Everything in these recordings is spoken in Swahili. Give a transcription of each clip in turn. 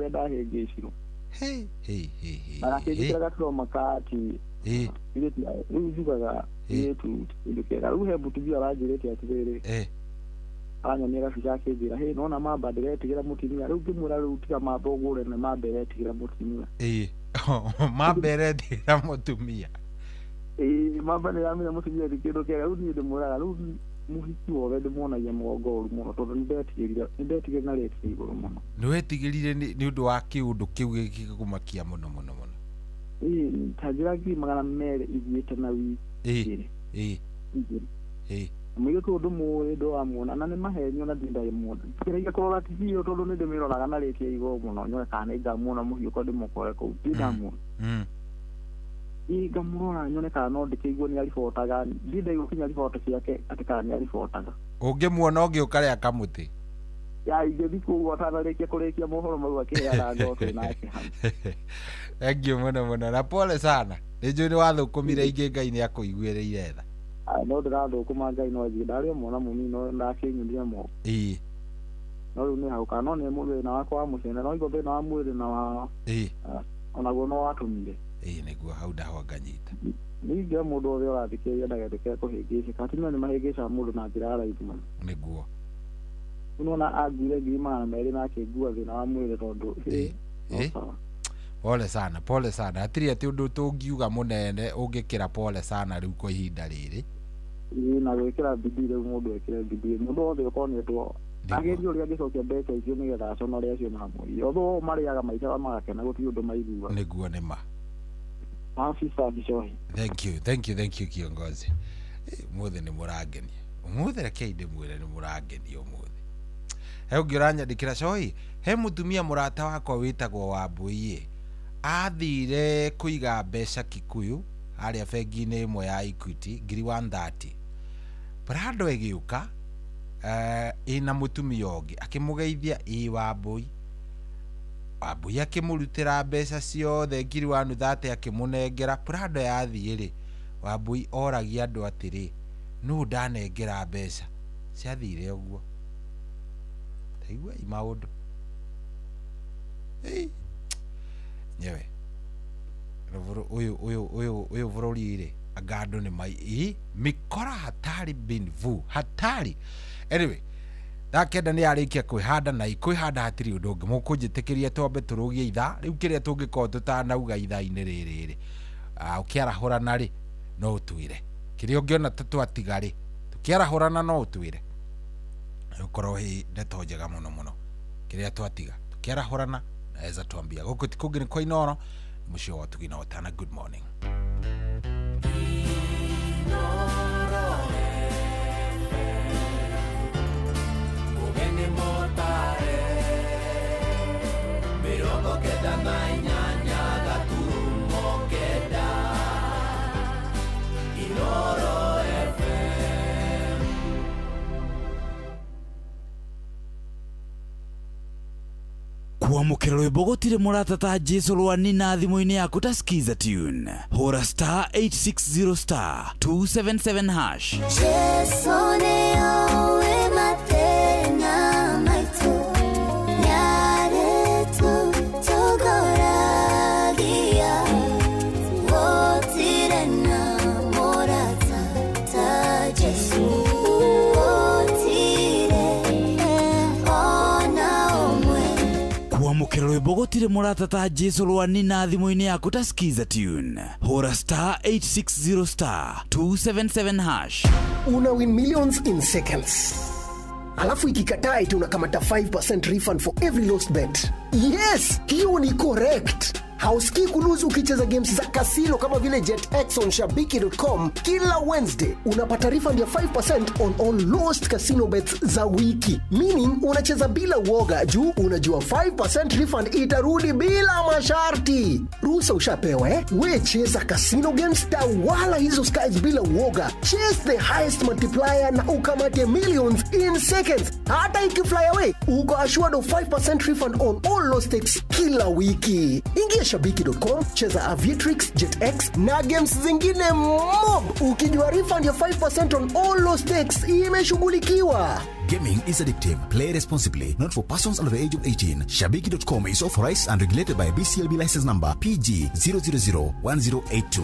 kule ndahĩngĩcirwo na akĩnjĩkĩra gaturoma kati rĩu njugaga ĩtu kĩndũ kĩega rĩu he mũtumia aranjĩrĩte atĩrĩrĩ anyonia gabica akĩnjĩra nona mamba ndĩretigĩra mũtumia rĩu ngĩmwĩra rĩu tiga mamba ũgũre na mamba ĩretigĩra mũtumia mamba ĩretigĩra mũtumia mamba nĩramenya mũtumia ti kĩndũ kĩega rĩu niĩ ndĩmwĩraga rĩu mũhiki wothe ndĩmuonagia mũgongo ũru mũno tondũ nĩndetigĩrire na rĩti igũrũ mũno. Nĩwetigĩrire nĩ ũndũ wa kĩũndũ kĩu gĩgĩkũmakia mũno mũno mũno? Ta njĩra 200,000 ithiĩte na wiki igĩrĩ mũirĩtu ũndũ mũĩ ndĩramuona na nĩ maheni ona ndindamuona kĩraiga kũrora TV ĩyo tondũ nĩndĩmĩroraga na rĩti ya igũrũ mũno nyone kana nĩngamuona mũhiũko ndĩmũkore kũu ndindamuona ngamũrora nyone kana no ndĩkĩigua nĩaribotaga ndindaigua kinya riboti ciake atĩ kana nĩaribotaga. Ũngĩmuona ũngĩũka rĩa kamũtĩ ingĩthiĩ kũu atanarĩkia kũrĩkia mohoro mau akĩheaga ngotũ nake hau. Thengiũ mũno mũno na pole sana. Nĩnjũĩ nĩwathũkũmire ingĩ Ngai nĩakũiguĩrĩire tha. No ndĩrathũkũma Ngai no nji ndarĩ mwana mũnini no ndakĩnyuria moko. No rĩu nĩ hau kana no nĩ mũthĩna wakwa wa mũcene no igua thĩna wa mwĩrĩ na wa onaguo no watũmire nĩguo hau ndaho nganyita. Ningĩ mũndũ ũrĩa ũrathikĩrĩria ndagetheke kũhĩngĩcĩka atumia nĩmahĩngĩcaga mũndũ na njĩra ya raithi mũno. Nĩguo unaona aguire 200,000 na akĩngua thĩna wa mwĩrĩ tondũ pole sana hatirĩ atĩ ũndũ tũngiuga mũnene ũngĩkĩra pole sana rĩu kwa ihinda rĩrĩ na gwĩkĩra bidii rĩu mũndũ ekĩre bidii mũndũ wothe ũkonetwo agerio ũrĩa angĩcokia mbeca icio nĩgetha aconore acio na mwĩrĩ otho marĩaga maica magakena gũtirĩ ũndũ maigua nĩguo nĩma. Thank you kiongozi. Mũthĩ nĩ mũrangenia ũmũthĩ rekei ndĩmwĩre nĩ mũrangenia ũmũthĩ. He ũngĩ ũranyandĩkĩra Coĩ he mũtumia mũrata wakwa wĩtagwo Wambũi athire kũiga mbeca Kikuyu harĩa bengi-inĩ ĩmwe ya Equity ngiri 130 Prado ĩgĩũka ĩna mũtumia ũngĩ akĩmũgeithia Wambũi akĩmũrutĩra mbeca ciothe ngiri 130 akĩmũnengera. Prado yathiĩ Wambũi oragia andũ atĩrĩ nũ ndanengera mbeca ciathire ũguo. Taigua maũndũ nyewe uyu bũrũri anga andũ nĩ mĩkora hatari bin vu hatari. Anyway Kenda nĩ arĩkia kwĩhanda na kwĩhanda hatirĩ ũndũ ũngĩ mũkũnjĩtĩkĩria twambe tũrũgie ithaa rĩu kĩrĩa tũngĩkorwo tũtanauga ithaa-inĩ rĩrĩ ũkĩarahũrana no ũtwĩre kĩrĩa ũngĩona twatiga tũkĩarahũrana no ũtwĩre ũkorwo ndeto njega mũno mũno kĩrĩa twatiga tũkĩarahũrana naweza tuambia gũkũ ti kũngĩ nĩ kwa Inooro mũcio wa Tugina Otana. Good morning. Kuamukĩra rwĩmbo gũtirĩ mũrata ta Jesũ rwa Nina thimũ-inĩ yaku ta skiza tune hũra *860 277 hash. Jesũ nĩoĩ matena maitũ nyarĩtu tũgoragia gũtirĩ na mũrata ta Jesũ Kuamukĩra rwĩmbo gũtirĩ mũrata ta Jesũ rwa Nina thimũ-inĩ yaku ta skiza tune hũra *860 277 hash. Una win millions in seconds. Alafu ikikataa eti unakamata 5% refund for every lost bet. Yes, hiyo ni correct. Hausikii kuluzu ukicheza games za casino kama vile JetX on Shabiki.com. Kila Wednesday unapata refund ya 5% on all lost casino bets za wiki. Meaning unacheza bila uoga juu unajua 5% refund itarudi bila masharti. Ruhusa ushapewa we cheza casino games wala hizo skies bila uoga. Chase the highest multiplier na ukamate millions in seconds. Hata ikifly away uko assured of 5% refund on all lost stakes kila wiki. Ingia shabiki.com, cheza Aviatrix, JetX na games zingine mob. Ukijua refund ya 5% on all low stakes imeshughulikiwa. Gaming is addictive. Play responsibly. Not for persons under the age of 18. Shabiki.com is authorized and regulated by BCLB license number PG 0001082.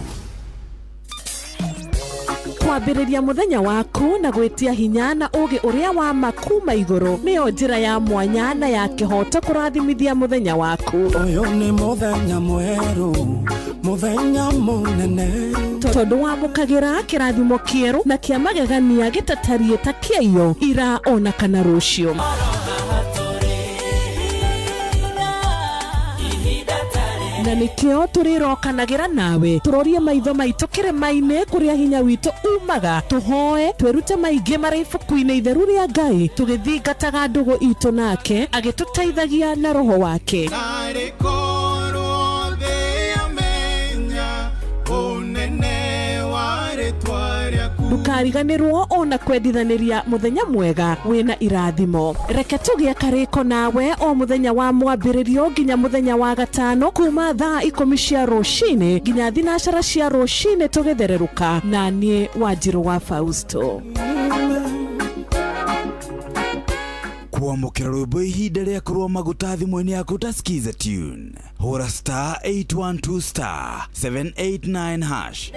Kwambĩrĩria mũthenya waku na gwĩtia hinya na ũgĩ ũrĩa wa makuma igũrũ nĩyo njĩra ya mwanya na ya kĩhoto kũrathimithia mũthenya waku. Ũyũ nĩ mũthenya mwerũ, mũthenya mũnene, tondũ wamũkagĩra kĩrathimo kĩerũ na kĩa magegania gĩtatariĩ ta kĩayo ira ona kana rũciũ. Na nikio turirokanagĩra nawe turorie maitho maitũ kĩrĩma-inĩ kũrĩa hinya witũ umaga, tuhoe twĩrute maingĩ marĩ ibuku-inĩ itheru rĩa Ngai tũgĩthingataga ndũgũ itũ nake agĩtũteithagia na roho wake. Ndukariganĩrwo ona kwendithanĩria mũthenya mwega wĩna irathimo. Reke tũgĩe karĩko nawe o mũthenya wa mwambĩrĩrio nginya mũthenya wa gatano kuma thaa 10 cia rũcinĩ nginya thinacara cia rũcinĩ tũgĩthererũka na niĩ Wanjirũ wa Fausto. Kwamũkĩra rwĩmbo ihinda rĩa kũrũa maguta thimũ-inĩ yaku ta Skiza Tune. Hũra star 812 star 789 hash.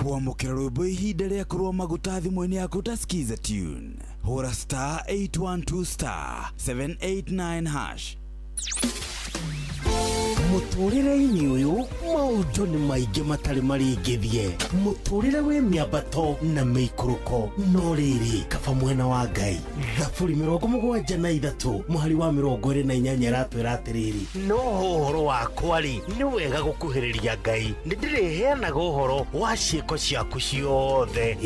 Kwamũkĩra rwĩmbo ihinda rĩa kũrũa maguta thimũ-inĩ yaku ta Skiza Tune. Hũra star 812 star 789 hash. Mũtũrĩre-inĩ ũyũ maũndũ nĩ maingĩ matarĩ maringithie. Mũtũrĩre wĩ mĩambato na mĩikũrũko, no rĩrĩ kaba mwena wa Ngai. Thaburi 73 mũhari wa 28 ratwĩra atĩrĩrĩ, no ũhoro wakwa-rĩ nĩ wega gũkuhĩrĩria Ngai, nĩ ndĩrĩheanaga ũhoro wa ciĩko ciaku ciothe.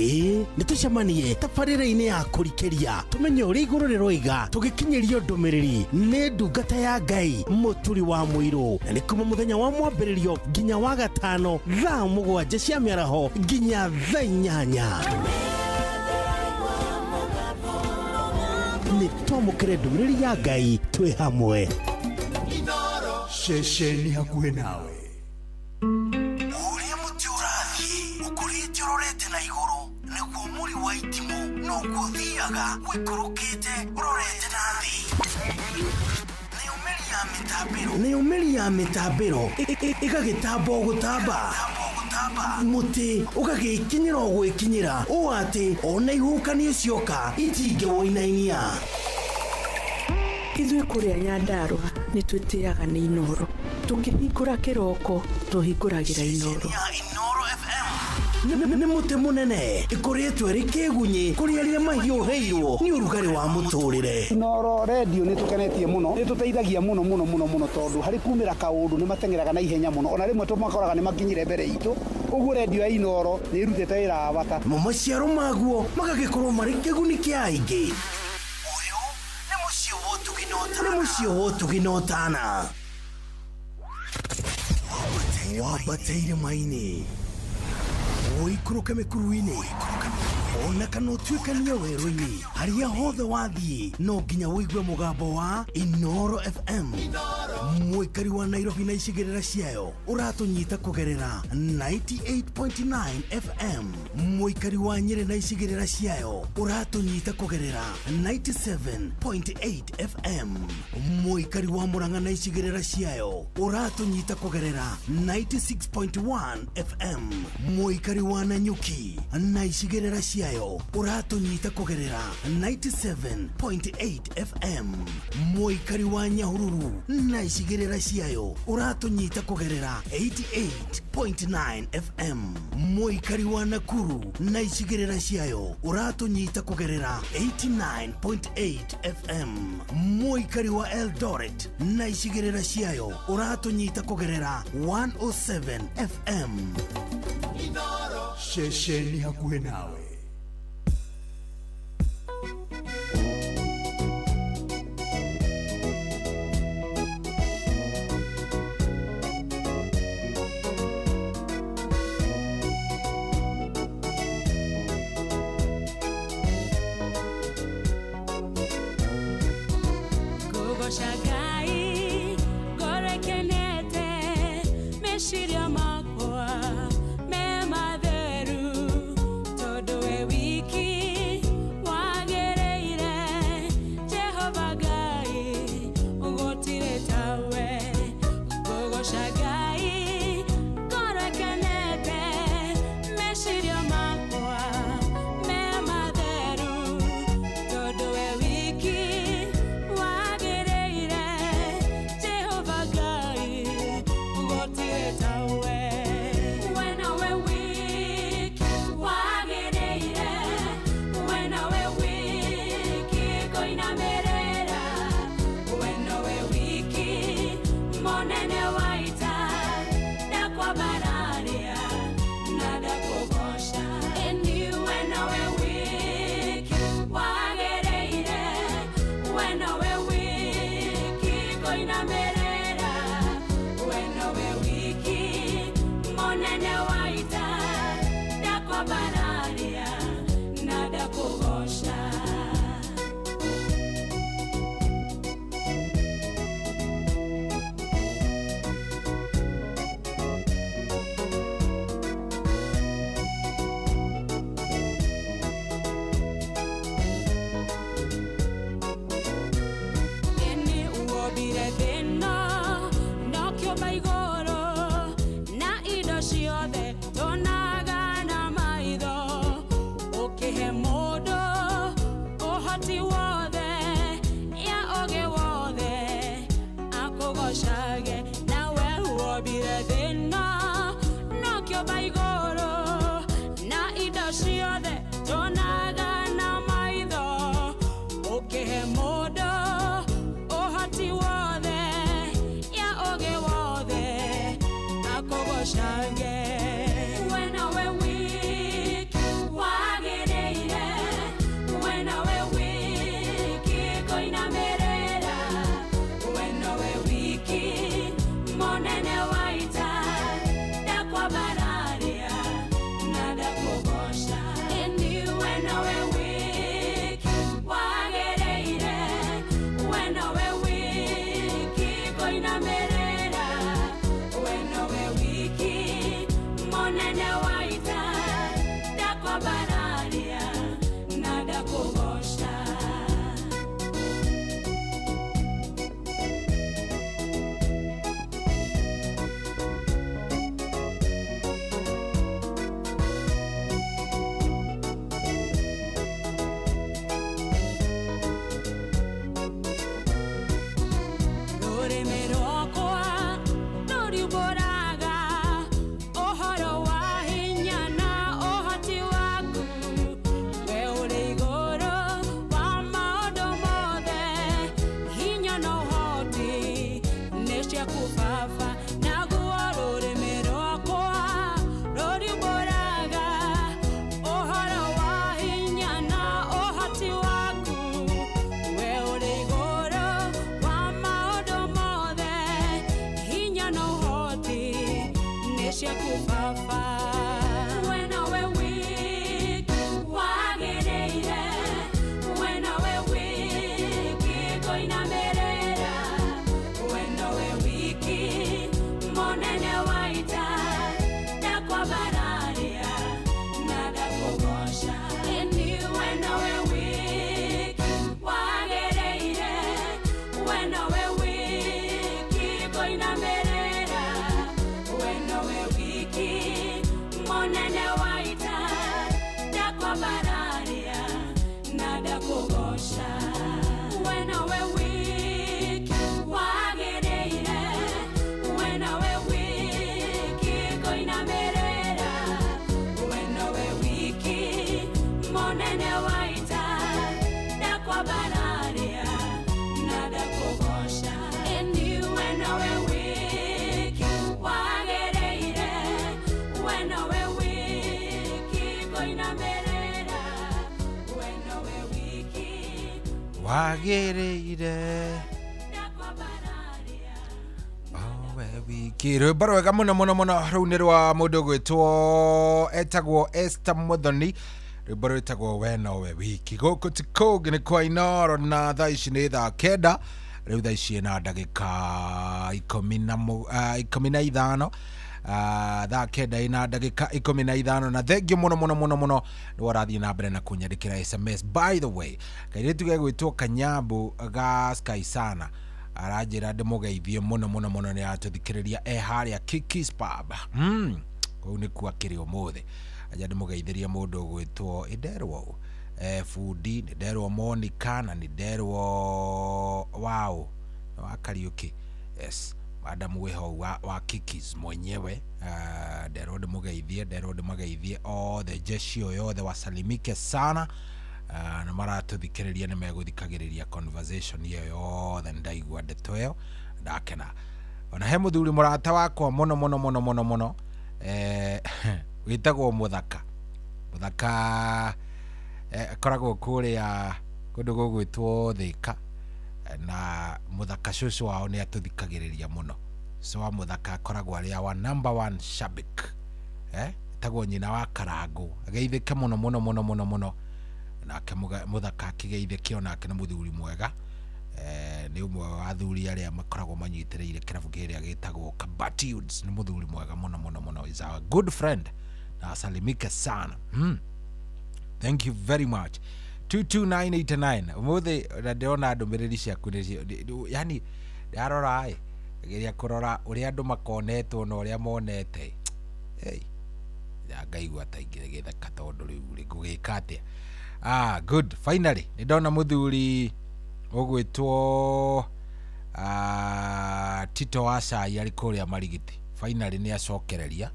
Nĩ tũcemanie tabarĩra-inĩ ya kũrikĩria tũmenye ũrĩa igũrũ rĩroiga tũgĩkinyĩrio ndũmĩrĩri nĩ ndungata ya Ngai mũturi wa mũirũ. Nĩ kuma mũthenya wa mwambĩrĩrio nginya wa gatano thaa 7 cia mĩaraho nginya thaa 8. Nĩ twamũkĩre ndũmĩrĩri ya Ngai twĩ hamwe. Ceceni hakuhĩ nawe. Ũrĩa mũtĩ ũrathiĩ ũkũrĩte ũrorete na igũrũ, nĩguo mũri wa itimũ noguo ũthiaga wĩkũrũkĩte ũrorete na thĩ. Nĩ ũmeri ya mĩtambĩro ĩgagĩtamba gũtamba, mũtĩ ũgagĩkinyĩra gwĩkinyĩra ũũ atĩ ona ihukanio cioka itingĩwoinainia. Ithuĩ kũrĩa Nyandarua nĩ twĩtĩaga nĩ Inoro, tũkĩhingũra kĩroko tũhingũragĩra Inoro. Nĩ mũtĩ mũnene ĩkoretwo ĩrĩ kĩgunyi kũrĩ arĩa mahiũhĩirwo nĩ ũrugarĩ wa mũtũrĩre. Inoro radio nĩ tũkenetie mũno, nĩ tũteithagia mũno tondũ harĩ kumĩra kaũndũ nĩ matengeraga na ihenya mũno, ona rĩmwe tũmakoraga nĩ makinyire mbere itũ. Ũguo radio ya Inoro nĩ irutĩte wĩra wa bata. Maciaro maguo magagĩkorwo marĩ kĩguni kĩa aingĩ. Ũyũ nĩ mũciĩ wa Ũtugi na Ũtana. Wambateire maini ũikũrũke mĩkuru-inĩ ona kana ũtuĩkanie werũ-inĩ, harĩa hothe wathiĩ no nginya wĩigue mũgambo wa Inoro FM. Mũikari wa Nairobi na icigĩrĩra ciayo ũratũnyita kũgerera 98.9 FM. Mũikari wa Nyĩrĩ na icigĩrĩra ciayo ũratũnyita kũgerera 97.8 FM. Mũikari wa Murang'a na icigĩrĩra ciayo ũratũnyita kũgerera 96.1 FM. Mũikari wa Nanyuki na icigĩrĩra ciayo ũratũnyita kũgerera 97.8 FM. Mũikari wa Nyahururu na icigĩrĩra ciayo ũratũnyita kũgerera 88.9 FM. Mũikari wa Nakuru na icigĩrĩra ciayo ũratũnyita kũgerera 89.8 FM. Mũikari wa Eldoret na icigĩrĩra ciayo ũratũnyita kũgerera 107 FM. Ceceni hakuhĩ nawe. Wagereire wiki rwimbo rwega muno muno muno ruu ni rwa mundu gwitwo etagwo Esther Muthoni rwimbo rwitagwo we nowe wiki guku ti kugi ni kwa Inoro na thaa ici ni thaa kenda riu thaa ici na ndagika 15 thaa kenda ina ndagika 15 na thengio muno ni warathie na mbere na kunyandikira SMS. By the way, kairitu gegwitwo Kanyambu ga Sky sana aranjira ndimugeithie muno ni atuthikiriria haria Kikis Pub kou ni ku akiri umuthi aja ndimugeithirie mundu gwitwo Iderwo Fudi, Niderwo Monica na Niderwo wow wa Kariuki. Yes, madam weho wa Kikis mwenyewe Niderwo ndimugeithie, Niderwo ndimugeithie the jeshi yothe wasalimike sana na maratuthikiriria ni meguthikagiriria conversation iyo yothe ndaigua ndeto iyo ndakena. Ona he muthuri murata wakwa muno witagwo Muthaka akoragwo kuria kundu gugwitwo Thika na Muthaka shushu wao ni atuthikagiriria muno. So wa Muthaka akoragwo ari wa number 1 shabik tagwo nyina wa Karangu ageithike muno na Muthaka akigeithike onake na muthuri mwega ni umwe wa athuri aria makoragwo manyitiriire kirabu kiria gitagwo Kabatiuds. Ni muthuri mwega muno is our good friend na asalimike sana. Thank you very much. 22989 umuthi ndiona ndumiriri ciaku yani ndarora geria kurora uria andu makonetwo na uria monete ngaigua ta ingitheka tondu riu ngugika atia. Good, finally ndona muthuri ugwitwo Tito Wasai ari kuria Marigiti. Finally ni acokereria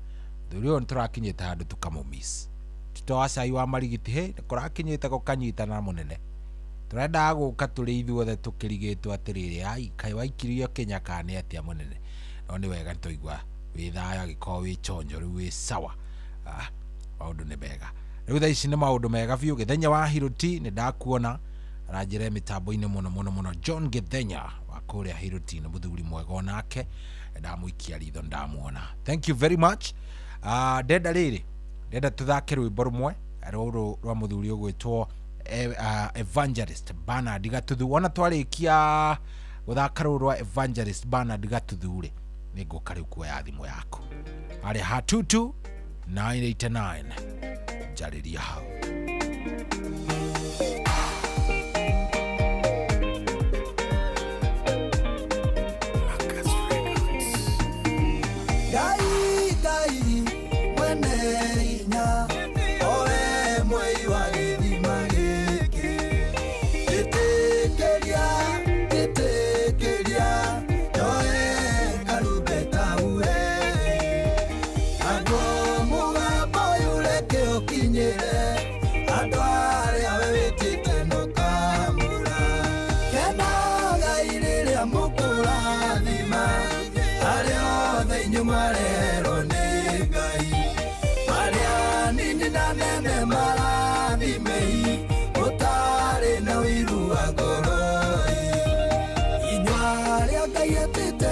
thuri on turakinyita handu tukamumiss. Tito Wasai wa Marigiti kurakinyita gukanyitana munene turenda guka turi ithuothe tukirigitwo atiriri ai kai waikirio Kenya kane atia munene no ni wega ntoigwa wi thaya giko wi chonjo riu wi sawa. Maundu ni mega riu thaa ici ni maundu mega biu. Githenya wa Hiroti ni ndakuona aranjire mitambo-ini muno John Githenya wa kuria Hiroti ni muthuri mwega onake ndamuikia ritho ndamuona. Thank you very much. Ndenda tuthake rwimbo rumwe ruru rwa muthuri ugwitwo Evangelist Bernard Gatuthu. Ona twarikia guthaka ruru rwa Evangelist Bernard Gatuthu ri ni nguka riu kuoya thimu yaku ari ha 22989 jariria hau.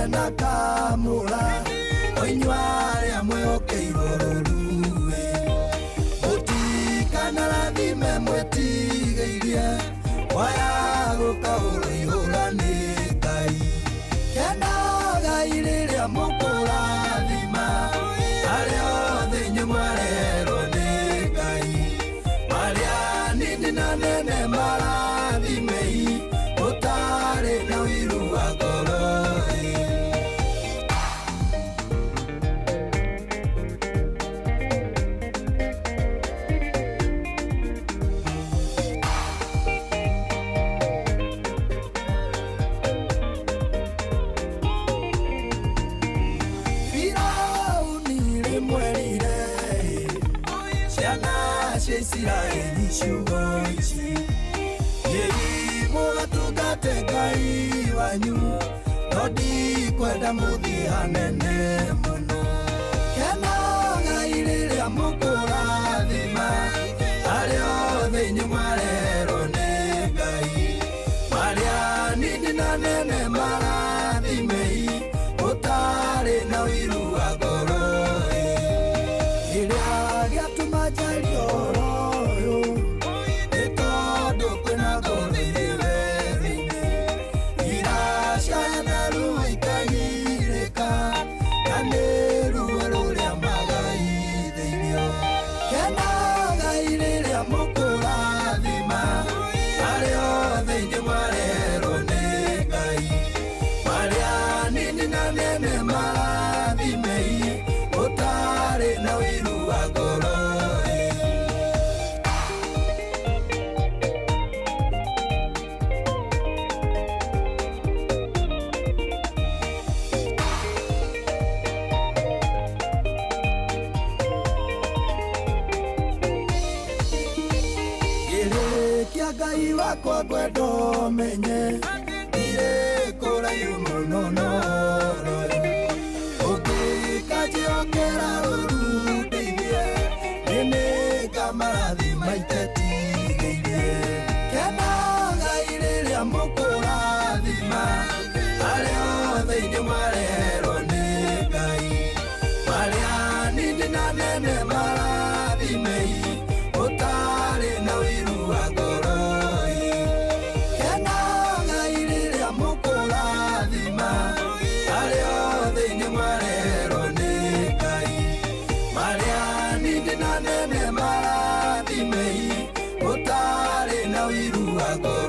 Nakamura oinyware amwe okeirororue utikana rathime mwetigeirie waya gukaura ihura ni Ngai kenaga iriria mukurathima aria othe inyumarerwo ni Ngai maria nini na nene marathimei utari na wiru wa ngoro. Israeli shugoichi yei mugatungate Ngai wanyu nodi kwenda muthianene muno kenaga iriria mukurathima aria othe inyumarerwo ni Ngai maria nini na nene marathimei utari na wiru wa ngoro iria giatuma jario kia ngai wakwa ngwendo menye ire kũraihu mũno ũngĩkanjĩokera rũru ndĩithie nĩnĩ kamarathima itetigĩirie kena ngai rĩrĩa mũkũrathima arĩa othe inyuĩ mareherwo nĩ ngai marĩa nini na nene marathimei ũtarĩ na ũiru wa ngoroi kena ngai rĩrĩa mũkũrathima arĩa othe inyuĩ mareherwo nĩ ngai marĩa nini na nene marathimei ũtarĩ na ũiru wa ngoroi.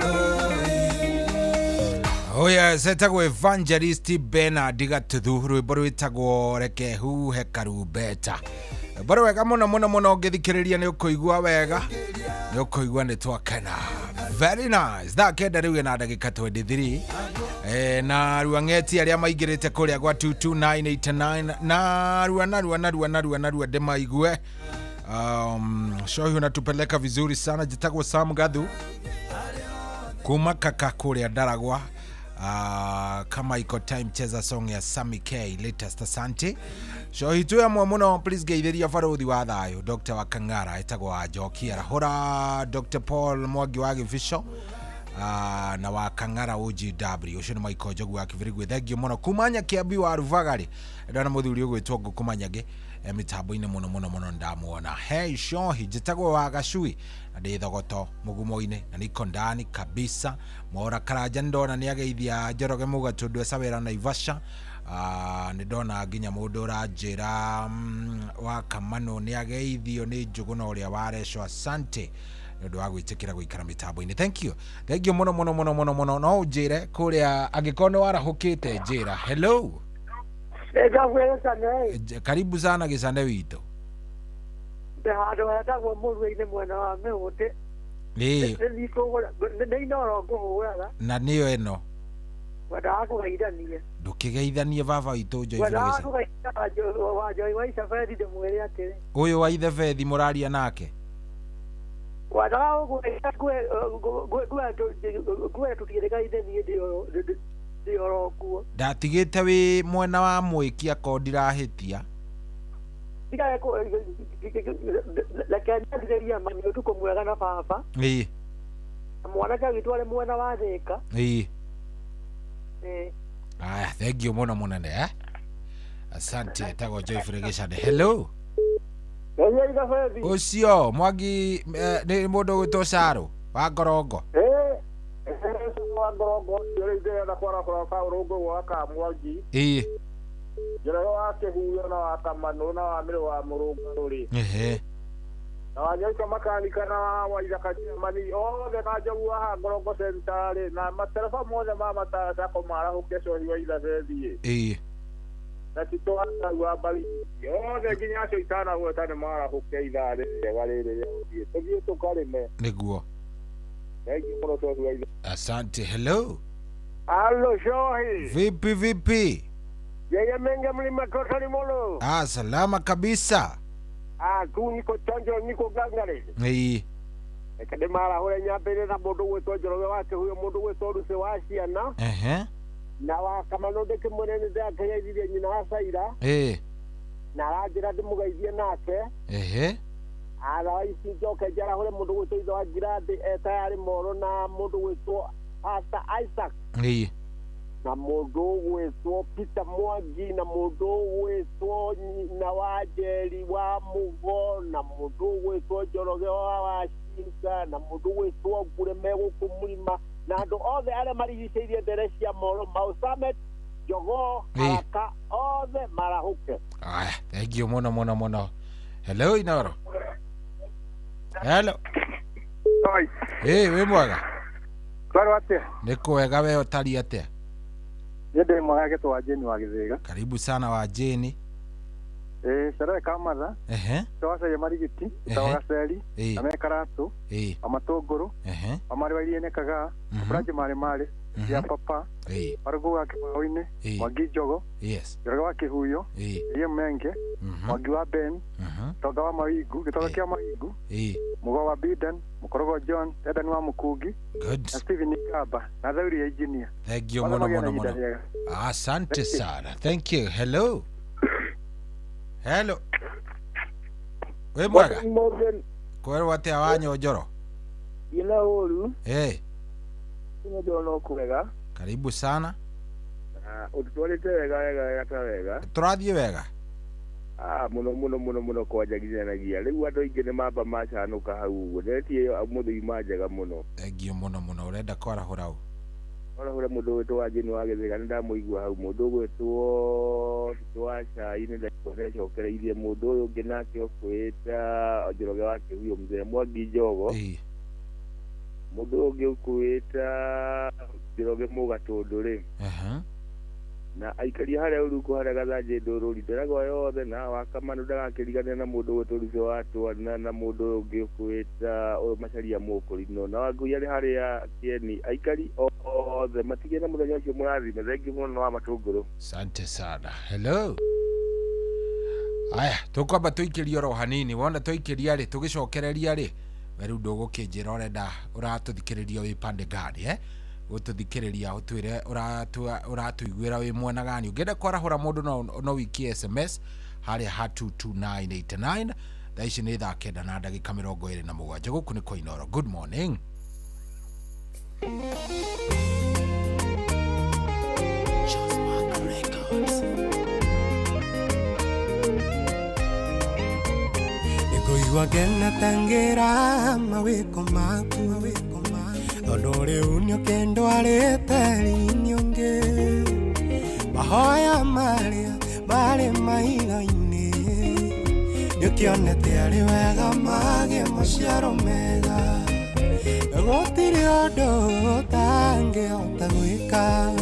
Oya setagwo Evangelist Bernard Gatuthu rwimbo rwitagwo reke huhe karumbeta baro wega muno ngithikiriria ni ukuigua wega ni ukuigua ni twakena very nice that kenda riu na ndagika 23 na ruangeti aria maigirite kuria gwa 22989 na rua ndemaigue show unatupeleka vizuri sana jitagwo Sam Gathu kuma kaka kuria Ndaragwa. Kama iko time cheza song ya Sammy K latest asante so hitu ya muno please geithiria faruthi wa thayo Dr. Wakangara etagwa Joki arahora Dr. Paul Mwangi wa Gifisho na Wakangara OGW ucio ni Michael Jogu wa Kivirigu thengio muno kumanya kiambi wa Ruvagari ndana muthuri ugwitwo kumanyage mitambo-ini muno ndamuona hey shohi jitagwo wa Gacui na ndi thogoto mugumo-ini na niko ndani kabisa mora karaja ndona ni ageithia Njoroge Mugatundu Sawera na Ivasha ni ndona nginya mundu ranjira wa Kamano ni ageithio ni Njuguna uria wareco asante ndu wa gwitikira guikara mitambo-ini thank you muno no njire kuria angikono warahukite njira hello. Karibu sana Gisande wito. Ndahado hatagwo muruine mwana wa Mehute. Nĩinoro ngũhũraga. Na niyo eno. Wendaga kũgeithania. Ndũkĩgeithanie baba witũ Joy. Wendaga kũgeithania wa Joy wa Isabeli ndĩmwĩre atĩrĩ. Ũyũ wa ithe Fethi mũraria nake. Wendaga ngwe tũtigĩrĩgaithanie ndĩoro kuo. Ndatigĩte wĩ mwena wa Mwĩkia ko ndirahitia. Lakini mami utuko mwega na baba. Mwanake agitware mwena wa Thika. Aya, thank you muno ne asante tago Joy Fregeshade hello. Ucio Mwangi ni mundu gwitwo Caro wa Ngorongo. Ngorongo yore na kwara urongo waka Mwangi. Jero wake huyo na wakamano na wamire wa Murungu ri. Na wanyoka makanika na waithakati mani othe na Njogu wa Ngorongo centre na matelefa mothe mama ta komara hukeco hiwa ila thethie. Na titwanga wa bali othe nginya acio itana gwetane mara huke itha rĩrĩa rĩrĩa tũthiĩ tũkarĩme nĩguo. Asante hello. Allo shohi. Vipi? Yeye menga mlima Kotani Molo. Salama kabisa. Tu niko chanjo niko gangare. Kade mara hore nyambere na mundu wetwo Njoroge wake huyo mundu wetwo Ruse wa ciana. Na wa Kamano ndeke munene ndake yaithire nyina wa Saira. Na ranjira ndimugeithie nake. Ara ici njoke njara hore mundu wetwo itho wa Ngirandi etayari Moro na mundu wetwo Pastor Isaac. Na mundu wetwo Peter Mwangi na mundu wetwo na wajeri wa Mugo na mundu wetwo Njoroge wa Shinga na mundu wetwo Ngureme gukumulima na andu othe aria marigiceirie ndere cia Moro Mausamet Jogo Haraka othe marahuke. Thank you muno. Hello Inoro. Hello. We mwaga. Kwaro atia? Niko wega we otari atia? Yende mwaga geto wa Jeni wa Githega. Karibu sana wa Jeni. Sara Kamara. Tawasa ya marigiti, tawaseli, amekaratu, amatogoro, amari waliene kaga, braje mare, ya papa, argo wake waine, wagijogo, yoga wake huyo, ye menge, wagiwa Ben, toga wa maigu, kitoka kia maigu, mugo wa Biden, mukorogo John, Edan wa Mukugi, Steven Ikaba, na Zauri engineer. Thank you mono. Asante sana. Thank you. Hello. We mwaga. Kwero wate awanyo joro. Ina olu. Ina jono kuwega. Karibu sana. Ututwalite wega wega. Turathie wega. Muno kwajagithia nagia. Riu andu ingi ni mamba macanuka hau. Ndetie muthu imanjaga muno. Thank you muno urenda kwara hurau. Ora mundu wetu wa jini wa githega ndamuigua hau mundu wetu twacha ine da koresha okereirie mundu uyu ngi nake okwita ojiroge wake huyo mzee Mwangi Jogo mundu ungi ukwita jiroge Mugatundu ri na aikari haria uruku haria gathanje ndururi nderago yothe na wakamanu ndagakirigania na mundu wetu rucio watu na mundu ungi ukwita macharia mukurino na wangui ari haria kieni aikari othe matige na muthenya ucio murathime thengi muno wa matunguru. Asante sana. Hello. Aya tukwamba tuikiria ro hanini wona tuikiria ri tugicokereria ri weru ndugukinjira urenda uratuthikiriria wi pande gani ututhikiriria utwire uratuiguira wi mwena gani ungenda kwarahura mundu no wiki SMS haria ha 22989 thaici ni thaa 9 na ndagika 27 guku ni Koinoro. Good morning. Nikuigua ngena tangira mawiko maku tondu riu niukindwarite rini ungi mahoya maria mari maitho-ini niukionete ari wega magie maciaro mega gutiri undu utangihota gwika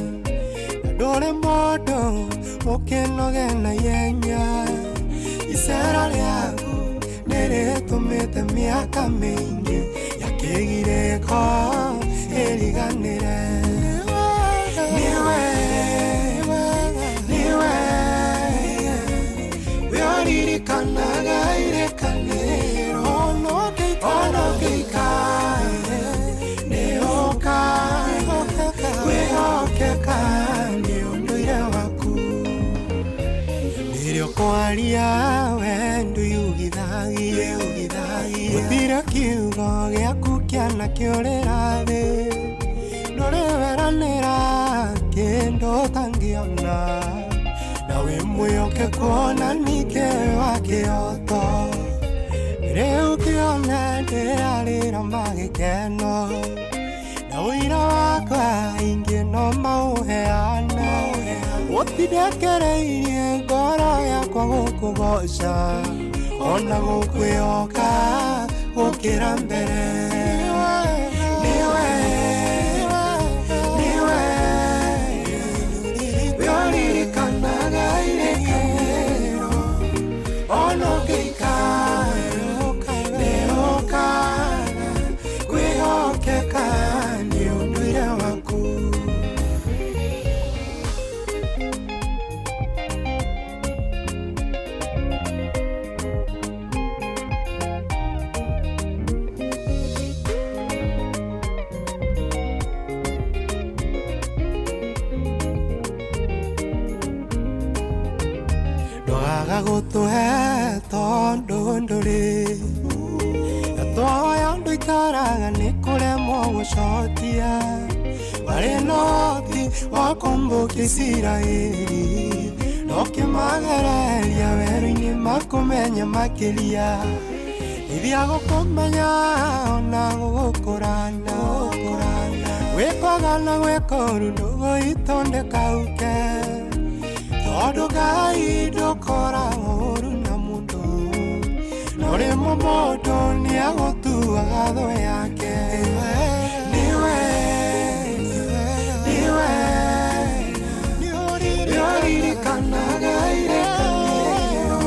na nduri mundu ukinoge na ihenya icera riaku niritumite miaka mingi yakigireko iriganire niwe wioririkanaga irekaniro onogeikae kwihokeka ni unduire waku ndirio kwaria wendu yugithagie gutira kiugo giaku kiana kiurira thi nduriweranira kindu tangiona na wi mwioke kuona nike wa kioto riu kiona ndirarira magikeno na wira wakwa ingi no mauheana utidekereirie ngoro yakwa gukugoca ona gukwioka gukira mbere niwe wioririkanaga irekaniro ona ngiikara niukana kwihokeka ni unduire waku. Gutuhe tondu nduri twoya ndu ikaraga ni kuremwo gucokia wari noti wa kumbuka Isiraeli nokimagereria weru-ini makumenya makiria ithia gukumenya ona gugukurana gwikwaga na gwikoru ndugitondeka uke tondu Ngai ndukoragwo uru na mundu nuri mundu niagutuaga tho yake niwe wioririkanaga irekaniro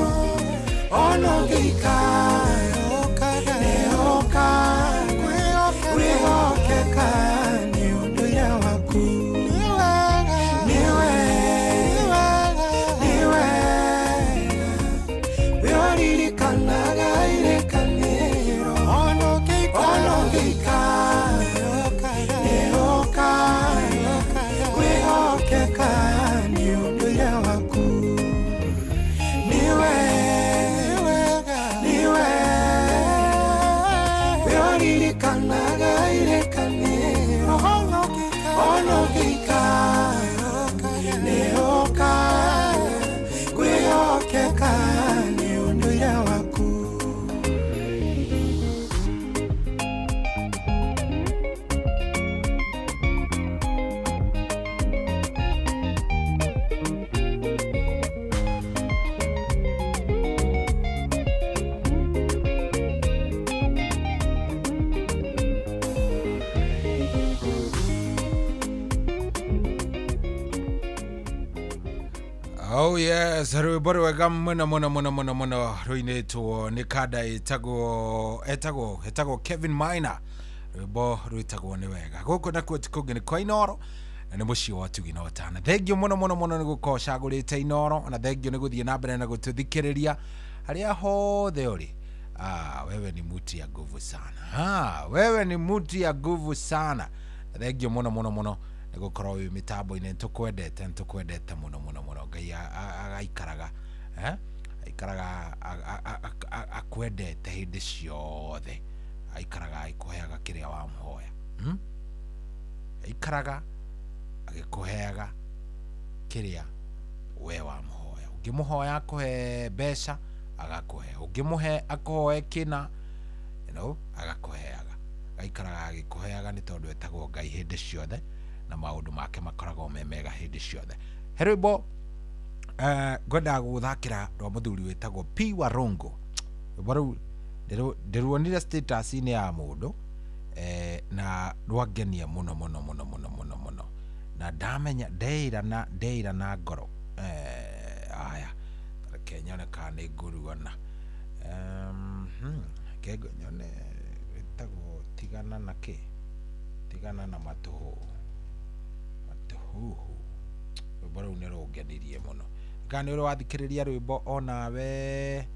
Oh yes, rwimbo rwega muno ruinitwo ni kada etagwo Kevin Maina. Rwimbo rwitagwo ni wega guku nakuo tikungi ni kwa Inoro na ni mucio wa Tugi na Watana. Thengio muno ni gukorwo cagurite Inoro na thengio ni guthie na mbere na gututhikiriria haria hothe uri. Wewe ni muti ya nguvu sana. Wewe ni muti ya nguvu sana. Thengio muno nigukorwo wi mitambo-ini ntukwendete muno Ngai agaikaraga akwendete hindi ciothe, aikaraga agikuheaga kiria wamuhoya, aikaraga agikuheaga kiria we wamuhoya. Ungimuhoya akuhe mbeca agakuhe, ungimuhe akuhoe kina agakuheaga, aikaraga agikuheaga ni tondu etagwo Ngai hindi ciothe na maundu make makoragwo mega hindi ciothe. Herbo gwenda guthakira rwa muthuri wetagwo P Warongo. Baru ndiruonire status ni ya mundu na rwagenia muno na ndamenya ndeira na ngoro aya Kenya ne kana iguruana kego nyone wetagwo tigana na matuhu baru nero ngenirie muno kana uri wathikiriria rwimbo onawe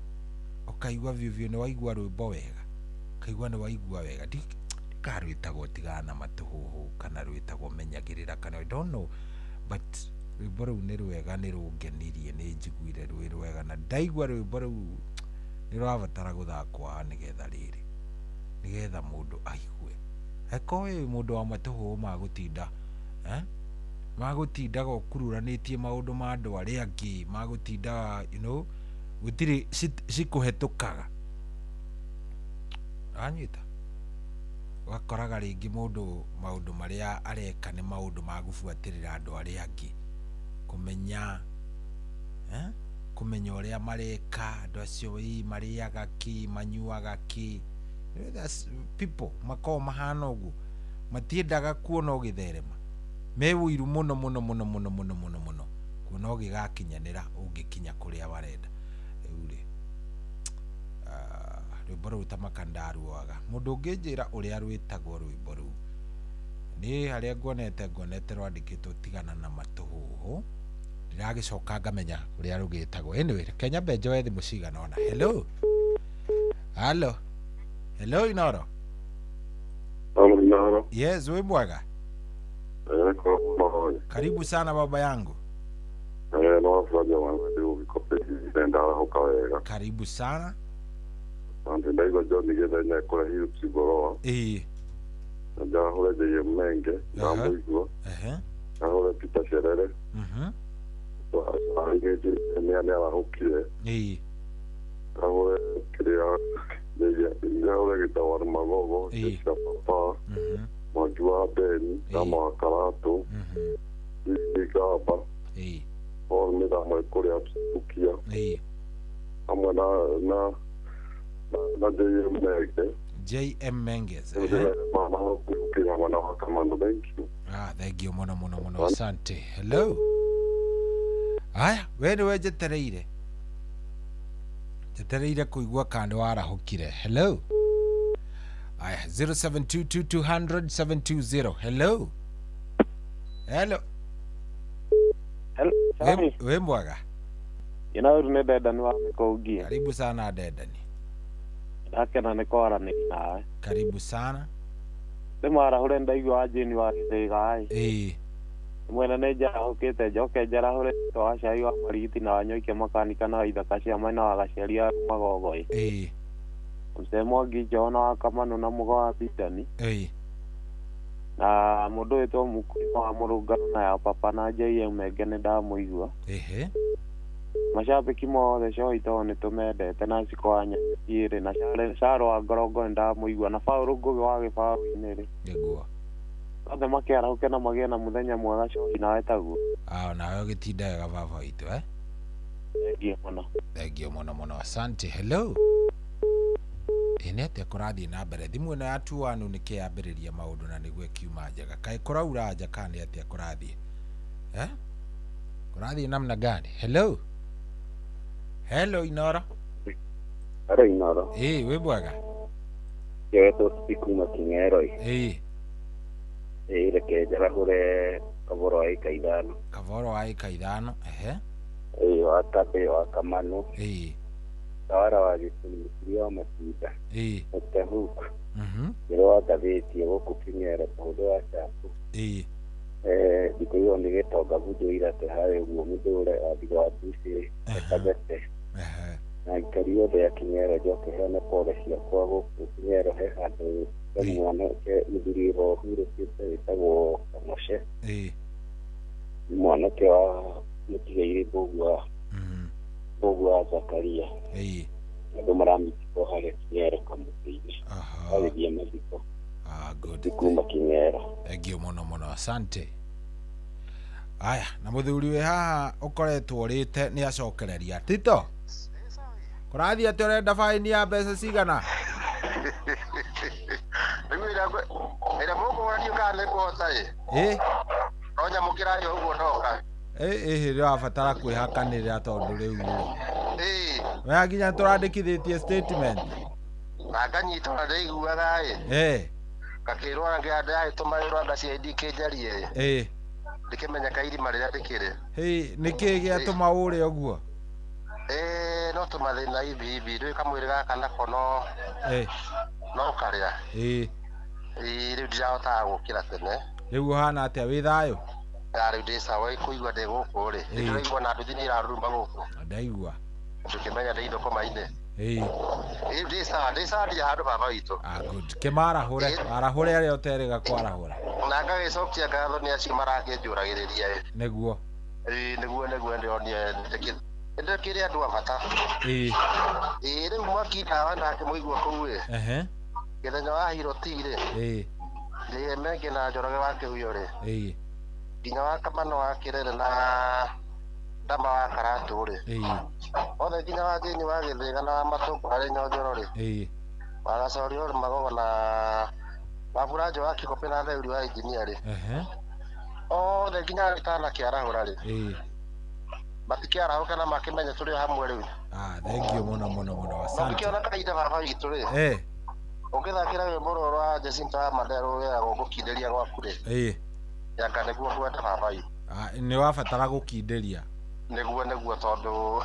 ukaigua vivyo ni waigua rwimbo wega, kaigua ni waigua wega ndikarwitagwo tigana na matuhu kana rwitagwo menyagirira kana I don't know, but rwimbo ru ni rwega ni rungenirie ni njiguire rwi rwega na ndaigua rwimbo ru ni rwabatara guthakwa nigetha mundu aigue ekoe mundu wa matuhu magutinda magutinda gukururanitie maundu ma andu aria angi magutinda gutiri cikuhetukaga anyita wakoraga ringi maundu maria areka ni maundu magubuatirira andu aria angi kumenya uria mareka andu acio mariaga ki manyuaga ki. There's people makoo mahana uguo matiendaga kuona ugitherema mewiru muno kuona ugigakinyanira ungikinya kuria barenda uri rwimbo ru tamakandaruaga mundu unginjira uria rwitagwo rwimbo ru ni haria ngonete rwandikitwo tigana na matuhu ndiragicoka ngamenya uria rugitagwo. Anyway, Kenya Benjo wethi mucigana ona. Hello Inoro. Yes, we mwega. Karibu sana baba yangu. Karibu sana. Ndaigo John nigenda nya kora hiyo tsigoroa. Nda hore de menge, ndamuigwa. Ahora Peter Sherere. Angeje ni abahukire. Ahora kiria ahora gitawar magogo, papa. Majua Ben, Dama Karato, Igaba, or Midama Korea Tukia, Amana JM Menges. Thank you mono asante. Hello. Aya, wewe jetereire kuigua kando warahukire. Hello. Aya, 0722200720. Hello. We mbwaga. Ina Dedan wa Mikogi. Karibu sana Dedan. Akena nikora ni nawe. Karibu sana. Demara hore ndaigwa ajini wa githega mwena neja hokete joke jara hore to ashai wa mariti na wanyoike makanika na ithaka cia maina wa gaciaria magogoi msemo gijona kama no na mugo wa bitani na mundu eto mukuma wa murungano na ya papa na JM megene nda muigwa mashabiki mothe cio itone tumendete na cikoanya ire na caro wa ngorongo nda muigwa na Paulo ngugi wa gibaru-ini ri niguo othe makiarauke na magie na muthenya mwega cio nawe taguo nawe gitindaga baba itu Thank you muno asante. Hello. Inete kurathi na mbere thimu na atu anu nikiambiriria maundu na nigwe kiuma njega kai kuraura nja kana ate kurathi Kurathi namna gani? Hello Inoro. Hello Inoro. We bwaga. Yeto siku makingero. Reke jara hore Kavoro ai kaidano. Watape wa Kamano. Tawara wa Gisuliwa Masida. Otahuku. Yero gaveti yo kupingera podo wa chapu. Diko yo ndegetoga bujo ira te hawe uo mudore adigo atusi kabete. Na ikariyo de yakingera joke hana pole sia kwago kupingera he hado mwana ke mudiriho huro kite itago kamoshe. Mwana ke wa mutigeire bogwa Zakaria. Ndo marami ko hale kingera kamutini. Hale dia maziko. Good. Kumba kingera. Egio mono asante. Aya, na muthuri we haha ukoretwo rite ni acokereria. Tito. Kurathi ati urenda faini ya mbeca cigana? Ira muko radio kana ko tai. Onya mukira yo ugo ndoka. Ria batara kwihakanirira tondu riu. We nginya turandikithitie statement. Nakanyita ndaiguaga kakirwa ngianda tumairwa ndasi ID kejarie ndikimenya kairi marira ndikire niki gia tuma uri oguo no tumathina ibi ndo kamwire gaka na kono no karia riu ndiraota gukira tene riu hana atia wi thayo riu ndisawa ikuigua ndi guku ri ndiraigua na nduthi ni irarumba guku ndaigua ndikimenya ndi indo komaine ndisa dia handu baba witu good kemara hore ari oterega kwarahura na ngagicokia ngatho ni acio maranginjuragiriria niguo ndionie ndikire andu abata riu mwakindawa nake muigua kuu githenya wa hirotire ndimenge na njoroge wake huyo ri nginya wa Kamano wa Kirere na ndama wa Karatu ri othe nginya wa thini wa Githiga na Matungu hari Nyonjoro ri wagacori uri Magogo na Waburajo wa Kikope na Theuri wa Engineer ri othe nginya ritana kiarahura ri matikiarahuka na makimenya turi hamwe riu thank you muno asante ukiona kaida baba gitu ri ungithakira we mororo wa Jacinta Madero ya gukinderia gwaku ri yanga niguo kwenda baba yu ni wabatara gukinderia niguo tondu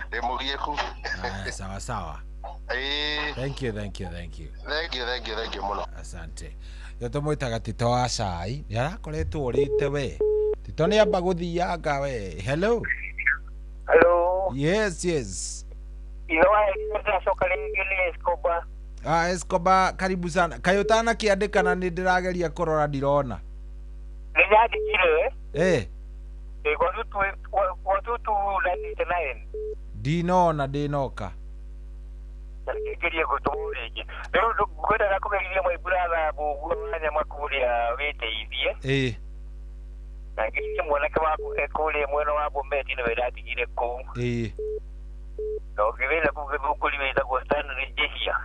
ndi mugieku sawa thank you muno asante yo tumwitaga Tito wa cai ni arakoretwo urite we Tito ni amba guthianga we hello yes Escobar karibu sana kayotana kiandikana ni ndirageria kurora ndirona Nijadikire watutu 99 ndinoka ngirie gutumuriki riu kwenda na kugeria mwaibura bugu nya makuria witeithie na ngirie mwanake waku ekuria mwena wa Bombeti ni wiratigire ku no givela kugukuli wita gostana rejihia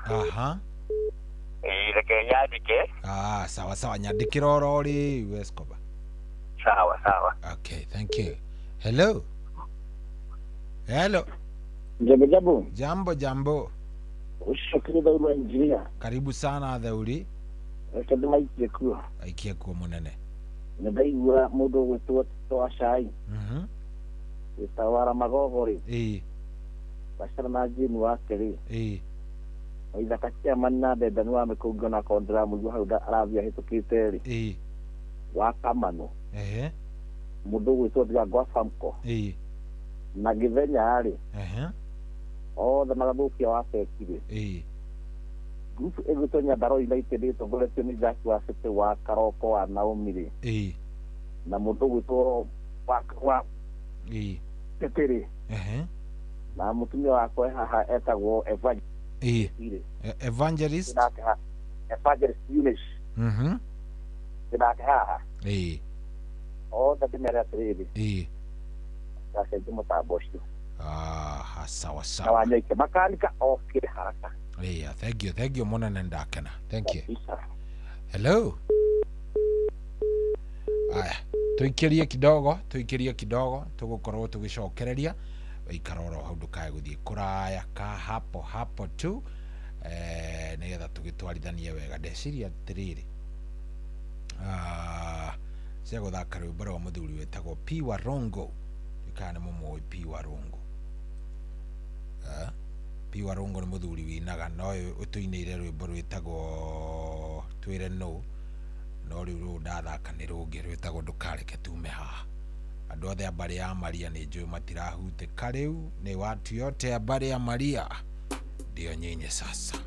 reke nyandike sawa nyandikira orori Escobar sawa okay thank you hello jambo ushukuru Dhauri engineer karibu sana Dhauri kadima aikie kuo munene ndaigua mundu gwitwo twa cai tawara Magogo ri bashara na jinu wake ri oitha kacia manna ndenda ni wa mikungo na kondra mugu hau aravia hitukite ri wa Kamano mundu gwitwo Gwa Famco na Githenya ri othe magathukia wacekire grupu egwitwo Nyandarua United itongoretio ni Jack wa City wa Karoko wa Naomi ri na mundu gwitwo wa Teteri na mutumia wakwa haha etagwo Evangelist Eunice ndake haha othe ndimere atiriri gacenjia mutambo ucio sawa na wanyoike makanika okire haraka thank you munene ndakena thank you hello tuikirie kidogo tugukorwo tugicokereria ikaroro hau ndukae guthie kuraya ka hapo tu nigetha tugitwarithanie wega ndeciria atiriri cia guthaka rwimbo rwa muthuri wetagwo P Warongo ikana mumoi P Warongo P Warongo ni muthuri winaga no utuinire rwimbo rwetagwo twire no riu ndathaka ni rungi rwetagwo ndukareke tume haha andu othe abari ya Maria ni njui matirahutĩka riu ni watu yote abari ya Maria ndio nyinyi sasa.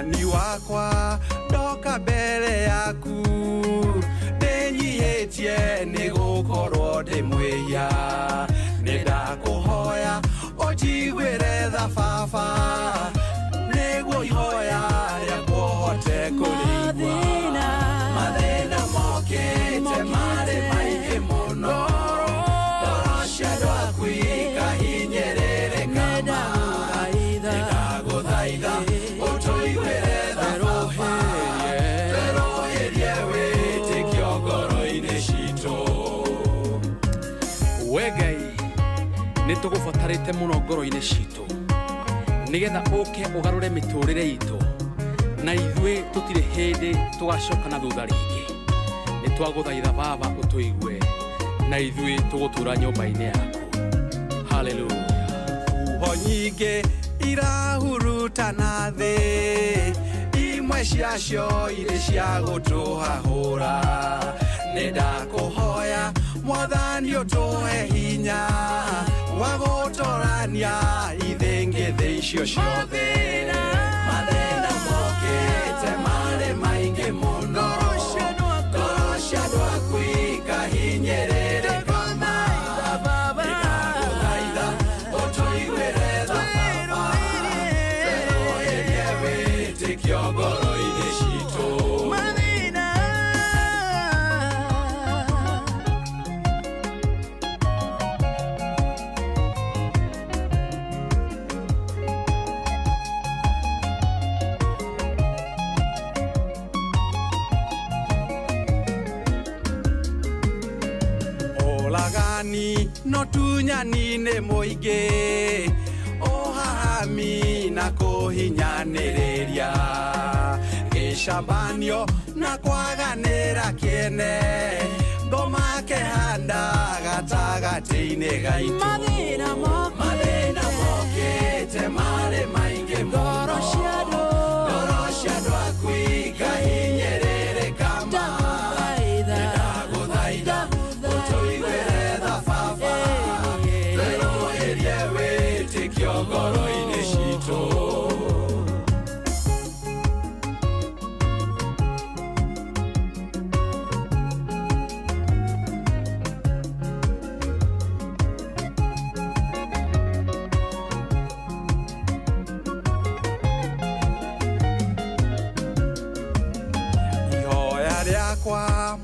muthoni wakwa ndoka mbere yaku ndinyihitie nĩ gũkorwo ndĩ mwĩhia nĩ ndakũhoya ũnjiguĩre tha baba nĩguo ihoya rĩakwa ũhote kũrĩigua mathĩna mokĩte marĩ maingĩ mũno ngoro cia andũ aku ikahinyĩrĩrĩka ndagũthaitha ũtũiguĩre tha baba tweroherie wĩtĩkio ngoro-inĩ citũ we Ngai nĩ tũgũbatarĩte mũno ngoro-inĩ citũ nĩgetha ũke ũgarũre mĩtũrĩre itũ na ithuĩ tũtirĩ hĩndĩ tũgacoka na thutha rĩngĩ nĩ twagũthaitha baba ũtũigue na ithuĩ tũgũtũra nyũmba-inĩ yaku haleluya ho nyingĩ irahurutana thĩ imwe ciacio irĩ cia gũtũhahũra nĩ ndakũhoya mwathani ũtũhe hinya wa gũtũrania ithingithĩ icio ciothe mathĩna mokĩte marĩ maingĩ mũno ngoro cia andũ aku ikahinyĩrĩrĩka ndagũthaitha ũtũiguĩre tha baba tweroherie wĩtĩkio ngoro-inĩ citũ no tunyanine mũingĩ ũhahami na kũhinyanĩrĩria gĩcabanio na kwaganĩra kĩene ngoma kĩhanda gatagatĩ-inĩ gaitũ mathĩna mokĩte marĩ maingĩ mũno ngoro cia andũ aku ikahinyĩrĩrĩka ndagũthaitha ũtũiguĩre tha baba tweroherie wĩtĩkio ngoro-inĩ citũ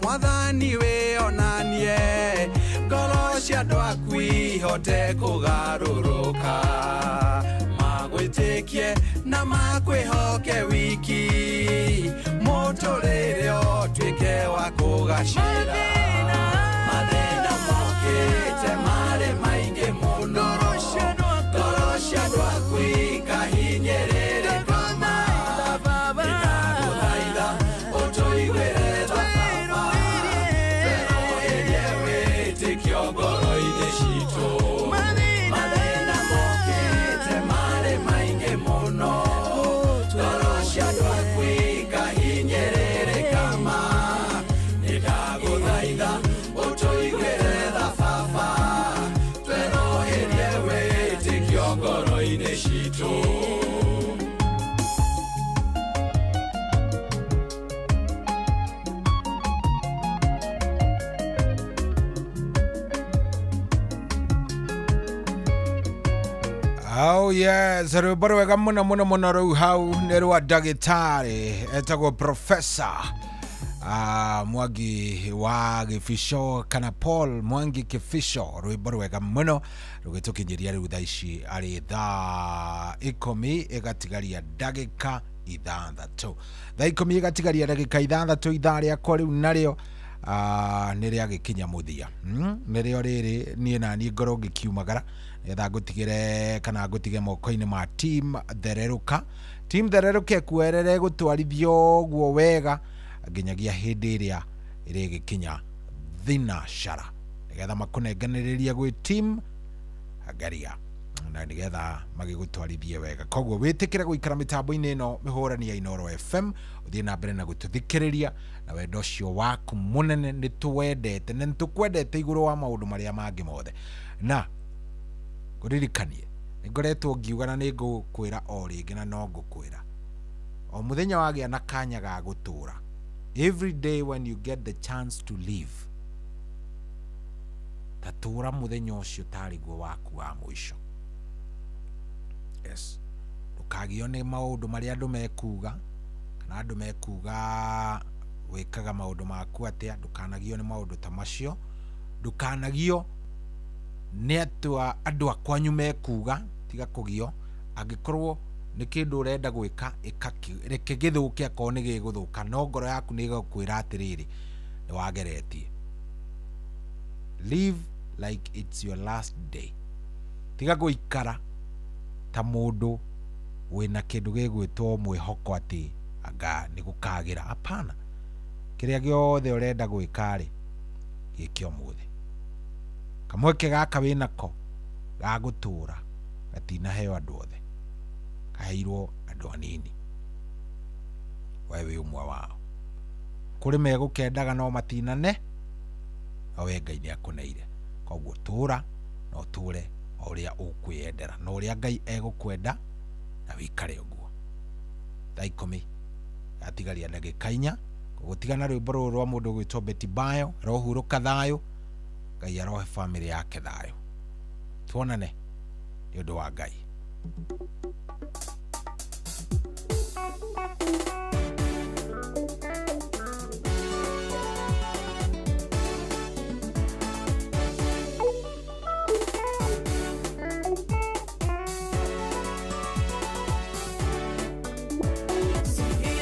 mwathani wĩonanie ngoro cia andũ aku ihote kũgarũrũka magwĩtĩkie na makwĩhoke wiki mũtũrĩre ũtuĩke wa kũgacĩra mathĩna mokĩte marĩ maingĩ mũno ngoro cia andũ aku ikahinyĩrĩrĩka ndagũthaitha ũtũiguĩre tha ngoro-inĩ citũ mathĩna mokĩte marĩ maingĩ mũno ngoro cia andũ aku ikahinyĩrĩrĩka nĩ ndagũthaitha ũtũiguĩre tha baba tweroherie wĩtĩkio ngoro-inĩ citũ Oh yes, rwĩmbo rwega mũno mũno mũno rũu hau nĩ rwa ndagĩtarĩ etagwo Professor Mwangi wa Gĩbico kana Paul Mwangi Gĩbico rwĩmbo rwega mũno rũgĩtũkinyĩria rĩu thaa ici arĩ thaa 10 ĩgatigaria ndagĩka 6 thaa 10 ĩgatigaria ndagĩka 6 ithaa rĩakwa rĩu narĩo nĩ rĩagĩkinya mũthia nĩrĩo rĩrĩ niĩ na niĩ ngoro ngĩkiumagara etha ngũtigĩre kana ngũtige moko-inĩ ma team thererũka kuerere gũtwarithio guo wega nginyagia hĩndĩ ĩrĩa ĩrĩgĩkinya thinashara nĩgetha makũnenganĩrĩria gwĩ team ngaria na nĩgetha magĩgũtwarithie wega koguo wĩtĩkĩre gũikara mĩtambo-inĩ ĩno mĩhũrani ya Inooro FM ũthiĩ na mbere na gũtũthikĩrĩria na wendo ũcio waku mũnene nĩtũwendete na nĩtũkwendete igũrũ wa maũndũ marĩa mangĩ mothe na ngũririkanie nĩngoretwo ngiuga na nĩngũkwĩra o rĩngĩ na no ngũkwĩra o muthenya wagia na kanya ga gutura. Every day when you get the chance to live, tatura muthenya ucio tari guo waku wa mwisho. Yes. Ndukagio ni maundu maria andu mekuga, kana andu mekuga wikaga maundu maku atia. Ndukanagio ni maundu ta macio. Ndukanagio ni andu akwanyu mekuga, tiga kugio. Angikorwo ni kindu urenda gwika reke githuke ko ni giguthuka, no ngoro yaku ni igakwira atiriri ni wageretie. Live like it's your last day. Tiga guikara ta mundu wina kindu gigwitwo mwihoko ati anga ni gukagira. Hapana, kiria giothe urenda gwika ri gikio muthi. Kamweke gaka winako ga gutura gatina heo andu othe, kaheirwo andu anini. Wewe umwe wao. Kuri megukendaga no matinane, awe Ngai ni akuneire. Koguo tura no ture uria ukwiyendera, no uria Ngai egukwenda na wikare uguo. Thaikomi atigaria ndagika 4 gutigana rwimbo ruru rwa mundu gwitwo Betty Bayo, rohuruka thayo. Ngai arohe family yake thayo. Tuonane ni undu wa Ngai. Singing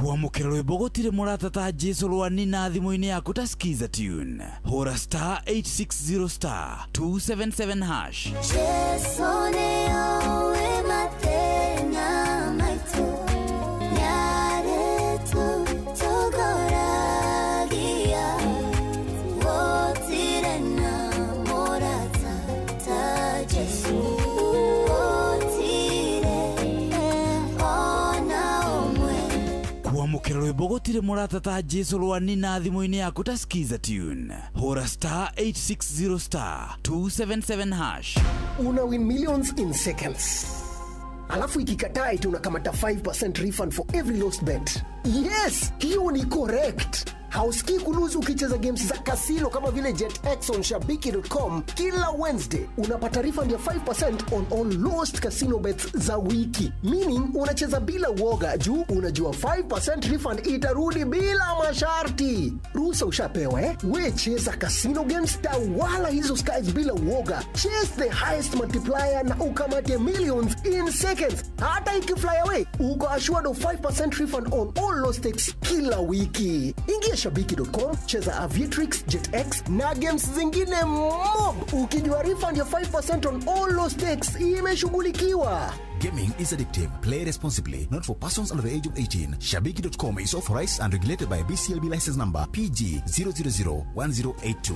Kuamukira rwimbo gutire murata ta Jesu rwa nina thimo-ini yaku ta skiza tune. Hora star 860 star 277 hash. Jesu neowe matena maitu nyare tu togoragia wotire na morata ta Jesu. Kuamukira rwimbo gutire murata ta Jesu rwa nina thimo-ini yaku ta skiza tune. Hora star 860 star 277 hash. Una win millions in seconds. Alafu ikikataa eti unakamata 5% refund for every lost bet. Yes, hiyo ni correct. Hausikii kuluzu ukicheza games za casino kama vile JetX on Shabiki.com. Kila Wednesday unapata refund ya 5% on all lost casino bets za wiki. Meaning unacheza bila uoga juu unajua 5% refund itarudi bila masharti. Ruhusa ushapewa We cheza casino games wala hizo skies bila uoga. Chase the highest multiplier na ukamate millions in seconds. Hata ikifly away, uko assured of 5% refund on all lost stakes kila wiki. Ingia Shabiki.com, cheza Aviatrix, JetX na games zingine mob. Ukijua refund ya 5% on all lost stakes imeshughulikiwa. Gaming is addictive. Play responsibly. Not for persons under the age of 18. Shabiki.com is authorized and regulated by BCLB license number PG 0001082.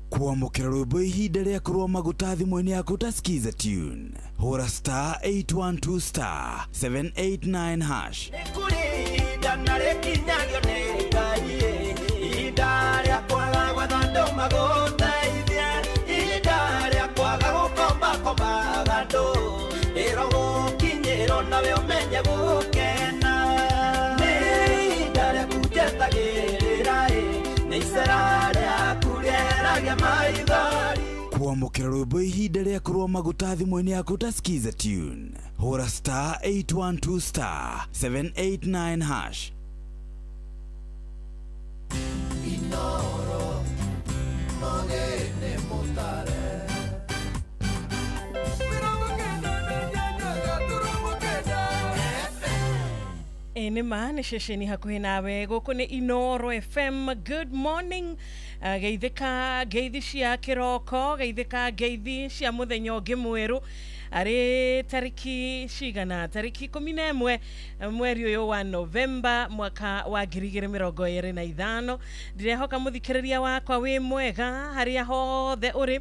Kuamukira rwimbo ihinda ria kurwa maguta thimo-ini yaku ta skiza tune. Hora star 812 star 789 hash. Kuamukira rwimbo ihinda ria kurwa maguta thimo-ini yaku ta skiza tune. Hora star 812 star 789 hash. Inoro mogene motare Enema ni shesheni hakuhi nawe guku ni Inoro FM. Good morning. Geithika geithi cia kiroko, geithika geithi cia muthenya ungi mweru. Ari tariki cigana, tariki 11 mweri uyu wa November mwaka wa 2025. Ndirehoka muthikiriria wakwa wi mwega haria hothe uri.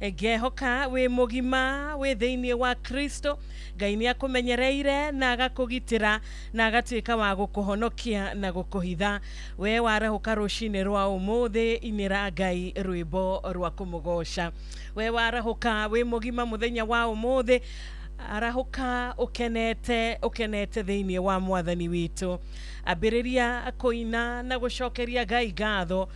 Ngehoka wi mugima wi thiini wa Kristo. Ngai ni akumenyereire na agakugitira na agatuika wa gukuhonokia na gukuhitha. We warahuka rucini rwa umuthi inira Ngai rwimbo rwa kumugosha. We warahuka wi mugima muthenya wa umuthi arahuka ukenete thiini wa mwathani witu. Abiriria koina na gucokeria Ngai ngatho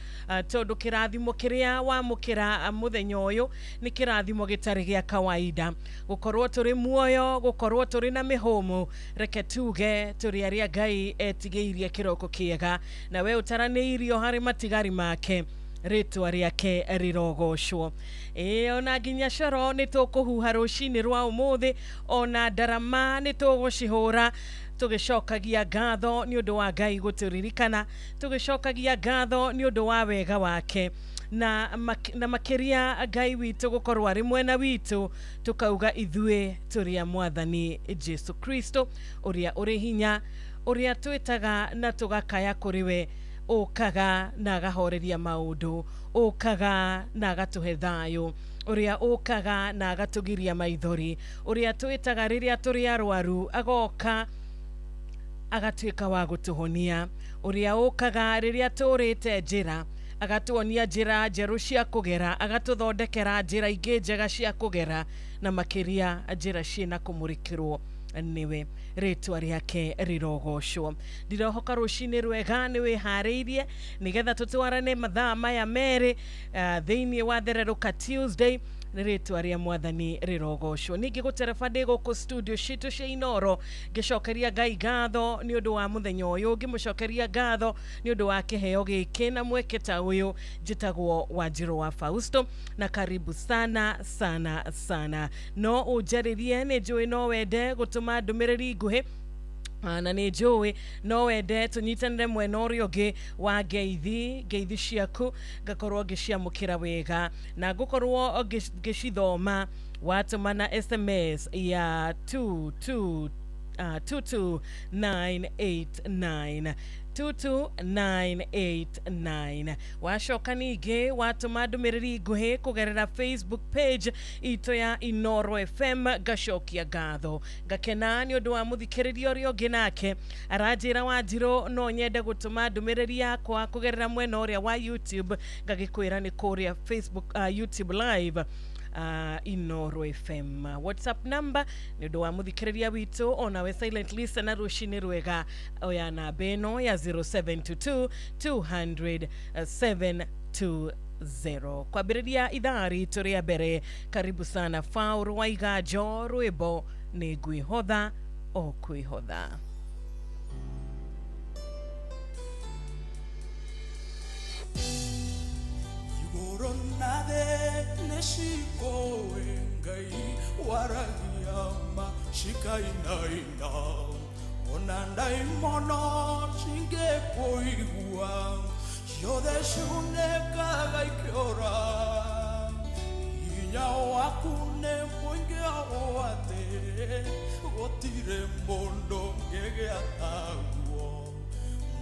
tondu kirathimo kiria wamukira muthenya uyu ni kirathimo gitari gia kawaida. Gukorwo turi muoyo, gukorwo turi na mihumu, reke tuge turi aria Ngai etigiirie kiroko kiega, na we utaraniirio hari matigari make ritwa riake rirogoshwo. Ona nginya coro ni tukuhuha rucini rwa umuthi, ona ndarama ni tugucihura tugicokagia ngatho ni undu wa Ngai guturirikana, tugicokagia ngatho ni undu wa wega wake na makiria Ngai witu gukorwo ari mwena witu, tukauga ithue turi a mwathani Jesu Kristo uria uri hinya, uria twitaga na tugakaya kuri we. Okaga na agahoreria maundu, okaga na agatuhe thayu, uria okaga na agatugiria maithori, uria twitaga riria turi arwaru agoka agatuika wa gutuhonia, uria okaga riria turite njira agatuonia njira njeru cia kugera, agatuthondekera njira ingi njega cia kugera, na makiria njira ciina kumurikirwo niwe. Ritwa riake rirogoshwo. Ndirohoka rucini rwega ni wihariirie nigetha tutwarane mathaa maya meri thiini wa Thereruka Tuesday. Ritwa ria mwathani rirogoshwo. Ningi gutereba ndi guku studio citu cia Inoro ngicokeria Ngai ngatho ni undu wa muthenya uyu, ngimucokeria ngatho ni undu wa kiheo giki na mweke ta uyu. Njitagwo Wanjiru wa Fausto na karibu sana sana sana. No ujaririe ni njui no wende gutuma ndumiriri nguhi na nä njå no wende tå nyitanä mwena å rä å ngä wa ngeithi ciaku ngakorwo ngä ciamå kä ra wega na ngå korwo ngä cithoma watå mana SMS ya 22989 22989 wacoka ningĩ watũma ndũmĩrĩri nguhĩ kũgerera Facebook page itũ ya Inoro FM ngacokia ngatho ngakena nĩ ũndũ wa mũthikĩrĩria ũrĩa ũngĩ nake aranjĩra Wanjirũ no nyende gũtũma ndũmĩrĩri yakwa kũgerera mwena ũrĩa wa YouTube ngagĩkwĩra nĩ kũrĩa Facebook YouTube live Inoro FM WhatsApp number nĩ ũndũ wa mũthikĩrĩria witũ onawe silent listener rũcinĩ rwega oya namba ĩno ya 0722 200 720 kwambĩrĩria ithaa ritũ rĩa mbere karibu sana Fauru Waiganjo rwĩmbo nĩ ngwĩhotha o kwĩhotha Coronade neshiko engai waragiyama shikainaina onandai mono shinge poigua yode shune kagaikiora inya wakune poinge oate gotire mondo ngege ataguo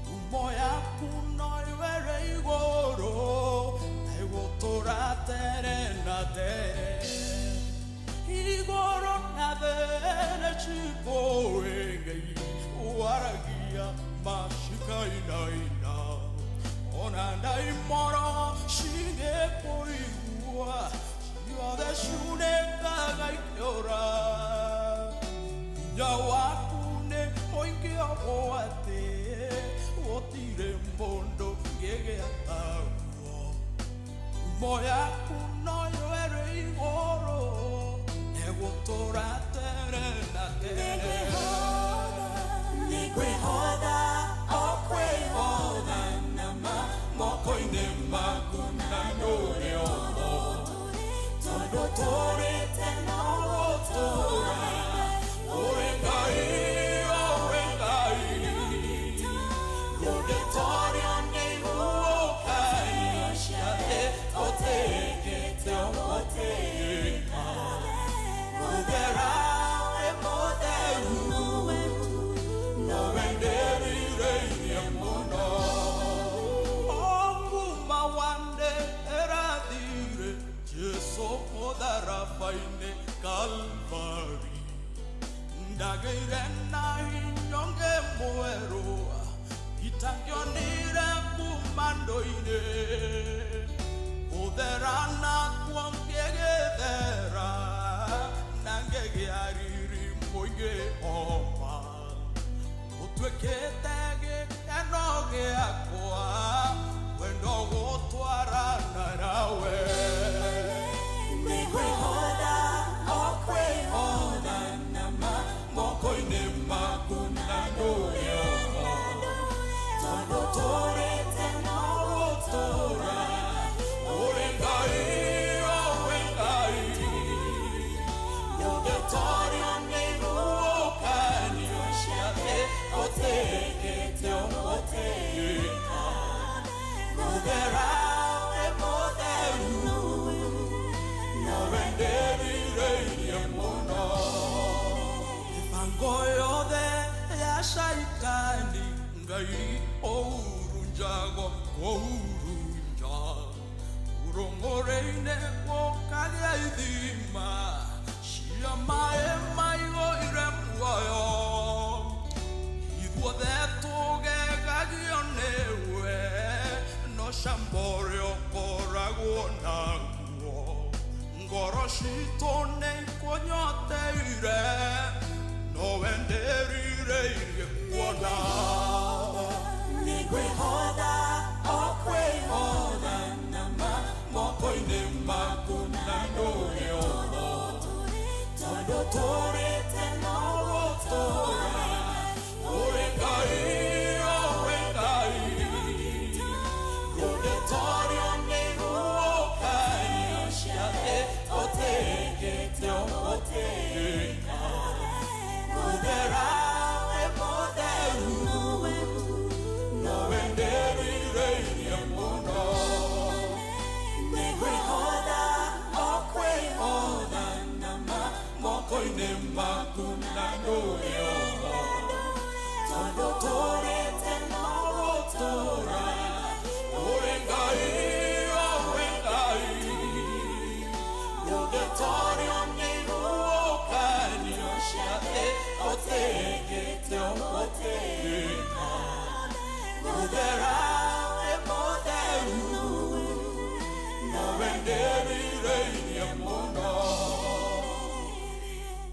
ngumoya kuno iwere igoro Tora na tere Igoro na tere chico engai Waragia mashika inaina Onanda imoro shige poigua Yode shune kagai kiora Nyawakune oinge oate Otire mondo gege atau Moya kuno yoere igoro Ego tora tere na tere Nigwe hoda, okwe hoda nama Moko ine makuna nore omo Todo tore tena otora Oengai, oengai Yode tori ane uokai Ashate Oteke te omoteka Uvera e modelu No venderi reini mono Onguma wande eradire Jeso modara faine Calvari Ndagire na inyonge muero Itangionire kumandoine Uderana kuangegedera Nangege ariri moige oma Utweketege enoge akwa Wendo gotwara narawe Mekwe hoda, okwe hoda nama Moko ine makuna noyo Tondo tore tena rotora Shaitani ngai ourunjago ourunja urongoreine wokalia idhima shia mae maigo iremuayo idwo detoge gagionewe no shamborio korago naguo ngoroshitone konyoteire no venderi Wada Nigwe hoda, okwe hoda nama Moko ine makuna nore omo Todo tore tena rotora Oengai, oengai Yode tori one uokai Oshiate oteke te omoteka Uvera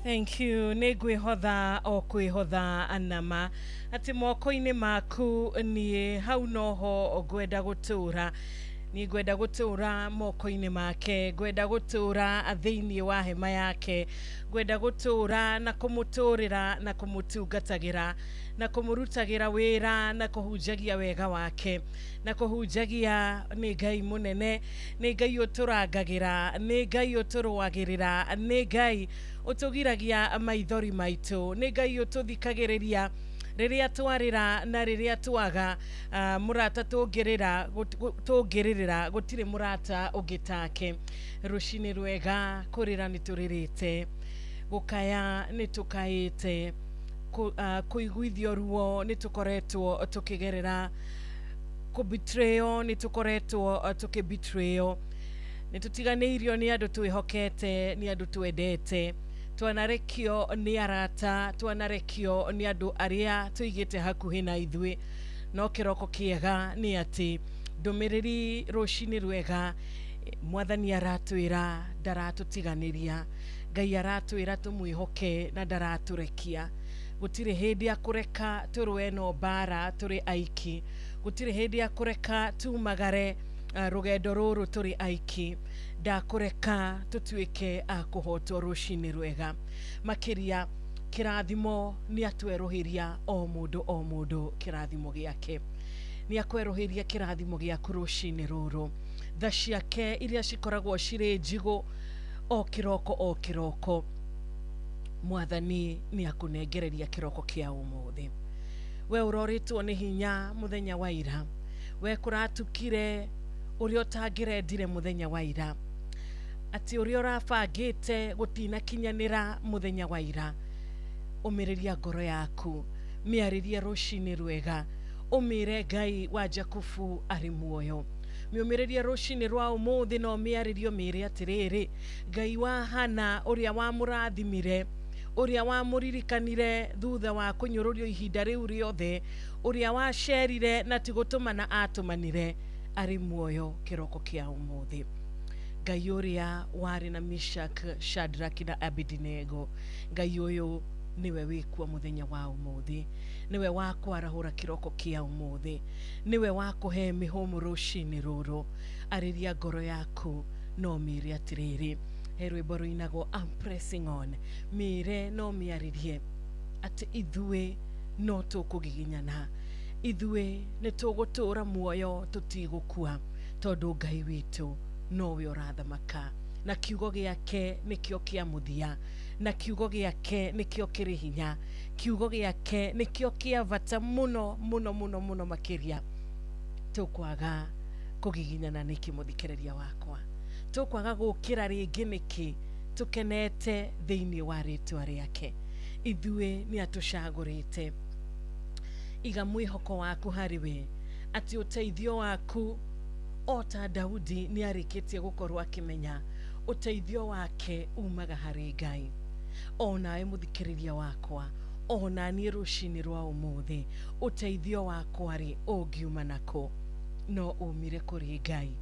Thank you. Nĩ ngwĩhotha o kwĩhotha anama atĩ moko-inĩ maku niĩ hau noho ngwenda gũtũra. Ni ngwenda gũtũra moko-inĩ make, ngwenda gũtũra thĩinĩ wa hema yake, ngwenda gũtũra na kũmũtũrĩra na kũmũtungatagĩra na kũmũrutagĩra wĩra na kũhunjagia wega wake na kũhunjagia nĩ Ngai mũnene, nĩ Ngai ũtũrangagĩra, nĩ Ngai ũtũrũagĩrĩra, nĩ Ngai ũtũgiragia maithori maitũ, nĩ Ngai ũtũthikagĩrĩria rĩrĩa twarĩra na rĩrĩa twaga. Mũrata tũngĩrĩrĩra gũtirĩ mũrata ũngĩ take. Rũcinĩ rwega kũrĩra nĩ tũrĩrĩte, gũkaya nĩ tũkaĩte, kũiguithio ruo nĩ tũkoretwo tũkĩgerera, kũbitreo nĩ tũkoretwo tũkĩbitreo, nĩ tũtiganĩirio nĩ andũ twĩhokete, nĩ andũ twendete, twanarekio nĩ arata, twanarekio nĩ andũ arĩa tũigĩte hakuhĩ na ithuĩ. No kĩroko kĩega nĩ atĩ ndũmĩrĩri rũcinĩ rwega, Mwathani aratwĩra ndaratũtiganĩria, Ngai aratwĩra tũmwĩhoke na ndaratũrekia. Gũtirĩ hĩndĩ ya kũreka tũrũe no mbara tũrĩ aiki, gũtirĩ hĩndĩ ya kũreka tumagare rũgendo rũrũ tũrĩ aiki. Ndakũreka tũtuĩke kũhotwo rũcinĩ rwega. Makĩria kĩrathimo nĩ atwerũhĩria o mũndũ kĩrathimo gĩake, nĩ akwerũhĩria kĩrathimo gĩaku rũcinĩ rũrũ. Tha ciake iria cikoragwo cirĩ njigũ o kĩroko Mwathani nĩ akũnengereria kĩroko kĩa ũmũthĩ. We ũrorĩtwo nĩ hinya mũthenya wa ira, we kũratukire ũrĩa ũtangĩrendire mũthenya wa ira, atĩ ũrĩa ũrabangĩte gũtinakinyanĩra mũthenya wa ira. Ũmĩrĩria ngoro yaku, mĩarĩrie rũcinĩ rwega, ũmĩre Ngai wa Jakubu arĩ muoyo. Mĩumĩrĩrie rũcinĩ rwa ũmũthĩ no mĩarĩrio mĩrĩ atĩrĩrĩ, Ngai wa Hana ũrĩa wamũrathimire, ũrĩa wamũririkanire thutha wa kũnyũrũrio ihinda rĩu rĩothe, ũrĩa wacerire na ti gũtũmana atũmanire, arĩ muoyo kĩroko kĩa ũmũthĩ. Ngai ũrĩa warĩ na Meshach, Shadrach na Abednego, Ngai ũyũ niwe wĩkuo mũthenya wa ũmũthĩ, niwe wakwarahũra kĩroko kĩa ũmũthĩ, niwe wakũhe mĩhũmũ rũcinĩ rũrũ. Arĩria ngoro yaku no mĩre atĩrĩrĩ, he rwĩmbo rũinagwo I'm pressing on, mĩre no mĩarĩrie atĩ ithuĩ no tũkũgiginyana, ithuĩ nĩ tũgũtũra muoyo tũtigũkua, tondũ Ngai witũ nowe ũrathamaka, na kiugo gĩake nĩkĩo kĩa mũthia, na kiugo gĩake nĩkĩo kĩrĩ hinya, kiugo gĩake nĩkĩo kĩa bata mũno makĩria. Tũkwaga kũgiginyana nĩkĩ mũthikĩrĩria wakwa? Tũkwaga gũkĩra rĩngĩ nĩkĩ tũkenete thĩinĩ wa rĩtwa rĩake? Ithuĩ nĩ atũcagũrĩte. Iga mwĩhoko waku harĩ we, atĩ ũteithio waku o ta Daudi nĩ arĩkĩtie gũkorwo akĩmenya ũteithio wake umaga harĩ Ngai. O nawe mũthikĩrĩria wakwa, o na niĩ rũcinĩ rwa ũmũthĩ, ũteithio wakwa rĩ ũngiuma nakũ? No umire kũrĩ Ngai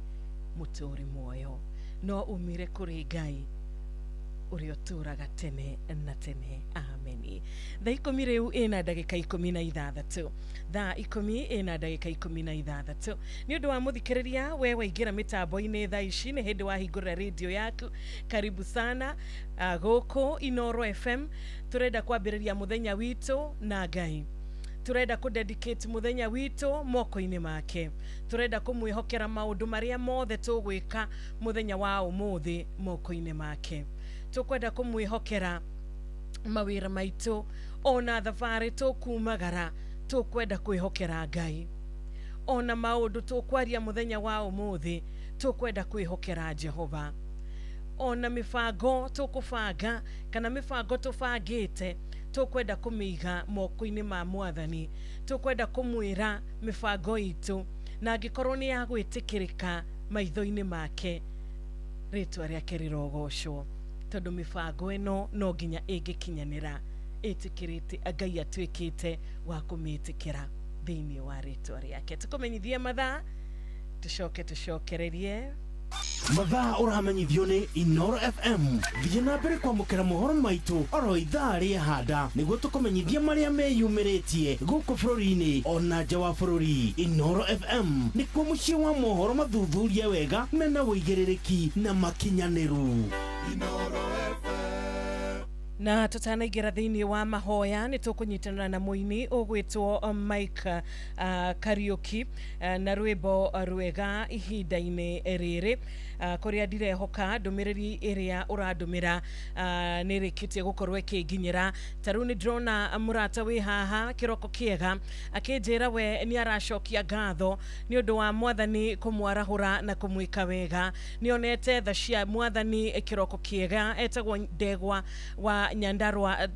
mũtũũri muoyo, no umire kũrĩ Ngai ũrĩa ũtũũraga tene na tene. Ameni. Thaa 10 rĩu ĩna ndagĩka 16, thaa 10 ĩna ndagĩka 16. Nĩ ũndũ wa mũthikĩrĩria we waingĩra mĩtambo-inĩ thaa ici, nĩ hĩndĩ wahingũrĩra radio yaku. Karibu sana gũkũ Inoro FM. Turenda kwambĩrĩria mũthenya witũ na Ngai, turenda kũdedicate mũthenya witũ moko-inĩ make, turenda kũmwĩhokera maũndũ marĩa mothe tũgwĩka mũthenya wa ũmũthĩ moko-inĩ make. Tukwenda kũmwĩhokera mawĩra maitũ, ona thabarĩ tũkumagara, tukwenda kwĩhokera Ngai. Ona maũndũ tũkwaria mũthenya wa ũmũthĩ, tukwenda kwĩhokera Jehova. Ona mĩbango tũkũbanga kana mĩbango tũbangĩte, tukwenda kumiga moko-ini ma Mwathani, tukwenda kumwira mibango itu, na angikorwo ni ya gwitikirika maitho-ini make, ritwa riake rirogocwo, tondu mibango ino no nginya ingikinyanira itikirite Ngai atwikite wa kumitikira thiini wa ritwa riake. Tukumenyithie mathaa, tucokererie mathaa uramenyithio ni Inoro FM. Thiĩ na mbere kwamũkĩra mohoro maitũ oro ithaa rĩa handa nĩguo tũkũmenyithia marĩa meyumĩrĩtie gũkũ bũrũri-inĩ ona nja wa bũrũri. Inoro FM nĩkuo mũciĩ wa mohoro mathuthurie wega mena wũigĩrĩrĩki na makinyanĩru. Inoro FM. Na tutanaingira thiini wa mahoya ni tukunyitana na muini ugwitwo Mike Kariuki na rwimbo rwega ihinda-ini riri kuria ndirehoka ndumiriri iria uradumira nirikitie gukorwo ikinginyira. Taru ni drona murata wi haha kiroko kiega akinjira we ni aracokia ngatho ni undu wa Mwathani kumwarahura na kumwika wega. Ni onete tha cia Mwathani kiroko kiega, etagwo Ndegwa wa Nyandarua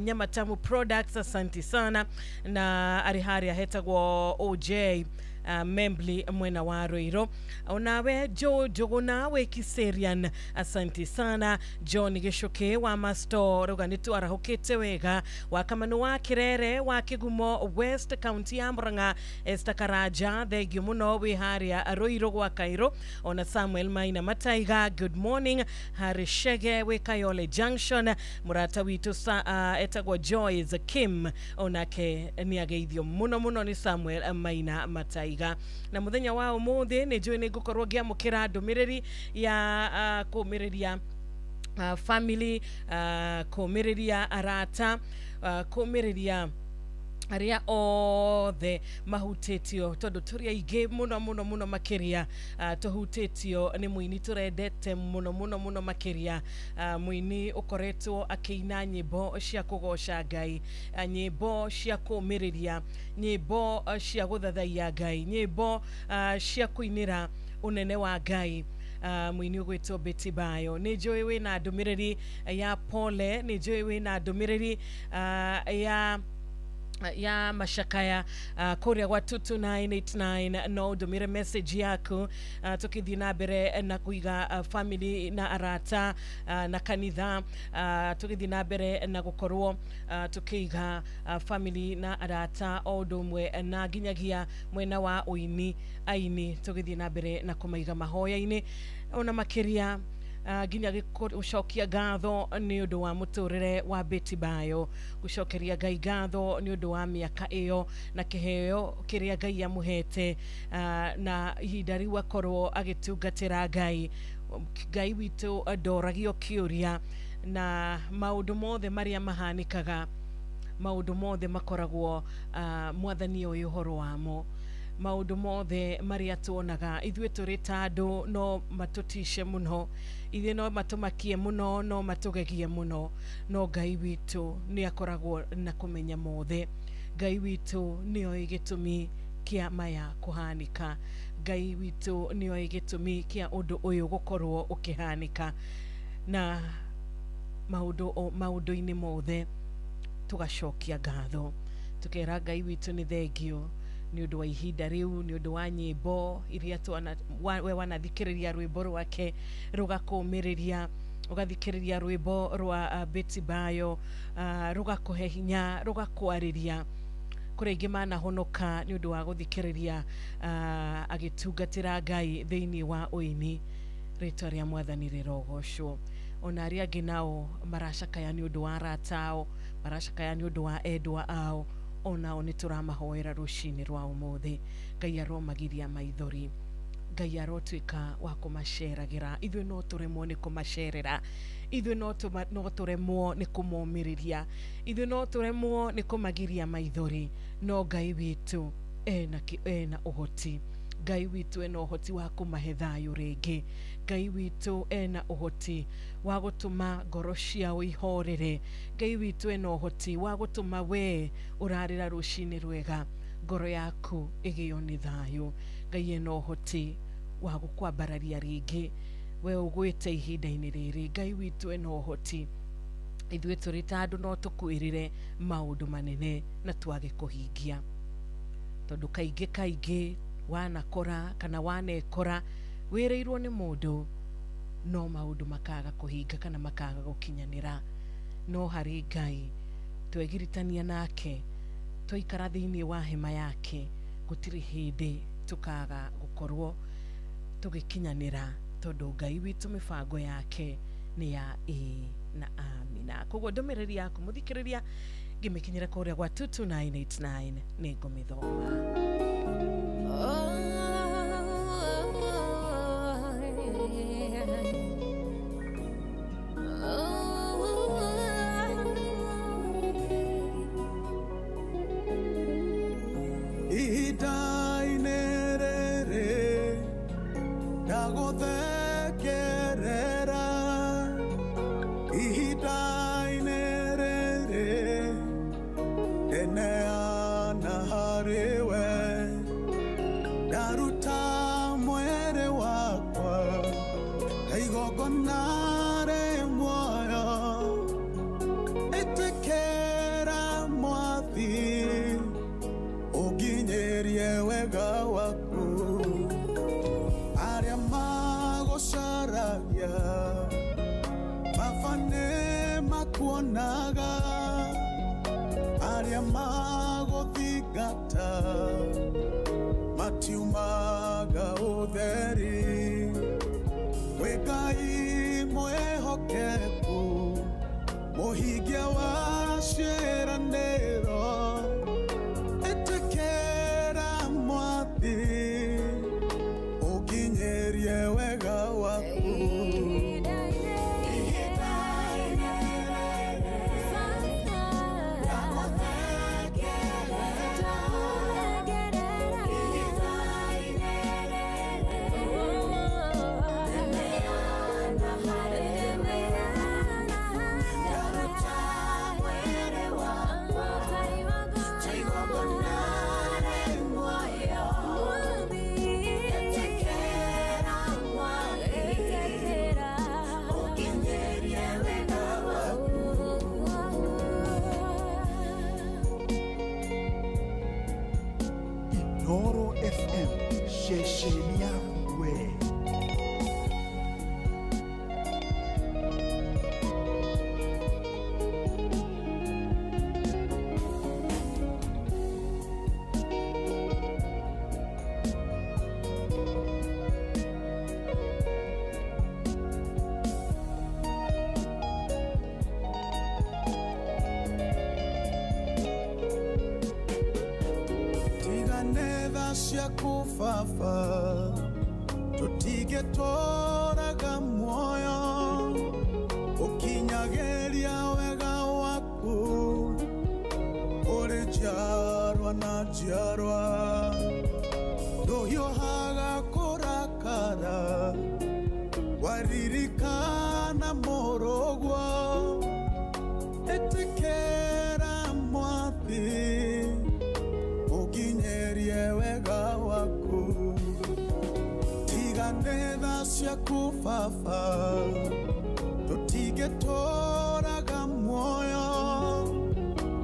Nyamatamu Products. Asante sana. Na arihari ahetagwo OJ Membli mwena wa Roiro. Onawe Jogona we Kiserian. Asante sana. John Gishoke wa Masto ruganitu arahukite wega. Wakamanu wa Kirere wa Kigumo West County ya Murang'a Estakaraja thegio muno we haria Roiro wa Kairo. Ona Samuel Maina Mataiga, good morning. Harishege we Kayole Junction. Murata witu etagwa Joyce Kim. Onake ni ageithio muno ni Samuel Maina Mataiga. Na muthenya wa umuthi ni njui ni gukorwo ngiamukira ndumiriri ya kumiriria family, kumiriria arata, kumiriria aria othe mahutitio tondu turi aige muno makiria tuhutitio ni muini turendete muno makiria. Muini ukoretwo akiina nyimbo cia kugoca Ngai, nyimbo cia kumiriria, nyimbo cia guthathaia Ngai, nyimbo cia kuinira unene wa Ngai. Muini ugwitwo Betty Bayo. Ni njui wina ndumiriri ya pole, ni njui wina ndumiriri ya mashakaya kuria gwa 22989 no dumire message yaku tukithi na mbere na kuiga family na arata na kanitha, tukithi na mbere na gukorwo tukiga family na arata o ndumwe na ginyagia mwena wa uini aini, tukithi na mbere na kumaiga mahoya-ini ona makiria ginya gucokia ngatho ni undu wa muturire wa Betty Bayo, gucokeria Ngai ngatho ni undu wa miaka iyo na kiheo kiria Ngai amuhete na ihinda riu akorwo agitungatira Ngai witu adoragio kiuria na maundu mothe maria mahanikaga, maundu mothe makoragwo Mwathani uyu horo wamo. Maundu mothe maria tuonaga ithwe turi tandu no matutishe muno, ithe no matumakie muno, no matugegie muno, no Ngai witu ni akoragwo na kumenya mothe. Ngai witu ni o igitumi kia maya kuhanika, Ngai witu ni o igitumi kia undu uyu gukorwo ukihanika. Na maundu-ini mothe tugacokia ngatho tukera Ngai witu ni thengio ni undu wa ihinda riu, ni undu wa nyimbo iria we wanathikiriria rwimbo rwake rugakumiriria, ugathikiriria rwimbo rwa Betty Bayo rugakuhe hinya, rugakwariria kuri ingi manahonoka ni undu wa guthikiriria agitungatira Ngai thiini wa uini. Ritwa ria Mwathani rirogocwo. Ona aria angi nao maracakaya ni undu wa aratao, maracakaya ni undu wa endwa ao, onao ni turamahoera rucini rwa umuthi. Ngai aromagiria maithori, Ngai arotwika wa kumaceragira. Ithuĩ no turemwo ni kumacerera, ithuĩ no turemwo ni kumomiriria, ithuĩ no turemwo ni kumagiria maithori, no Ngai witu ena uhoti. Ngai witu ena uhoti wa kumahe thayu ringi. Ngai witu ena uhoti wa gutuma ngoro ciao ihorere. Ngai witu ena uhoti wa gutuma we urarira rucini rwega ngoro yaku igio ni thayu. Ngai ena uhoti wa gukwambararia ringi we ugwite ihinda-ini riri. Ngai witu ena uhoti ithuĩ tũrĩ ta andũ no tũkwĩrĩre maũndũ manene na twage kũhingia, tondũ kaingĩ wanakora kana wanekora wĩrĩirwo nĩ mũndũ no maũndũ makaga kũhinga kana makaga gũkinyanĩra. No harĩ Ngai twegiritania nake, twaikara thĩinĩ wa hema yake, gũtirĩ hĩndĩ tũkaga gũkorwo tũgĩkinyanĩra, tondũ Ngai witũ mĩbango yake nĩ ya na amina. Koguo ndũmĩrĩri yaku mũthikĩrĩria ngĩmĩkinyĩra kũrĩa gwa 22989 nĩ ngũmĩthoma. Matiumaga utheri wekai mwehokeku muhingia wa ciĩranĩro etekera mwathi ũnginyĩrie wega waku. Noro FM, shesheni yangu we. Kufafa tutige toraga moyo ukinyageria wega waku uri jarwa na jarwa nduhiũhaga kũrakara waririkana mũrũgwo etekera mwathi ukinyerie wega waku tiga nenda cia kufafa tutige toraga muoyo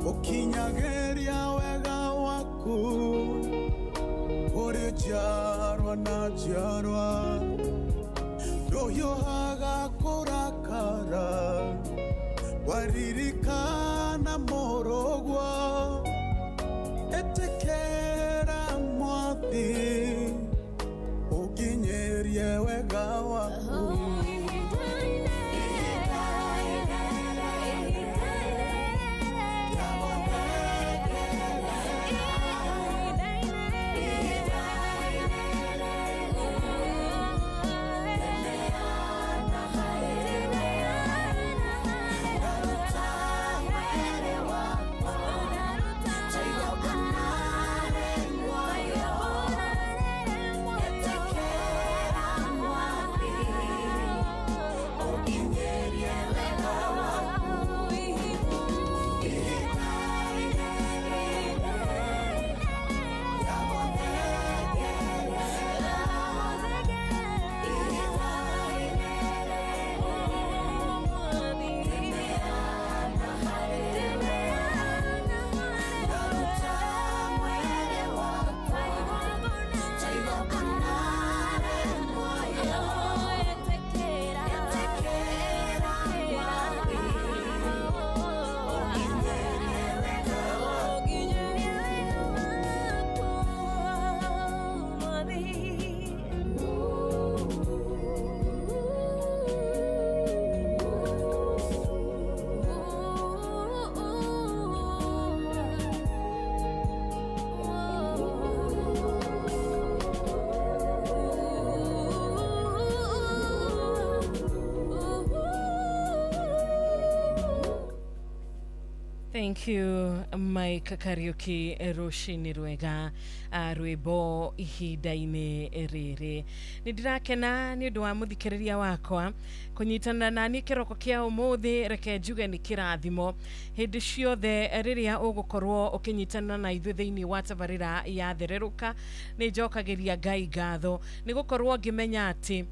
ukinyageria wega waku uri jarwa na jarwa nduhiũhaga kũrakara waririkana mũrũgwo etekera mwathi ukinyerie wega waku. Thank you Mike Kariuki Roshini Rwega rwimbo ihinda-ini riri. Ni ndirakena ni undu wa muthikiriria wakwa kunyitana nani kiroko kia umuthi. Reke njuge ni kirathimo hindi ciothe riria ugukorwo ukinyitana na ithu thiini wa tabarira ya thereruka. Ni njokagiria Ngai ngatho ni gukorwo ngimenya ati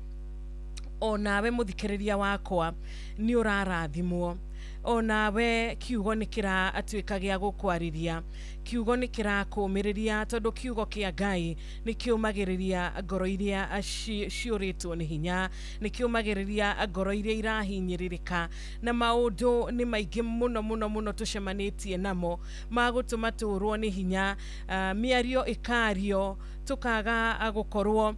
onawe muthikiriria wakwa ni urarathimwo. Onawe kiugo ni kira atuika gia gukwariria, kiugo ni kira kumiriria tondu kiugo kia Ngai ni kiumagiriria ngoro iria ciuritwo ni hinya, ni kiumagiriria ngoro iria irahinyiririka na maundu ni maingi muno tucemanitie namo magutuma turwo ni hinya. Miario ikario tukaga gukorwo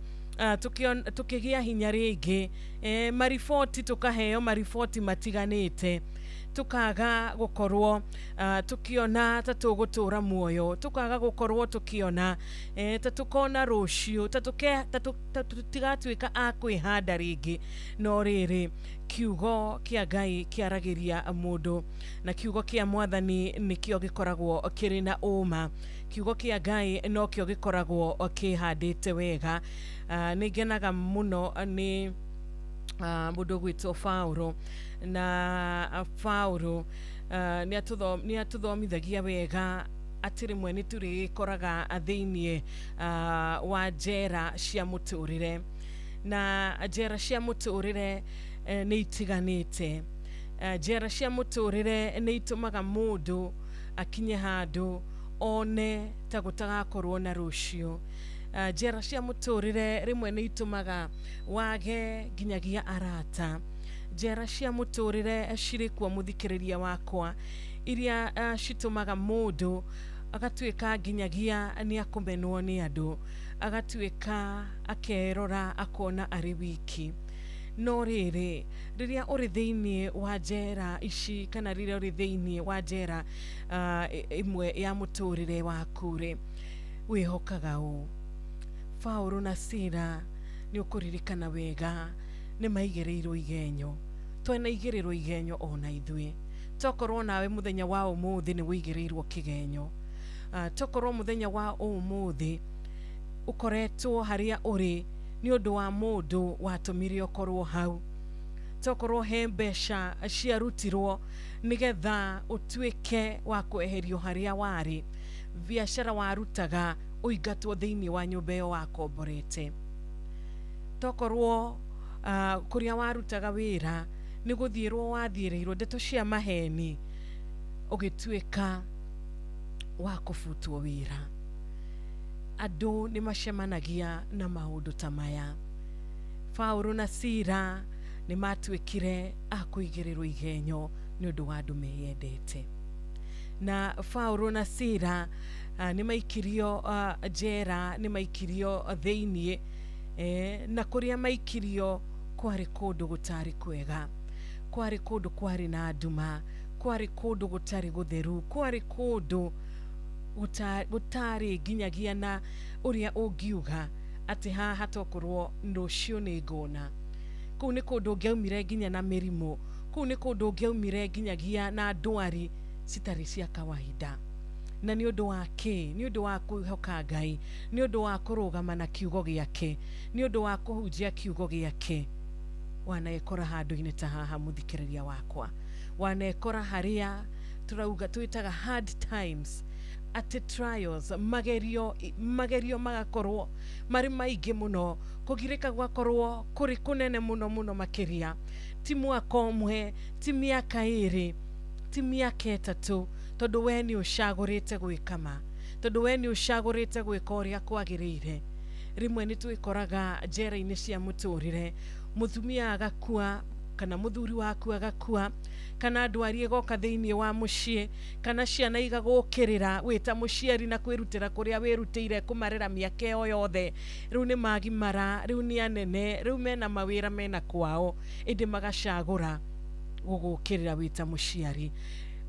tukigia hinya ringi, marifoti tukaheo marifoti matiganite, tukaga gukorwo tukiona tatugutura muoyo, tukaga gukorwo tukiona tatukona rucio tatigatuika akwihanda ringi. No riri kiugo kia Ngai kiaragiria mundu na kiugo kia Mwathani nikio gikoragwo kiri na uma. Kiugo kia Ngai no kio gikoragwo kihandite wega. Nigenaga muno ni mundu gwitwo Paulo, na Paulo ni atuthomithagia wega ati rimwe ni turikoraga thiini wa njera cia muturire, na njera cia muturire ni itiganite. Njera cia muturire ni itumaga mundu akinye handu one ta gutagakorwo na rucio. Njera cia muturire rimwe ni itumaga wage nginyagia arata. Njera cia muturire cirikuo muthikiriria wakwa iria citumaga mundu agatuika nginyagia ni akumenwo ni andu, agatuika akerora akona ari wiki. No riri riria uri thiini wa njera ici kana riria uri thiini wa njera imwe ya muturire waku ri wihokaga u Paulo na Sila ni ukuririkana wega ni maigereirwo igenyo. Twena igereirwo igenyo ona ithui. Tokorwo nawe muthenya wa umuthi ni wigereirwo kigenyo. Tokorwo muthenya wa umuthi ukoretwo haria uri ni undu wa mundu watumire ukorwo hau. Tokorwo he mbeca ciarutirwo nigetha utuike wa kweherio haria wari, biashara warutaga uigatwo thiini wa nyumba yo wakomborete. Tokorwo kuria warutaga wira ni guthirwo wathireirwo ndeto cia maheni ugituika wa kufutwo wira. Andu ni macemanagia na maundu ta maya. Paulo na Sila ni matuikire akuigirirwo igenyo ni undu wa andu meyendete. Na Paulo na Sila ni maikirio njera, ni maikirio thiini, na kuria maikirio kwari kundu gutari kwega, kwari kundu kwari na nduma, kwari kundu gutari gutheru, kwari kundu gutari nginyagia na uria ungiuga ati haha tokorwo nducio ni ngona. Kuu ni kundu ngiaumire nginya na mirimo, kuu ni kundu ngiaumire nginyagia na ndwari citari cia kawaida. Na ni undu wake, ni undu wa kwihoka Ngai, ni undu wa kurugama na kiugo giake, ni undu wa kuhunjia kiugo giake, wanaekora handu-ini ta haha muthikiriria wakwa. Wanaekora haria turauga twitaga hard times, ati trials, magerio magakorwo mari maingi muno, kugirika gwakorwo kuri kunene muno makiria. Ti mwaka umwe, ti miaka iri, ti miaka itatu, tondu we ni ucagurite gwikama, tondu we ni ucagurite gwika uria kwagirire. Rimwe ni twikoraga njera-ini cia muturire, muthumia agakua kana muthuri waku agakua, kana ndwari igoka thiini wa mucii, kana ciana igagukirira wita muciari na kwirutira kuria wirutire kumarera miaka yo yothe. Riu ni magimara, riu ni anene, riu mena mawira mena kwao, indi magacagura gugukirira wita muciari.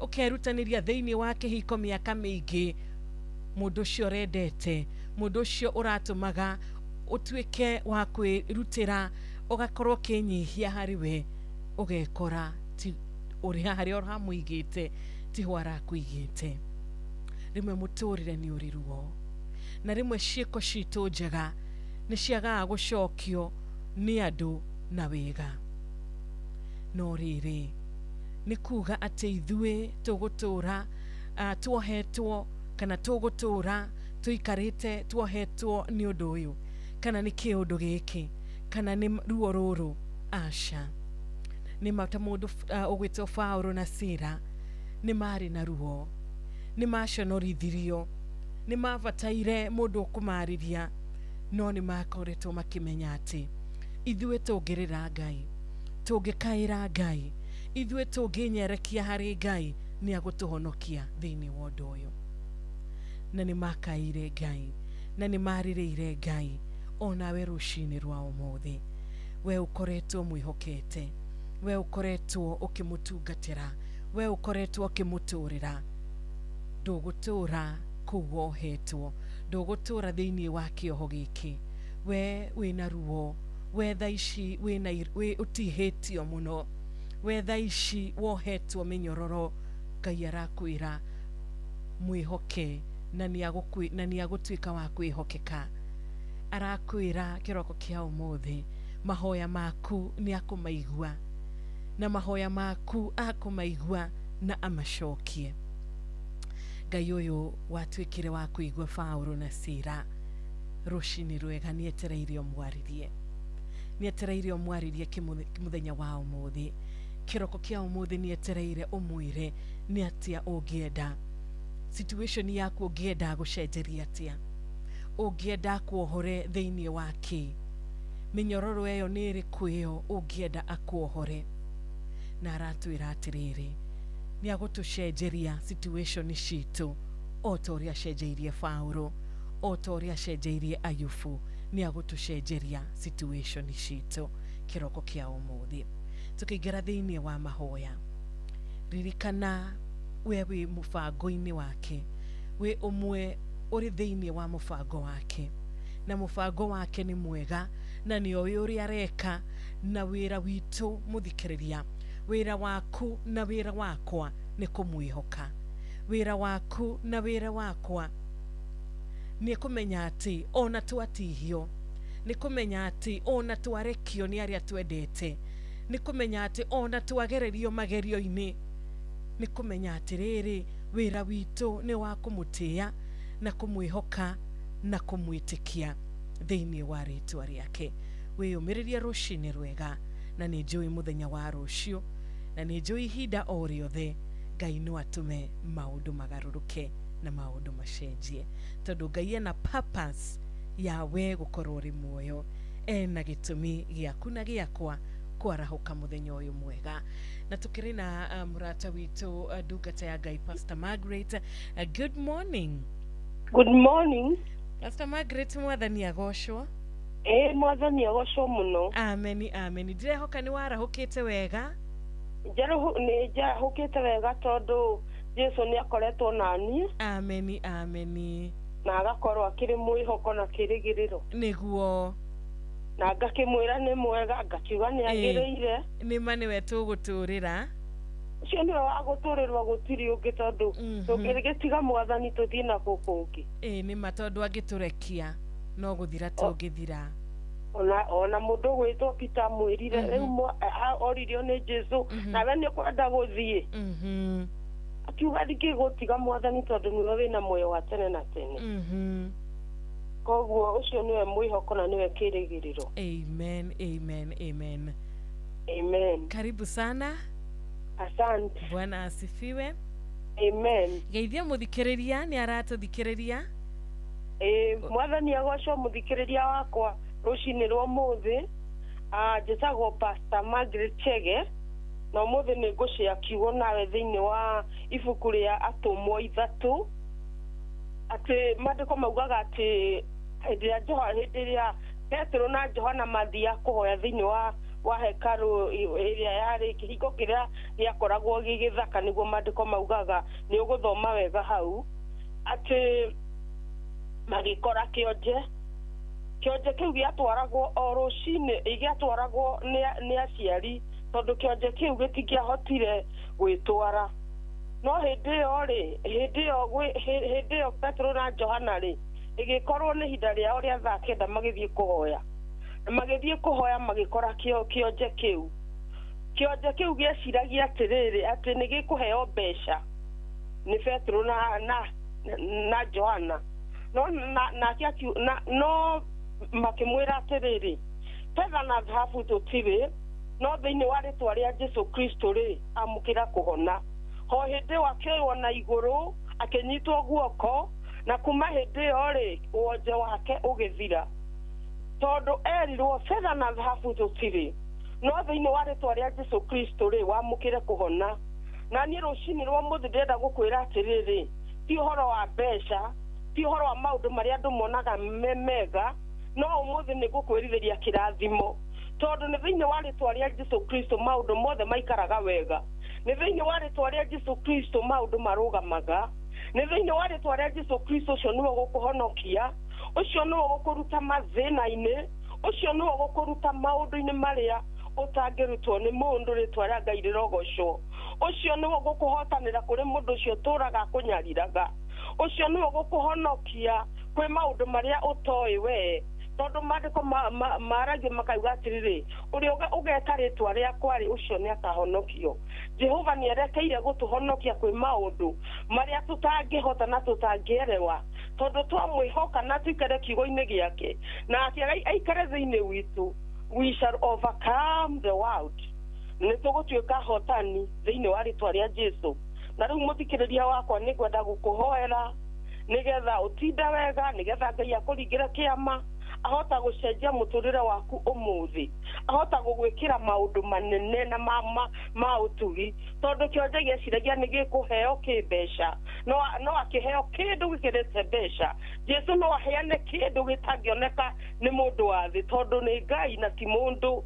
Ukerutaniria thiini wa kihiko miaka mingi, mundu cio rendete, mundu cio uratumaga utuike wa kwirutira, ugakorwo kinyihia hariwe, ugekora ti uri haria uramuigite tiho arakuigite rimwe muturire ni uriruo na rimwe ciiko citu njega ni ciaga gucokio ni andu na wega no riri ni kuga ati ithue tugutura tuohetwo kana tugutura tuikarite tuohetwo ni undu uyu kana ni kiundu giki kana ni ruo ruru asha ni mata mundu ugwitwo Paulo na Sila ni mari na ruo ni maconorithirio ni mavataire mundu kumariria no ni makoretwo makimenya ati ithue tungirira Ngai tungikaira Ngai ithue tunginyerekia hari Ngai ni agutuhonokia thiini wa undu uyu na ni makaire Ngai na ni maririire Ngai ona we rucini rwa umuthi we ukoretwo mwihokete we ukoretwo ukimutungatira we ukoretwo ukimuturira ndugutura kuwohetwo ndugutura thiini wa kioho giki we wina ruo we thaici wina we utihetio muno we thaici wohetwo minyororo Ngai arakwira mwihoke na ni agutwika wa kwihokeka arakwira kiroko kia umuthi mahoya maku ni akumaigua na mahoya maku akumaigua na amacokie Ngai uyu watwikire wa kuigua Paulo na Sila rucini rwega ni etereirio mwaririe kimuthenya wa umuthi kiroko kia umuthi ni etereire umwire ni atia ungienda situation yaku ungienda gucenjeria atia ungienda kuohore thiini wake minyororo eyo ni iri kwio ungienda akuohore na aratwira atiriri ni agutucenjeria situation citu otoria cenjeirie Paulo otoria cenjeirie Ayubu ni agutucenjeria situation citu kiroko kia umuthi tukigira thiini wa mahoya ririkana wewe mufango-ini wake we umwe uri thiini wa mufango wake na mufango wake ni mwega na ni oyo uri areka na wira witu muthikiriria wira waku na wira wakwa ni kumwihoka wira waku na wira wakwa ni kumenya ati ona twatihio ni kumenya ati ona twarekio ni aria twendete ni kumenya ati ona twagererio magerio-ini ni kumenya ati riri wira witu ni wa kumutia na kumwihoka na kumwitikia thiini wa ritwa riake wiyumiririe rucini rwega na ni njui muthenya wa rucio na ni njui ihinda o riothe Ngai no atume maundu magaruruke na maundu macenjie tondu Ngai ena purpose ya we gukorwo ri muoyo ena gitumi giaku na giakwa kwarahuka muthenya uyu mwega na tukiri na murata witu ndungata ya Ngai Pastor Margaret. Good morning. Good morning Pastor Margaret, mwathani agocwo. Mwathani agocwo muno. Amen amen. Ndirehoka ni warahukite wega. Njahukite wega tondu Jesu ni akoretwo nani. Amen amen. Na agakorwo akiri mwihoko na kirigiriro niguo na ngakimwira ni mwega ngakiuga ni agiriire ni mani wetu guturira cio ni wa guturirwa gutiri ungi tondu tungirigitiga mwathani tuthii na gukungi ni matondu agiturekia no guthira tungithira ona mundu gwitwo Peter mwirire riu oririo ni Jesu na we ni kwenda guthii akiuga ndingigutiga mwathani tondu niwe wina muoyo wa tene na tene koguo ucio niwe mwihoko na niwe kirigiriro. Amen amen amen amen. Karibu sana. Asante. Bwana asifiwe. Amen. Geithia muthikiriria ni aratuthikiriria. Mwathani agocwo muthikiriria wakwa rucini rwa muthi njitagwo Pastor Margaret Chege na umuthi ni ngucia kiugo nawe thiini wa ibuku ria atumwo ithatu ati mandiko maugaga ati hindi ria Petro na Johana mathia kuhoya thiini wa hekaru iria yari kihingo kiria giakoragwo gigithaka niguo mandiko maugaga ni uguthoma wega hau ati magikora kionje kiu giatwaragwo o rucini giatwaragwo ni aciari tondu kionje kiu gitingiahotire gwitwara no hĩndĩ ĩyo Petro na Johana rĩ ĩgĩkorwo nĩ ihinda rĩao rĩa thaa kenda magĩthiĩ kũhoya magĩkora kĩonje kĩu gĩeciragia atĩrĩrĩ atĩ nĩ gĩkũheo mbeca nĩ Petro na Johana no makĩmwĩra atĩrĩrĩ betha na thahabu tũtirĩ no thĩinĩ wa rĩtwa rĩa Jesũ Kristo rĩ amũkĩra kũhona ho hĩndĩ wakĩoywo na igũrũ akĩnyitwo guoko na kuma hĩndĩ ĩyo rĩ wonje wake ũgĩthira tondũ erirwo betha na thahabu tũtirĩ no thĩinĩ wa rĩtwa rĩa Jesũ Kristo rĩ wamũkĩre kũhona na niĩ rũcinĩ rwa mũthĩ ndĩrenda gũkwĩra atĩrĩrĩ ti ũhoro wa mbeca ti ũhoro wa maũndũ marĩa andũ monaga mega no ũmũthĩ nĩ gũkwĩrithĩria kĩrathimo tondũ nĩ thĩinĩ wa rĩtwa rĩa Jesũ Kristo maũndũ mothe maikaraga wega nĩ thĩinĩ wa rĩtwa rĩa Jesũ Kristo maũndũ marũgamaga nĩ thĩinĩ wa rĩtwa rĩa Jesũ Kristo ũcio nĩwe gũkũhonokia ũcio nĩwe gũkũruta mathĩna-inĩ ũcio nĩwe gũkũruta maũndũ-inĩ marĩa ũtangĩrutwo nĩ mũndũ rĩtwa rĩa Ngai rĩrogocwo ũcio nĩwe gũkũhotanĩra kũrĩ mũndũ ũcio tũraga kũnyariraga ũcio nĩwe gũkũhonokia kwĩ maũndũ marĩa ũtoĩ we tondũ maandĩko maragia makauga atĩrĩrĩ ũrĩa ũgeta rĩtwa rĩakwa rĩ ũcio nĩ akahonokio Jehova nĩ erekeire gũtũhonokia kwĩ maũndũ marĩa tũtangĩhota na tũtangĩerewa tondũ twamwĩhoka na tũikare kiugo-inĩ gĩake na aikare thĩinĩ witũ we shall overcome the world nĩ tũgũtuĩka hotani thĩinĩ wa rĩtwa rĩa Jesũ na rĩu mũthikĩrĩria wakwa nĩ ngwenda gũkũhoera nĩgetha ũtinde wega nĩgetha Ngai akũringĩre kĩama ahota gũcenjia mũtũrĩre waku ũmũthĩ ahota gũgwĩkĩra maũndũ manene na ma ũtugi tondũ kĩonje gĩeciragia nĩ gĩkũheo kĩmbeca no akĩheo kĩndũ gĩkĩrĩte mbeca Jesũ no aheane kĩndũ gĩtangĩoneka nĩ mũndũ wa thĩ tondũ nĩ Ngai na ti mũndũ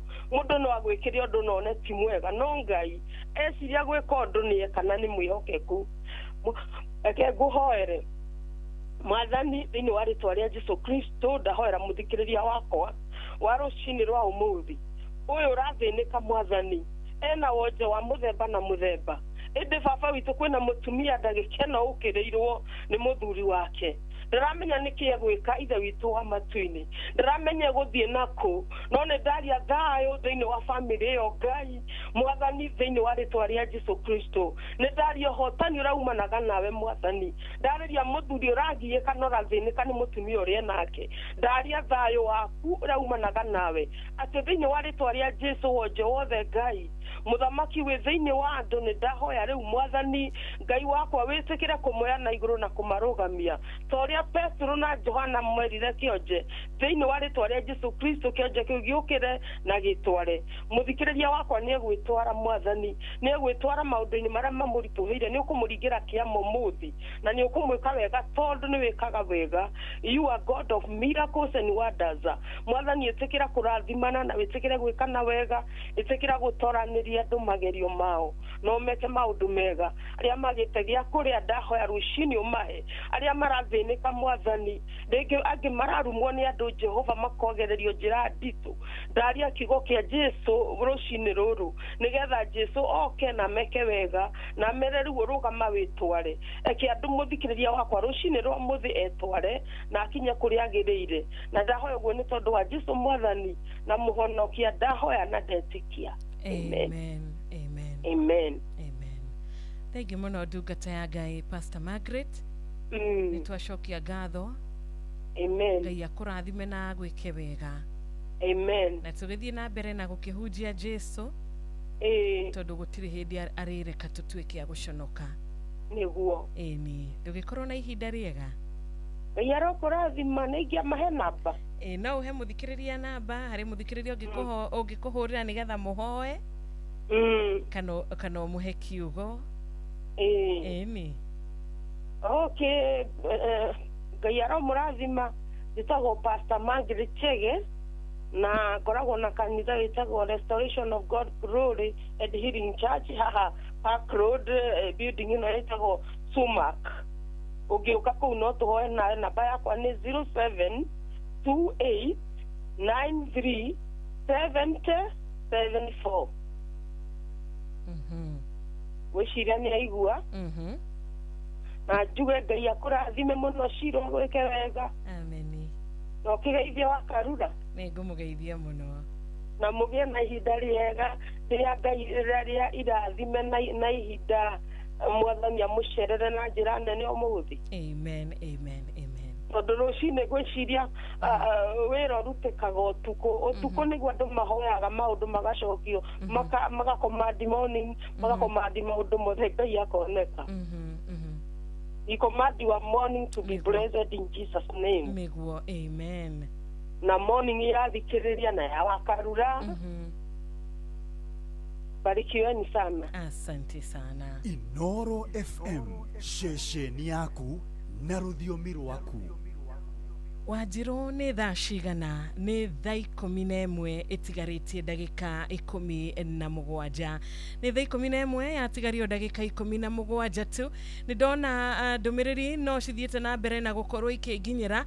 no agwĩkĩre ũndũ na one ti mwega no Ngai eciria gwĩka ũndũ nĩ kana nĩ mwĩhokeku eke ngũhoere Mwathani thĩinĩ wa rĩtwa rĩa Jesũ Kristo ndahoera mũthikĩrĩria wakwa wa rũcinĩ rwa ũmũthĩ ũyũ ũrathĩnĩka Mwathani ena wonje wa mũthemba na mũthemba ĩndĩ baba witũ kwĩna mũtumia ndagĩkena ũkĩrĩirwo nĩ mũthuri wake ndaramenya nĩkĩ egwĩka ithe witũ wa matu-inĩ ndaramenya gũthiĩ nakũ no nĩ ndaria thayũ thĩinĩ wa bamĩrĩ ĩyo Ngai Mwathani thĩinĩ wa rĩtwa rĩa Jesũ Kristo nĩ ndaria ũhotani ũraumanaga nawe Mwathani ndarĩria mũthuri ũragiĩka na ũrathĩnĩka nĩ mũtumia ũrĩa nake ndaria thayũ waku ũraumanaga nawe atĩ thĩinĩ wa rĩtwa rĩa Jesũ wonje wothe Ngai mũthamaki wĩ thĩinĩ wa andũ nĩ ndahoya rĩu Mwathani Ngai wakwa wĩtĩkĩre kũmoya na igũrũ na kũmarũgamia torĩa Petro na Johana mwerire kĩonje thĩinĩ wa rĩtwa rĩa Jesũ Kristo kĩonje kĩu gĩũkĩre na gĩtware mũthikĩrĩria wakwa nĩ egwĩtwara Mwathani nĩ egwĩtwara maũndũ-inĩ marĩa mamũritũhĩire nĩ ũkũmũringĩra kĩama ũmũthĩ na nĩ ũkũmwĩka wega tondũ nĩ wĩkaga wega you are God of miracles and wonders Mwathani ĩtĩkĩra kũrathimana na wĩtĩkĩre gwĩkana wega ĩtĩkĩra gũtoranĩria andũ magerio mao no meke maũndũ mega arĩa magĩte gĩa kũrĩa ndahoya rũcinĩ ũmahe arĩa marathĩnĩka Mwathani rĩngĩ angĩ mararumwo nĩ andũ Jehova makogererio njĩra nditũ ndaria kiugo kĩa Jesũ rũcinĩ rũrũ nĩgetha Jesũ oke na meke wega na mere rĩu ũrũgama wĩtware eke andũ mũthikĩrĩria wakwa rũcinĩ rwa mũthĩ etware na akinye kũrĩa agĩrĩire na ndahoya ũguo nĩ tondũ wa Jesũ Mwathani na mũhonokia ndahoya na ndetĩkia amen amen thengi mũno ndungata ya Ngai Pastor Margaret nĩ twacokia ngatho amen Ngai akũrathime na gwĩke wega amen na tũgĩthiĩ na mbere na gũkĩhunjia Jesũ tondũ gũtirĩ hĩndĩ arĩreka tũtuĩke a gũconoka nĩguo ĩni ndũgĩkorwo na ihinda rĩega Ngai arokũrathima nĩ ingĩamahe namba no ũhe mũthikĩrĩria namba harĩ mũthikĩrĩria ũngĩkũhũrĩra nĩgetha mũhoe kana ũmũhe kiugo ĩni okay Ngai aromũrathima njĩtagwo Pastor Margaret Chege na ngoragwo na kanitha wĩtagwo Restoration of God Glory and Healing Church haha Park Road building ĩno ĩtagwo Sumac ũngĩũka kũu no tũhoe nawe namba yakwa nĩ 0728937074 gwiciria ni aigua na njuge Ngai akurathime muno Shiro gwike wega amen no kigeithia wa Karura ni ngumugeithia muno na mugie na ihinda riega riria Ngai riria irathime na ihinda mwathani amucerere na njira nene umuthi amen amen amen tondu rucini gwiciria wira rutikaga utuko niguo andu mahoyaga maundu magacokio magakomandi morning magakomandi maundu mothe Ngai akoneka we command your morning to be blessed in Jesus name niguo amen na morning irathikiriria na ya Wakarura barikiweni sana asante sana Inoro FM shesheni yaku na rũthiomi rwaku Wanjiru nĩ thaa cigana nĩ thaa 11 ĩtigarĩtie ndagĩka 17 nĩ thaa 11 yatigario ndagĩka 17 tu nĩ ndona ndũmĩrĩri no cithiĩte na mbere na gũkorwo ikĩnginyĩra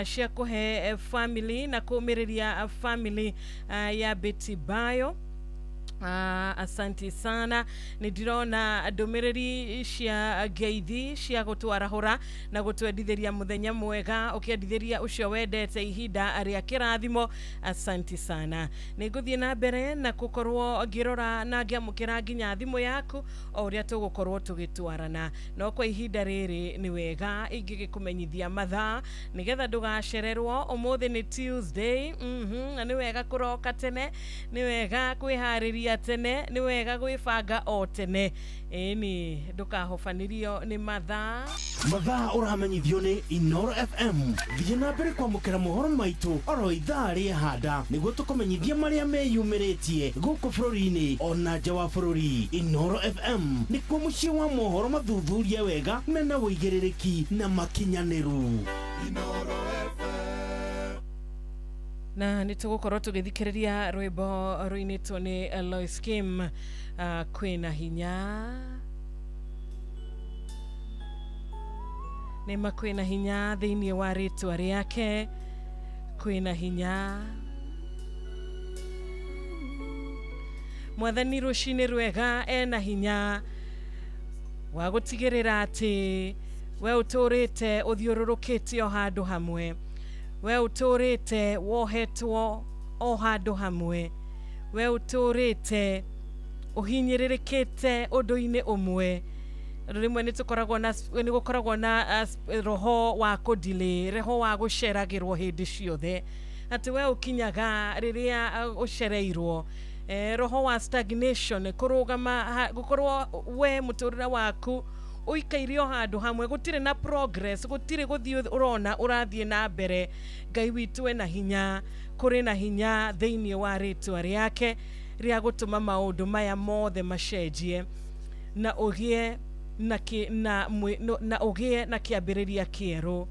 cia kũhe family na kũmĩrĩria family ya Betty Bayo asante sana nidirona ndomereri cia ngeithi cia gutwarahura na gutwendithĩria muthenya mwega ukiendithĩria ucio wendete ihinda aria kirathimo asante sana niguthie na mbere na gukorwo ngirora na ngiamukira nginya thimu yaku o uria tugukorwo tugitwarana no kwa ihinda riri ni wega ingigikumenyithia mathaa nigetha ndugacererwo umuthi ni Tuesday ni wega kuroka tene ni wega kwihariria tene ni wega gwibanga o tene eni ndukahofanirio ni mathaa uramenyithio ni Inoro FM thie na mbere kwamukira mohoro maitu oro ithaa ria handa niguo tukumenyithia maria meyumiritie guku bururi-ini ona nja wa bururi Inoro FM nikuo mucii wa mohoro mathuthuria wega mena uigĩrĩrĩki na makinyaniru Inoro na nitugukorwo tugithikiriria rwimbo ruinitwo ni Lois Kim kwina hinya nema kwina hinya thiini wa ritwa riake kwina hinya mwathani rucini rwega ena hinya wa gutigirira ati we uturite uthiururukite o handu hamwe we uturite wohetwo o handu hamwe we uturite uhinyiririkite undu-ini umwe rimwe ni gukoragwo na roho wa kudile roho wa guceragirwo hindi ciothe ati we ukinyaga riria ucereirwo roho wa stagnation kurugama gukorwo we muturira waku uikairio handu hamwe gutire na progress gutire guthii urona urathie na mbere Ngai witu ena hinya kuri na hinya thiini wa ritwa riake ria gutuma maundu maya mothe macenjie na ugie na ugie na kiambiriria kieru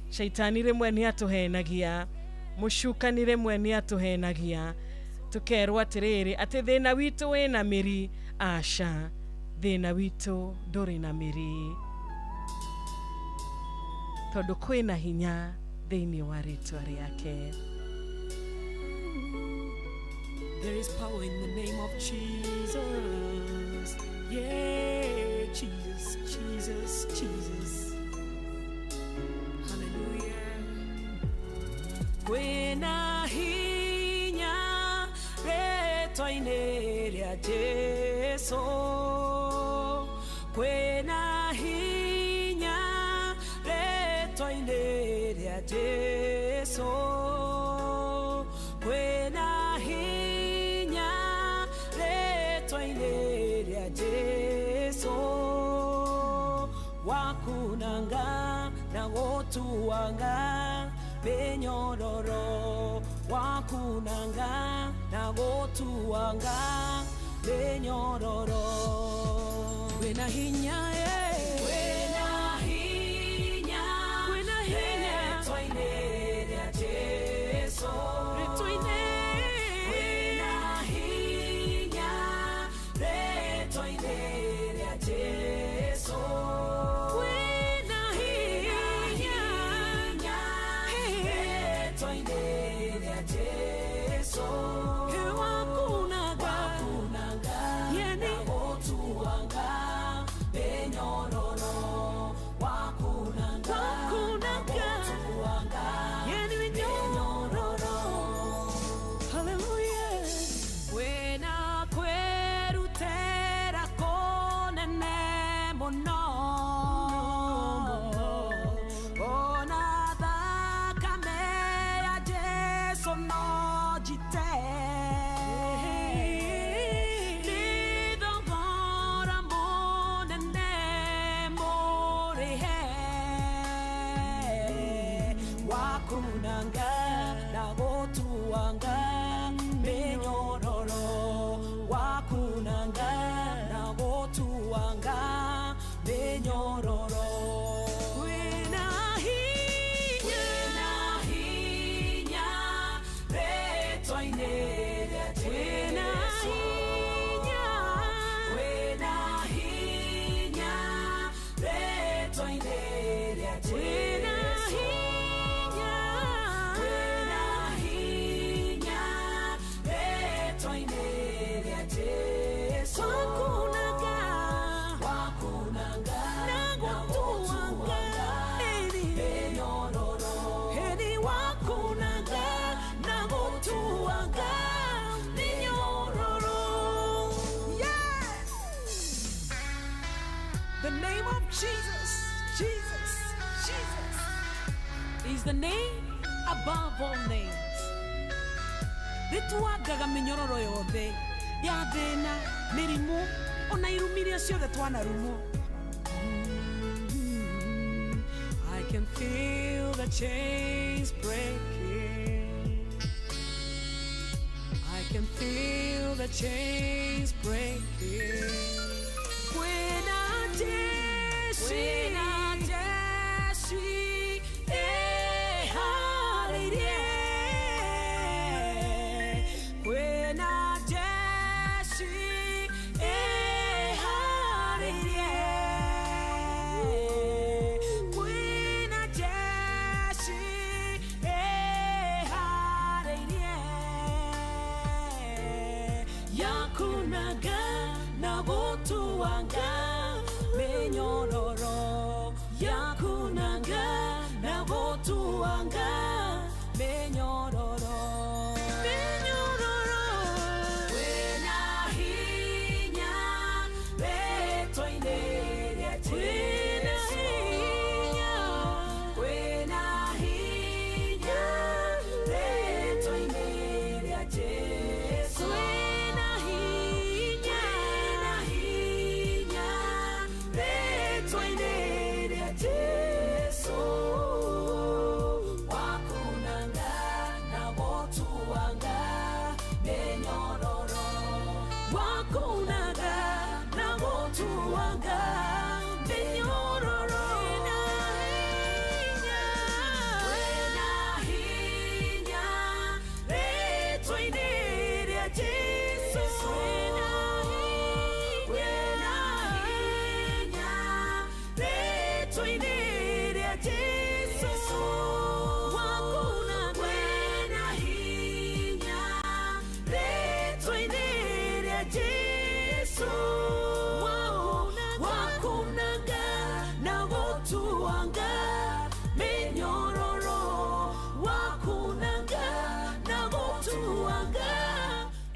shaitani rimwe ni atuhenagia mushukani rimwe ni atuhenagia tukerwo atiriri ati thina witu wina miri asha thina witu nduri na miri tondu kwina hinya thiini wa ritwa riake. There is power in the name of Jesus. Yeah, Jesus, Jesus, Jesus. Hallelujah. Kwina hinya retwaine ria Jesu. Kwina hinya retwaine ria Jesu. Kwina hinya retwaine ria Jesu. Wakunanga na gotuanga benyororo. Wakunanga na gotuanga benyororo. Kwina hinya kwina hinya retwaine ria Jesu. Retwaine kwina hinya retwaine ria Jesu. Kwina hinya retwaine ria Jesu. Wakunanga yani wakunanga na gotuanga menyororo wakunanga na gotuanga menyororo wena hinya betwaine wena hinya betwaine The name of Jesus is the name above all names. Nituagaga minyororo yothe ya thina mirimu ona irumiria ciothe twanarumo. I can feel the chains breaking. I can feel the chains breaking. When I dare see, hallelujah. When I dare see, hallelujah. When I dare see, hallelujah. Yakunaga na gotuanga menyororo yakunanga na gotuanga menyororo wena hinya betwaine wena hinya betwaine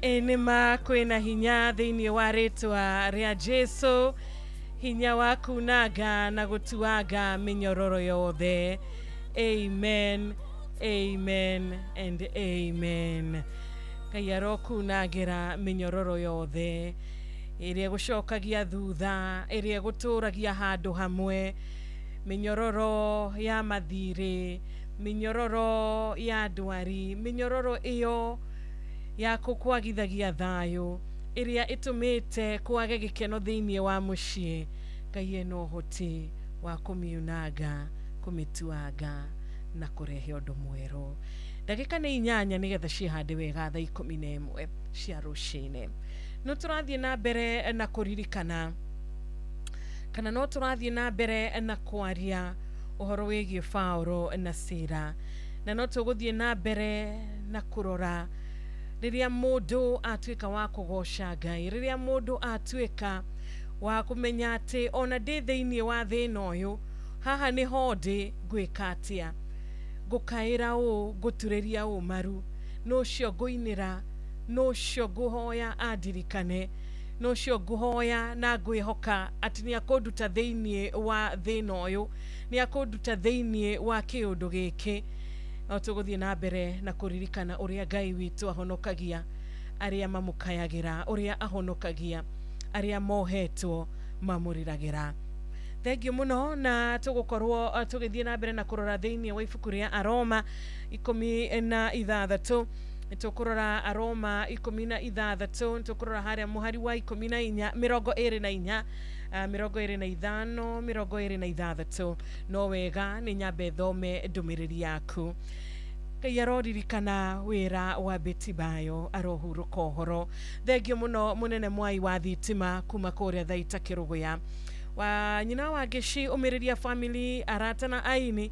Enema kwena hinya thĩinĩ wa rĩtwa rĩa Jesu hinya wakunaga na gũtuaga mĩnyororo yothe. Amen, amen and amen. Ngai arokunagĩra mĩnyororo yothe ĩrĩa gũcokagia thutha, ĩrĩa gũtũragia handũ hamwe, mĩnyororo ya mathirĩ, mĩnyororo ya ndwari, mĩnyororo ĩyo ya kukwagithagia thayo, ĩrĩa ĩtũmĩte kwage gĩkeno thĩinĩ wa mũciĩ. Ngai ena ũhoti wa kũmiunanga, kũmĩtuanga na kũrehe ũndũ mwerũ. Ndagĩka nĩ 8 nĩgetha cihande wega thaa 11 cia rũcinĩ. No tũrathiĩ na mbere na kũririkana kana no tũrathiĩ na mbere na kwaria ũhoro wĩgiĩ Paulo na Sila, na no tũgũthiĩ na mbere na kũrora rĩrĩa mũndũ atuĩka wa kũgoca Ngai, rĩrĩa mũndũ atuĩka wa kũmenya atĩ ona ndĩ thĩinĩ wa thĩna ũyũ, haha nĩho ndĩ, ngwĩka atĩa, ngũkaĩra ũũ, ngũturĩria ũũ maru, nũcio ngũinĩra, nũcio ngũhoya andirikane, nũcio ngũhoya na ngwĩhoka atĩ nĩakũnduta thĩinĩ wa thĩna ũyũ, nĩakũnduta thĩinĩ wa kĩũndũ gĩkĩ. No tũgũthiĩ na mbere na kũririkana ũrĩa Ngai witũ ahonokagia arĩa mamũkayagĩra, ũrĩa ahonokagia arĩa mohetwo mamũriragĩra. Thengiũ mũno na tũgũkorwo tũgĩthiĩ na mbere na kũrora thĩinĩ wa ibuku rĩa Aroma 16. Nĩtũkũrora Aroma 16, nĩtũkũrora harĩa mũhari wa 24, 24, 25, 26. No wega nĩ nyambe thome ndũmĩrĩri yaku. Ngai aroririkana wĩra wa Betty Bayo arohurũka ũhoro. Thengiũ mũno mũnene Mwai wa thitima kuma kũrĩa Thaita Kĩrũgũya. Wa nyina wa Gĩci ũmĩrĩria family arata na aini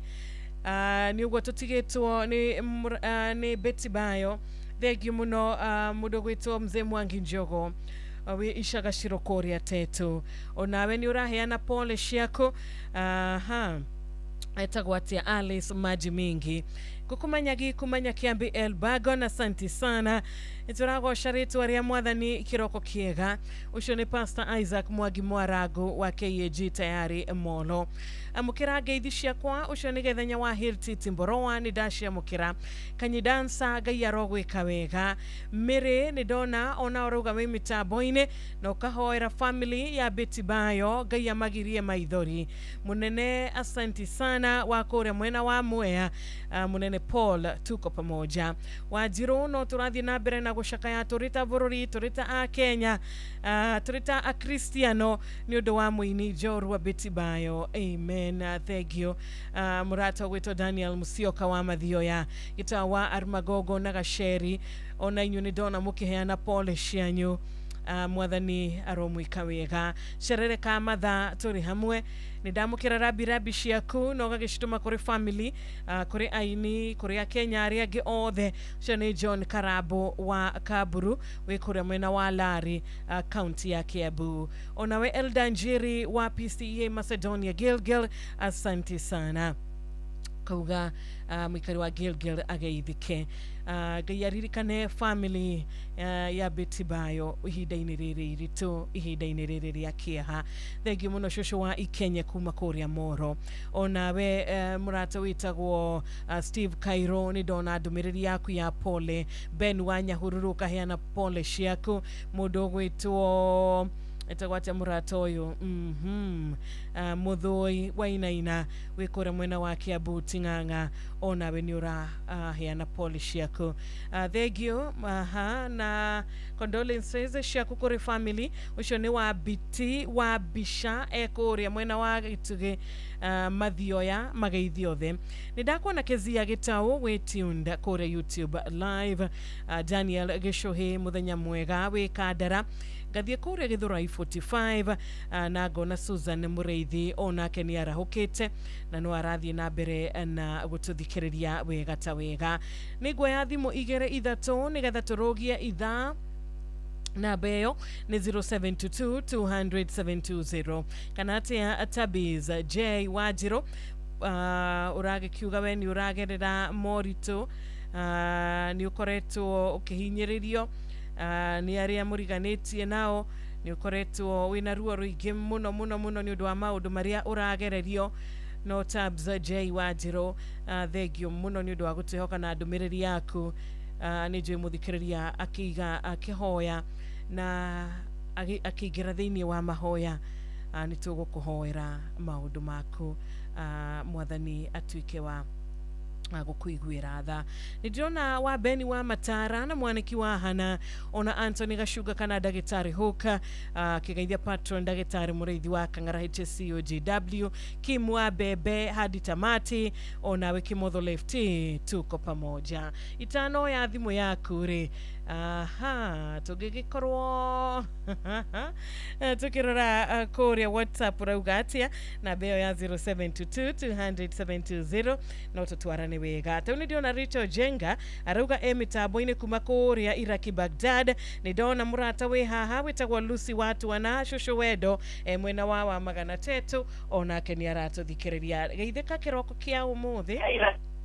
nĩ ũguo tũtigĩtwo nĩ Betty Bayo. Thengiũ mũno mũndũ gwĩtwo Mzee Mwangi Njogo wĩ Icagaciro kũrĩa Tetu. Onawe nĩ ũraheana pole ciaku. Etagwo atĩa Alice Maji Mingi kukumanyagi kumanya Kiambi Elbagon. Asante sana. Nĩtũragoca rĩtwa rĩa Mwathani kĩroko kĩega. Ũcio nĩ Pastor Isaac Mwangi Mwarago wa KAG tayari Molo. Amũkĩra ngeithi ciakwa. Ũcio nĩ Gethenya wa Hilti Timboroa nĩ ndaciamũkĩra. Kanyidansa Ngai arogwĩka wega. Mĩrĩ nĩ ndona ona ũrauga wĩ mĩtambo-inĩ na ũkahoera family ya Betty Bayo Ngai amagirie maithori. Munene asante sana wa kũrĩa mwena wa Mwea. Munene Paul tuko pamoja. Wanjiru no tũrathiĩ na mbere na gũcakaya tũrĩta bũrũri tũrĩta a Kenya tũrĩta a Kristiano nĩ ũndũ wa mũini Njorua Betty Bayo. Amen. Thank you. Mũrata gwĩtwo Daniel Musioka wa Mathioya gĩtawa wa Armagogo na Gaceri. Ona inyuĩ nĩ ndona mũkĩheana pole cianyu. Mwathani aromwĩka wega. Cerereka matha tũrĩ hamwe. Nĩndamũkĩra rabi ciaku na ũgagĩcitũma kũrĩ family kũrĩ aini kũrĩ a Kenya arĩa angĩ othe. Ũcio nĩ John Karabo wa Kaburu wĩ kũrĩa mwena wa Lari county ya Kiambu. Onawe Elda Njiri wa PCEA Macedonia Gilgil, asante sana. Kauga mwikari wa Gilgil ageithike. Ngai aririkane family ya Betty Bayo ihinda-inĩ rĩrĩ iritũ, ihinda-inĩ rĩrĩ rĩa kĩeha. Thengiũ mũno cũcũ wa Ikenya kuma kũrĩa Moro. Onawe mũrata wĩtagwo Steve Cairo nĩ ndona ndũmĩrĩri yaku ya pole. Ben wa Nyahururu kaheana pole ciaku. Mũndũ gwĩtwo etagwo atĩa mũrata ũyũ Mũthũi Wainaina wĩ kũrĩa mwena wa Kiambu Ting'ang'a. Onawe nĩ ũraheana pole ciaku. Thengiũ na condolences ciaku kũrĩ family. Ũcio nĩ wa Biti wa Bisha kũrĩa mwena wa Gĩtugĩ Mathioya mageithio othe. Nĩndakuona Kezia Gĩtaũ wĩ tuned kũrĩa YouTube live. Daniel Gĩcũhĩ mũthenya mwega wĩ Kandara. Gathiĩ kũrĩa Gĩthũrai 45 na ngona Susan Mũreithi onake nĩ arahũkĩte na no arathiĩ na mbere na gũtũthikĩrĩria wega ta wega. Nĩngwoya thimũ 2-3 nĩgetha tũrũgie ithaa. Namba ĩyo nĩ 0722-200-720 kana atĩa Tabiz J Wanjiru ũragĩkiuga we nĩ ũragerera moritũ nĩ ũkoretwo ũkĩhinyĩrĩrio nĩ arĩa mũriganĩtie nao nĩ ũkoretwo wĩna ruo rũingĩ mũno nĩ ũndũ wa maũndũ marĩa ũragererio. No Tabs J Wanjiru thengiũ mũno nĩ ũndũ wa gũtwĩhoka na ndũmĩrĩri yaku. Nĩ njũĩ mũthikĩrĩria akĩhoya na akĩingĩra thĩinĩ wa mahoya. Nĩ tũgũkũhoera maũndũ maku. Mwathani atuĩke wa gũkũiguĩra tha. Nĩndĩrona wa Beni wa Matara na Mwaniki wa Hana. Ona Anthony Gacuga kana Ndagĩtarĩ Hoka kĩgeithia patron Ndagĩtarĩ Mũreithi wa Kang'ara HCOGW Kim wa Bebe hadi tamati. Onawe Kimotho Lefty tuko pamoja. Itano ya thimũ yaku rĩ tũngĩgĩkorwo tukĩrora kũrĩa WhatsApp rauga atĩa na mbeo ya 0722-200-720 no tũtwarane wega. Tau nĩ ndĩrona Rito Jenga arauga mĩtambo-inĩ kuma kũrĩa Iraki Baghdad. Nĩ ndona mũrata wĩ haha wĩtagwo Lucy Watuana cũcũ wendo mwena wa Magana Tetu onake nĩ aratũthikĩrĩria. Geithĩka kĩroko kĩa ũmũthĩ.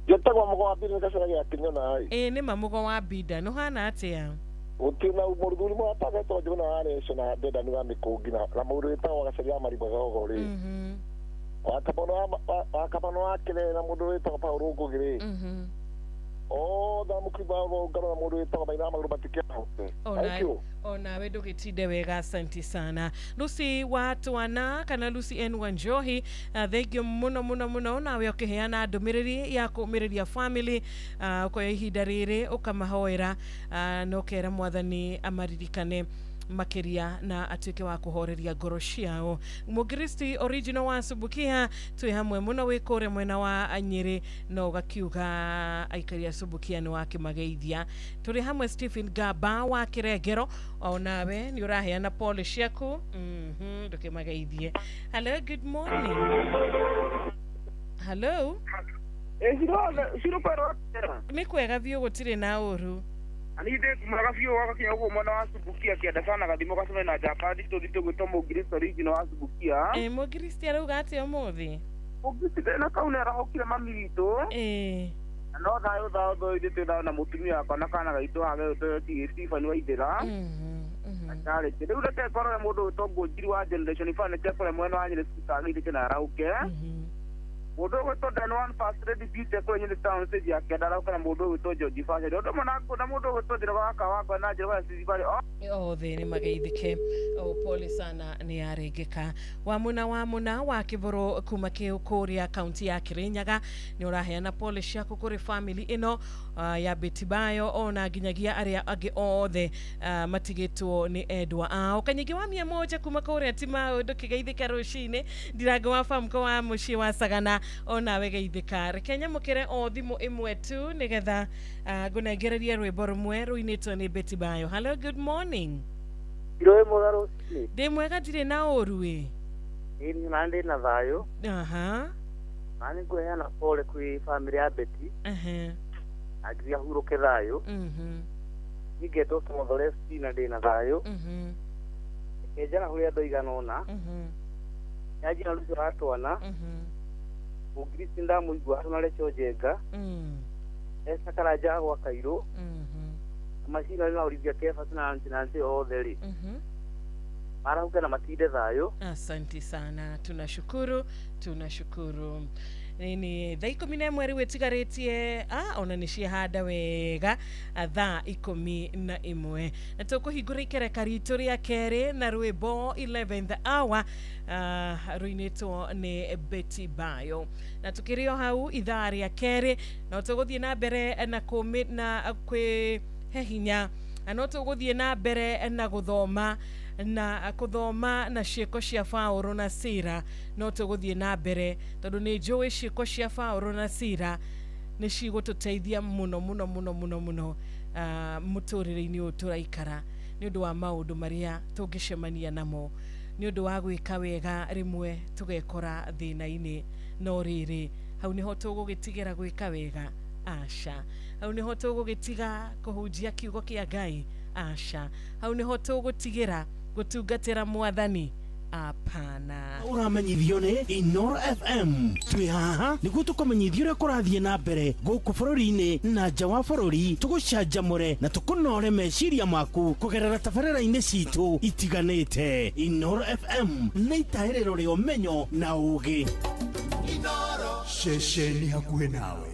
Gĩtagwo Mũgo wa Bida gacora gĩa Kinyona. Nĩ ma Mũgo wa Bida no hana atĩa? Utina mũruguru mwatagetwo njona areco na ndenda nĩ wa Mĩkũngi na mũndũ wĩtagwo Gacaria Marigũ gogo rĩ. Wakabano wa kĩrera mũndũ wĩtagwo Paul Ngũgĩ rĩ. Tha mukibao ngaro na mundu witwa maina maguru matikia hote. Thank you. Ona wedo gitide wega, asante sana. Lucy watu wana kana Lucy N Wanjohi, thank you muno nawe ukiheana ndumiriri ya kumiriria family kwa ihinda riri ukamahoera no kera mwathani amaririkane makiria na atuike wa kuhoreria ngoro ciao. Mugristi original wa Subukia twi hamwe muno wikore mwena wa Anyiri no gakiuga aikaria Subukia ni wake mageithia. Turi hamwe Stephen Gaba wa Kirengero onawe ni uraheana polish yaku nduke mageithie. Hello, good morning. Hello. Siro pero ni kwega vyo gutire na uru anide kumagafio wakakinya ugo mwana wa Subukia kienda sana gathimo gasome na Japani to gutomo Mugristi original wa Subukia Mugristi arauga ati omuthi Mugristi na kauna rahokire mami wito no thayo ithite na mutumia akona kana gaito hage to Stephen Waithera Akale riu reke korore mundu utongo njiri wa generation fan tekore mwena wa Nyeri sikagithite na rauke mundu gutondana no one first ready beauty ko Nyeri town stage ya kedara kana mundu gutojo jifashe ndo mona kuna mundu gutondira waka wako na njira wa sizibari thini mageithike pole sana ni aregeka wamuna wa Kivoro kuma Kiukuria county ya Kirinyaga ni uraheana pole ciaku kuri family ino ya Betibayo ona ginyagia aria age othe matigitwo ni endwa ao kanyigi wa 100 kuma kuria tima ndukigeithika rucine ndiraga wa famko wa muci wa Sagana ona wegeithika rekenya mukire o thimu imwe tu nigetha gunegereria rwimbo rumwe ruinitwo ni Betibayo. Hello, good morning. Ndoe mogaro de mwega dire na orue ni nande na thayo ani kuheana pole kwi family ya Beti agiria huruke thayo nigeto tumodore sina de na thayo ejana huria doiganona yaji na luso atwana Mugristi ndamuigwa tunale chojenga esa karaja wa Kairo mashina na ulivya kefa tunanti otheri mara huko na matide thayo. Asante sana, tunashukuru nini thaa 11 wetigaretie ona nishia hada wega thaa 11 na tukuhingura ikereka ritu ria keri na rwimbo 11th hour ruinitwo ni Betibayo na tukirio hau ithaa ria keri na tuguthie na mbere na kwi hehinya no tuguthie na mbere na guthoma na ciiko cia Paulo na Sira no tuguthie na mbere tondu ni njui ciiko cia Paulo na Sira ni cigututeithia muno muturire-ini uyu turaikara ni undu wa maundu maria tungicemania namo ni undu wa gwika wega rimwe tugekora thina-ini no riri hau niho tugugitigira gwika wega asha hau niho tugugitiga kuhunjia kiugo kia Ngai asha hau niho tugutigira gutungatira mwathani apana uramenyithio ni Inoro FM twi haha niguo tukumenyithio uria kurathie na mbere guku bururi-ini na nja wa bururi tugucanjamure na tukunore meciria maku kugerera tabarĩra-inĩ citu itiganĩte. Inoro FM nĩ itahĩrĩro rĩa ũmenyo na ũũgĩ. Inoro ceceni hakuhĩ nawe.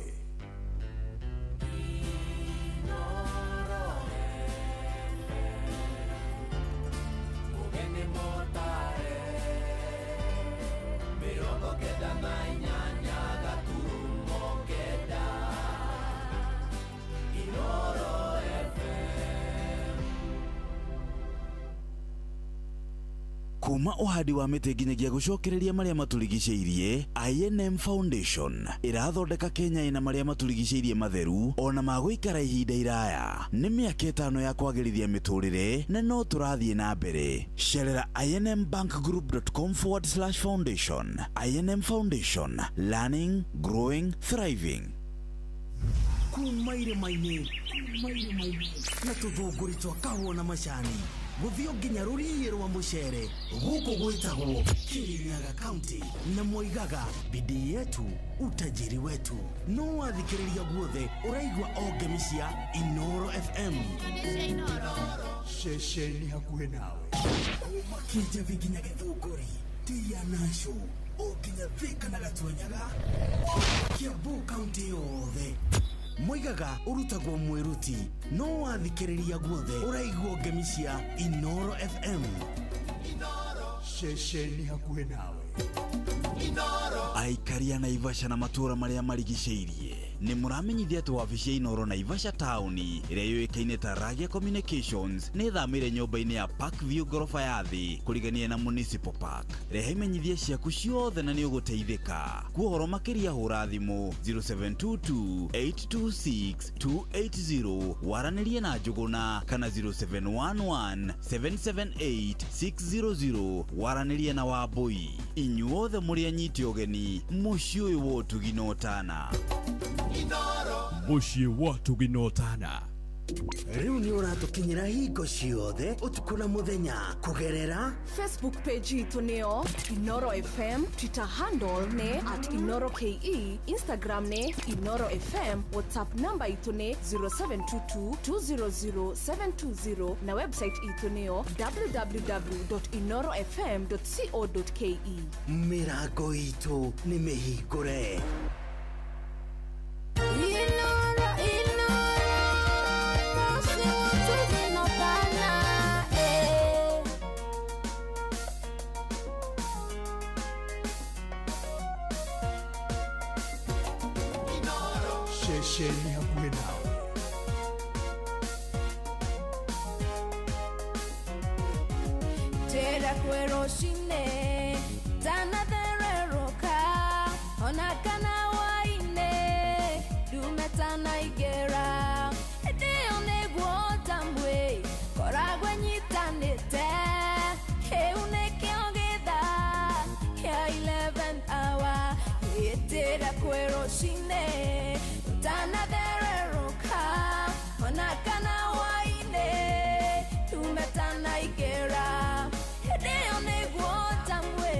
Kuma uhadi wa mite nginyagia gucokereria maria maturigiceirie, INM Foundation irathondeka Kenya ina maria maturigiceirie matheru ona maguikara ihinda iraya. Ni miaka 5 ya kwagirithia miturire na no turathie na mbere. Sherera inmbankgroup.com/foundation. INM Foundation, learning, growing, thriving. Kumaire maini na tuthunguri twa kahũa na macani guthio nginya rũriĩ rwa mũcere gũkũ gwĩtagwo Kirinyaga County na moigaga bidii yetu utajiri wetu. No wathikĩrĩria guothe ũraigua o ngemi cia Inoro FM ceceni hakuhĩ nawe. Kijabi nginya Gĩthũngũri, Tia Nasho o nginya Thika na Gatwenyaga, Kiambu County yothe moigaga urutagwo mwiruti no wathikiriria guothe uraigwo ngemisia Inoro FM. Inoro shesheni hakuhe nawe. Inoro aikaria Naivasha na matura maria marigiceirie ni muramenyithia tu wabici Inoro Naivasha town iria yoikaine ta Ragia Communications ni thamire nyumba-ini ya Parkview gorofa ya thi kurigania na Municipal Park. Rehe imenyithia ciaku ciothe na ni uguteithika. Kuhoro makiria hura thimu 0722826280 waranirie na Njuguna kana 0711778600 waranirie na Wambui. Inyuothe muri anyiti ogeni muci uyu wotuginotana muciĩ watuginotana. Riu ni uratukinyira hingo ciothe utuku na muthenya kugerera Facebook page itu neo Inoro FM, Twitter handle ne @InoroKE, Instagram ne Inoro FM, WhatsApp number itu ne 0722200720 na website itu neo www.inorofm.co.ke. Mirago itu ni mihingure. Shesheni hakuhe nawe. Tera kwero shine tana thereroka ona kana waine dumetana igera edio negwo tambwe koragwe nyitanite heune kiogeda ya 11 hour tera kwero shine tana thereroka ona kana waine dumetana igera edio negwo tambwe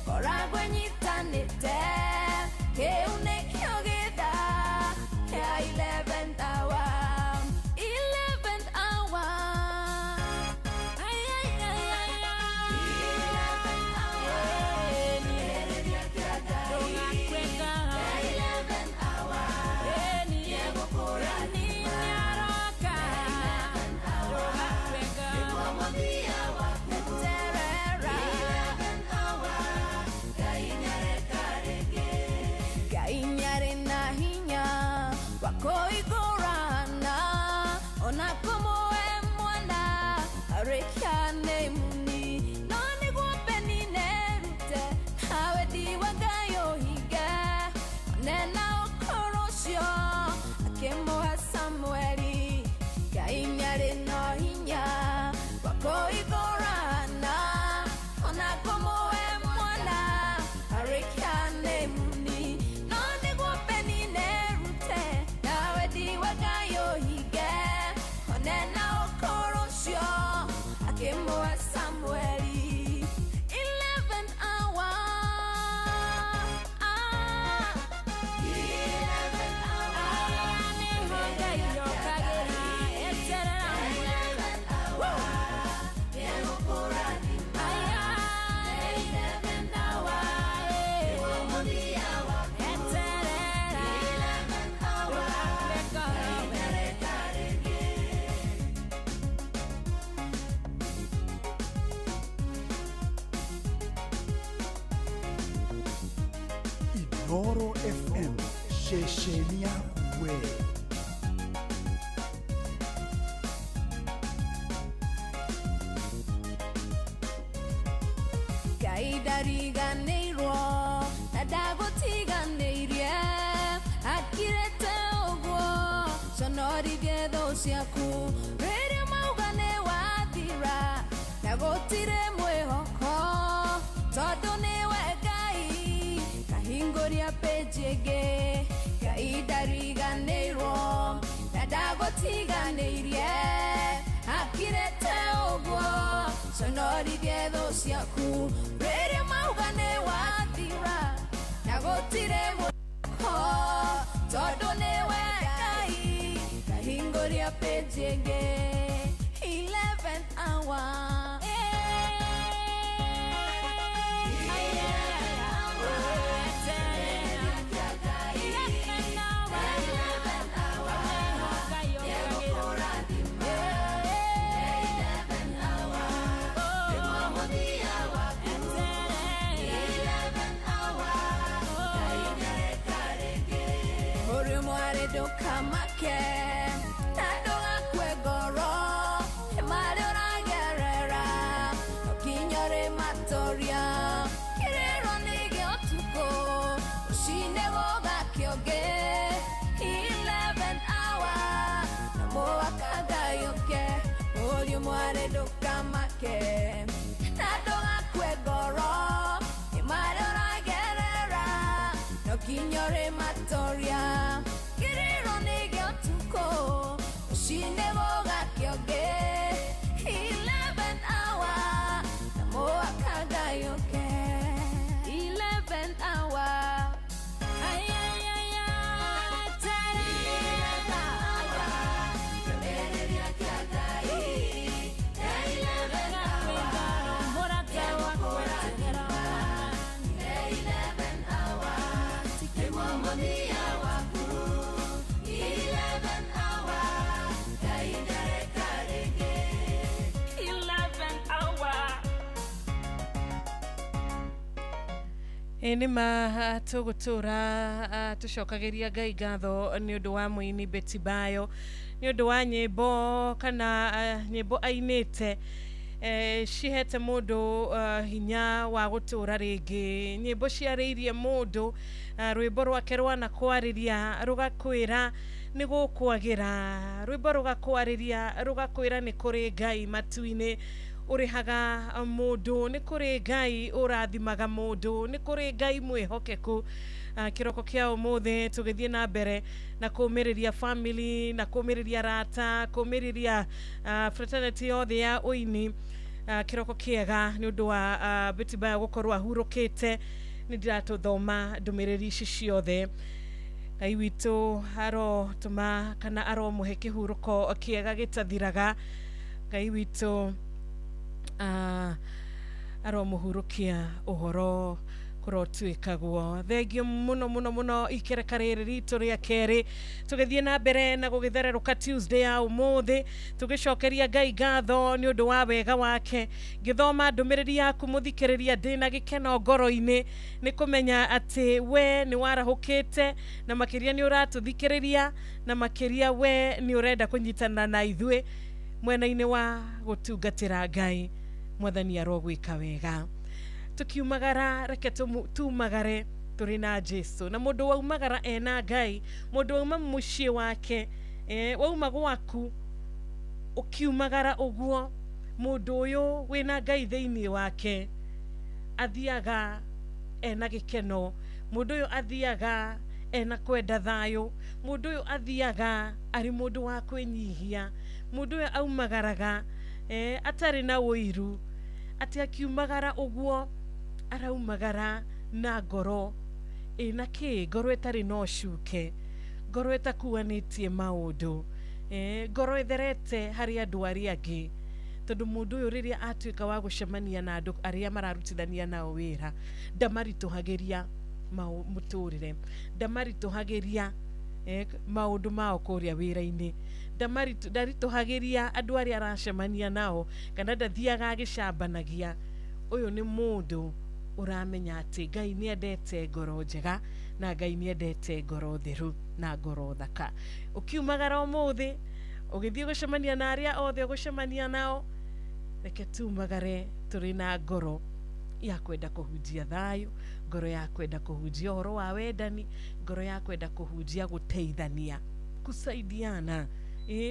koragwe nyitanite heune kiogeda ya 11 hour 11 hour ay ay ay ay 11 hour ni donga kweka 11 hour ni yego korani nyaroka donga kweka kwa mabia wa terera 11 hour kainyare karege kainyare na hinya wako igorana ona como mwana arekiane muni nani gwapeni nerute hawe diwagayo higa nena okorosio akemo Samueli kainyare no hinya wako igorana ona como mwana arekiane muni nani gwapeni nerute hawe diwagayo higa nena okorosio akemo Samueli 11 hour 11 hour ni honga yokagera eterera 11 hour yego korani aya 11 hour yego mabia wa eterera 11 hour leka karege Inoro FM shesheni yakuwe. kaidariganeirwo nadagotiganeirie akirete ogwo conorithie tho ciaku riria maugane wathira nagotire mwihoko tondu niwe Ngai kahinguria peji ingi kaidariganeirwo nadagotiganeirie akirete ogwo conorithie tho ciaku riria maugane wathira nagotire mwihoko tondu niwe Ngai kahinguria peji ingi 11 hour ndukamake na ndugakue ngoro marĩa ũragerera ũkinyore matoria kĩrĩro nĩ gĩa ũtukũ ũcine woga kĩonge 11 hour na mũwakangayũke ũriũ mware ndukamake na ndugakue ngoro marĩa ũragerera ũkinyore matoria kĩrĩro nĩ gĩa ũtukũ ũcine woga kĩonge 11 hour na mũwakangayũke 11 hour Eni ma tugutura tucokagiria Ngai ngatho ni undu wa muini Betty Bayo ni undu wa nyimbo kana nyimbo ainite cihete mundu hinya wa gutura ringi nyimbo ciariirie mundu rwimbo rwake rwana kwariria rugakwira ni gukwagira rwimbo rugakwariria rugakwira ni kuri Ngai matuini urihaga mundu ni kuri Ngai urathimaga mundu ni kuri Ngai mwihokeku kiroko kia umuthi tugithie na mbere na kumiriria family na kumiriria rata kumiriria fraternity yothe ya uini kiroko kiega ni undu wa Betty Bayo gukorwa hurukite ni ndirathoma ndumiriri ici ciothe Ngai witu aro tuma kana aro muhe kihuruko kiega gitathiraga Ngai witu aro muhurukia uhoro kurotwikagwo thengio muno ikerekariri ritu ria keri tugithie na mbere na gugithererũka Tuesday ya umuthi tugicokeria Ngai ngatho ni undu wa wega wake ngithoma ndumiriri yaku muthikiriria ndina gikeno ngoro-ini ni kumenya ati we ni warahukite na makiria ni uratuthikiriria na makiria we ni urenda kunyitana na ithuĩ mwena-ini wa gutungatira Ngai mwathani arogwika wega tukiumagara reke tumagare turi na Jesu na mundu waumagara ena Ngai mundu wauma muciĩ wake wauma gwaku ukiumagara uguo mundu uyu wina Ngai thiini wake athiaga ena gikeno mundu uyu athiaga ena kwenda thayo mundu uyu athiaga ari mundu wa kwinyihia mundu uyu aumagaraga atari na uiru ati akiumagara uguo araumagara na ngoro ina ki ngoro etari no cuke ngoro etakuanitie maundu ngoro etherete hari andu aria angi tondu mundu uyu riria atuika wa gucemania na andu aria mararutithania nao wira ndamarituhagiria muturire ndamarituhagiria maundu mao kuria wira-ini ndarituhagiria andu aria aracemania nao kana ndathiaga agicambanagia uyu ni mundu uramenya ati Ngai ni endete ngoro njega na Ngai ni endete ngoro theru na ngoro thaka ukiumagara umuthi ugithie gucemania na aria othe ugucemania nao reke tumagare turi na ngoro ya kwenda kuhunjia thayo ngoro ya kwenda kuhunjia uhoro wa wendani ngoro ya kwenda kuhunjia guteithania kusaidiana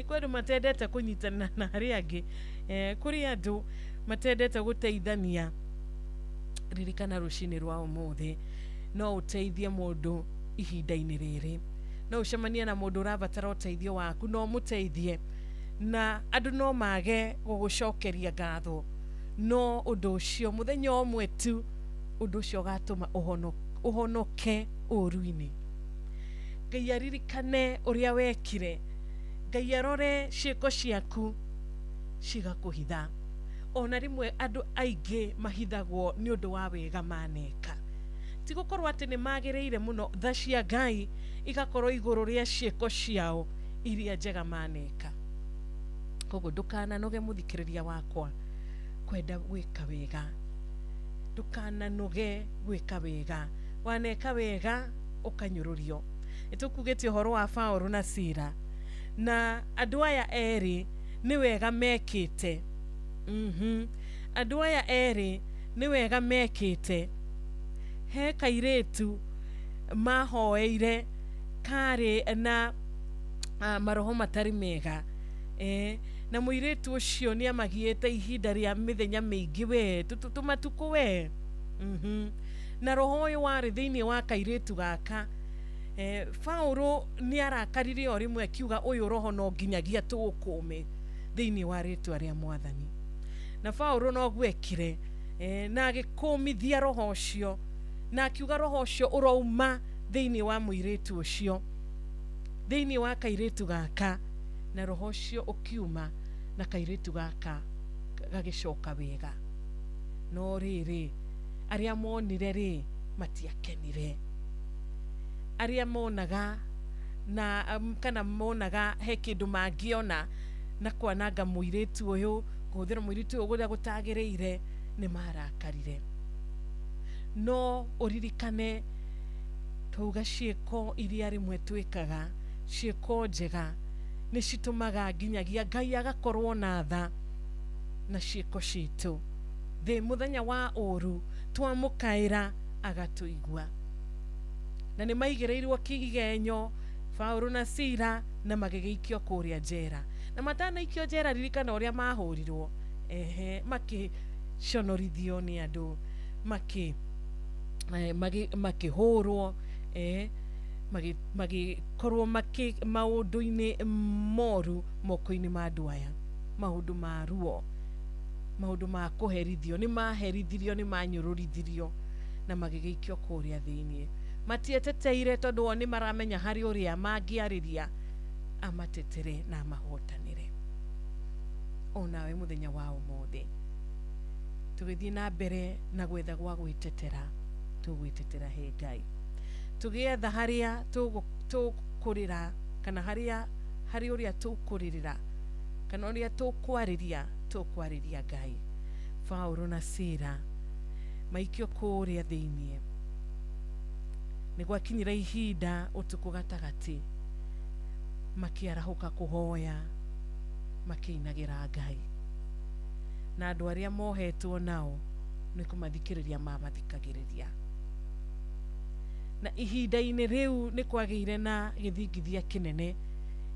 kwendu matendete kunyitana na aria angi kuri andu matendete guteithania ririkana rucini rwa umuthi no uteithie mundu ihinda-ini riri no ucemania na mundu urabatara uteithio waku no muteithie na andu no mage gugucokeria ngatho no undu ucio muthenya umwe tu undu ucio gatuma uhonoke uruini Ngai aririkane uria wekire Ngai arore ciĩko ciaku cigakuhitha ona rimwe andu aingi mahithagwo ni undu wa wega maneka ti gukorwo ati ni magiriire muno tha cia Ngai igakorwo iguru ria ciĩko ciao iria njega maneka koguo ndukanoge muthikiriria wakwa kwenda gwika wega ndukanoge gwika wega waneka wega ukanyururio itukugete horo wa Paulo na Sila na andũ aya eri nĩ wega mekĩte andũ aya eri nĩ wega mekĩte he kairetu mahoeire kare na maroho matari mega na muiretu ucio ni amagiete ihinda ria mithenya mingi we tumatuko we na roho uyu wari thiini wa kairetu gaka Paulo ni arakarire ori mwe kiuga uyu roho no nginyagia tukume thiini wa ritu aria mwathani na Paulo no gwekire na agikumithia roho ucio na kiuga roho ucio urauma thiini wa muiretu ucio thiini wa kairetu gaka na roho ucio ukiuma na kairetu gaka gagicoka wega no riri aria monire ri matiakenire aria monaga na kana monaga he kindu mangiona na kwananga muiretu uyu kuhuthira muiretu uyu guria gutagireire ni marakarire no uririkane tuga ciiko iria rimwe twikaga ciiko njega ni citumaga nginyagia Ngai agakorwo na tha na ciiko citu the muthenya wa uru twamukaira agatuigua na ni maigireirwo kigenyo Paulo na Sila na magigeikio kuria njera na matanaikio njera ririkana uria mahurirwo maki conorithio ni andu makihurwo magikorwo maundu-ini moru moko-ini ma andu aya maundu ma ruo maundu ma kuherithio ni maherithirio ni manyururithirio na magigeikio kuria thiini matieteteire tondu ni maramenya hari uria mangiariria amatetere na mahotanire onawe muthenya wa umuthi tugithii na mbere na gwetha gwa gwitetera tugwitetera he Ngai tugietha haria tukurira kana hari uria tukuririra kana uria tukwariria Ngai Paulo na Sila maikio kuria thiini ni gwakinyira ihinda utuku gatagati makiarahuka kuhoya makiinagira Ngai na andu aria mohetwo nao ni kumathikiriria mamathikagiriria na ihinda-ini riu ni kwagiire na githingithia kinene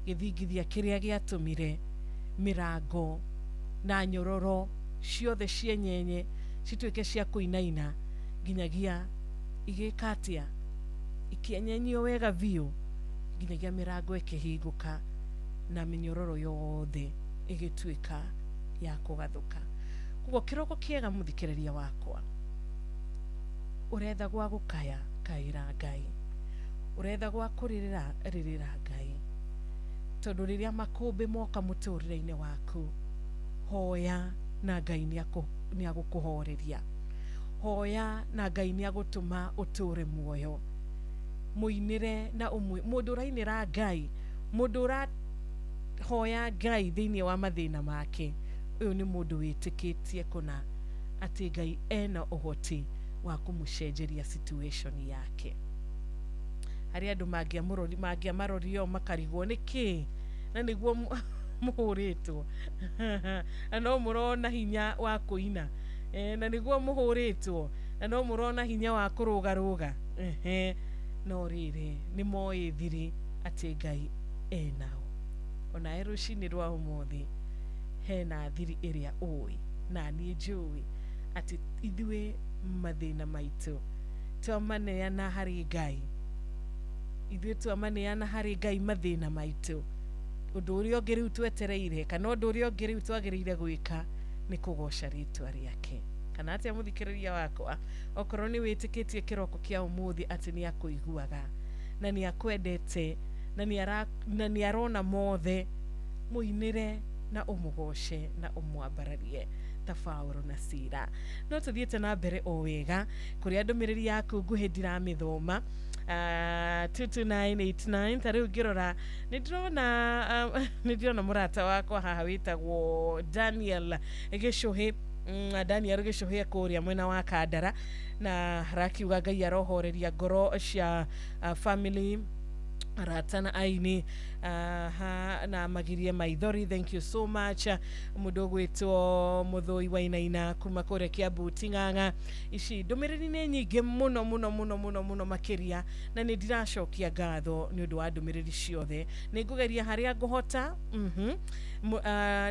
githingithia kiria giatumire mirango na nyororo ciothe cienyenye cituike cia kuinaina nginyagia igikatia ikienyenyio wega biu nginyagia mirango ikihinguka na minyororo yothe igituika ya kugathuka kugo kiroko kiega muthikiriria wakwa uretha gwa gukaya kaira Ngai uretha gwa kuririra Ngai tondu riria makumbi moka muturire-ini waku hoya na Ngai ni agukuhoreria hoya na Ngai ni agutuma uture muoyo muinire na mundu rainira Ngai mundu ra hoya Ngai thiini wa mathina make uyu ni mundu witikitie kuna ati Ngai ena uhoti wa kumucenjeria situation yake hari andu mangia marorio makarigwo niki na niguo muhuritwo no murona hinya wa kuina na niguo muhuritwo no murona hinya wa kurugaruga no riri ni moi thiri ati Ngai enao ona erucini rwa umuthi hena thiri iria ui na ni njui ati ithue mathina maitu twamaneana hari Ngai ithue twamaneana hari Ngai mathina maitu undu uria ungi riu twetereire kana undu uria ungi riu twagiriire gwika ni kugoca ritwa riake kana atia muthikiriria wakwa okorwo ni witikitie kiroko kia umuthi ati ni akuiguaga na ni akwendete na ni arona mothe muinire na umugoce na umwambararie ta Paulo na Sila no tuthiete na mbere o wega kuri andumiriri yaku nguhi ndiramithoma 22989 tariu ngirora ndirona murata wakwa haha witagwo Daniel Gishuhi Daniel Gishuhi kuria mwena wa Kandara na rakiuga Ngai arohoreria ngoro cia family Ratana Aini na magirie maithori, thank you so much. Mudogo eto muthoi wainaina kuma kore Kiambu Ting'ang'a. Ici ndumiriri ni nyingi muno makiria na ni ndiracokia ngatho ni undu wa ndumiriri ciothe. Ni ngugeria haria nguhota.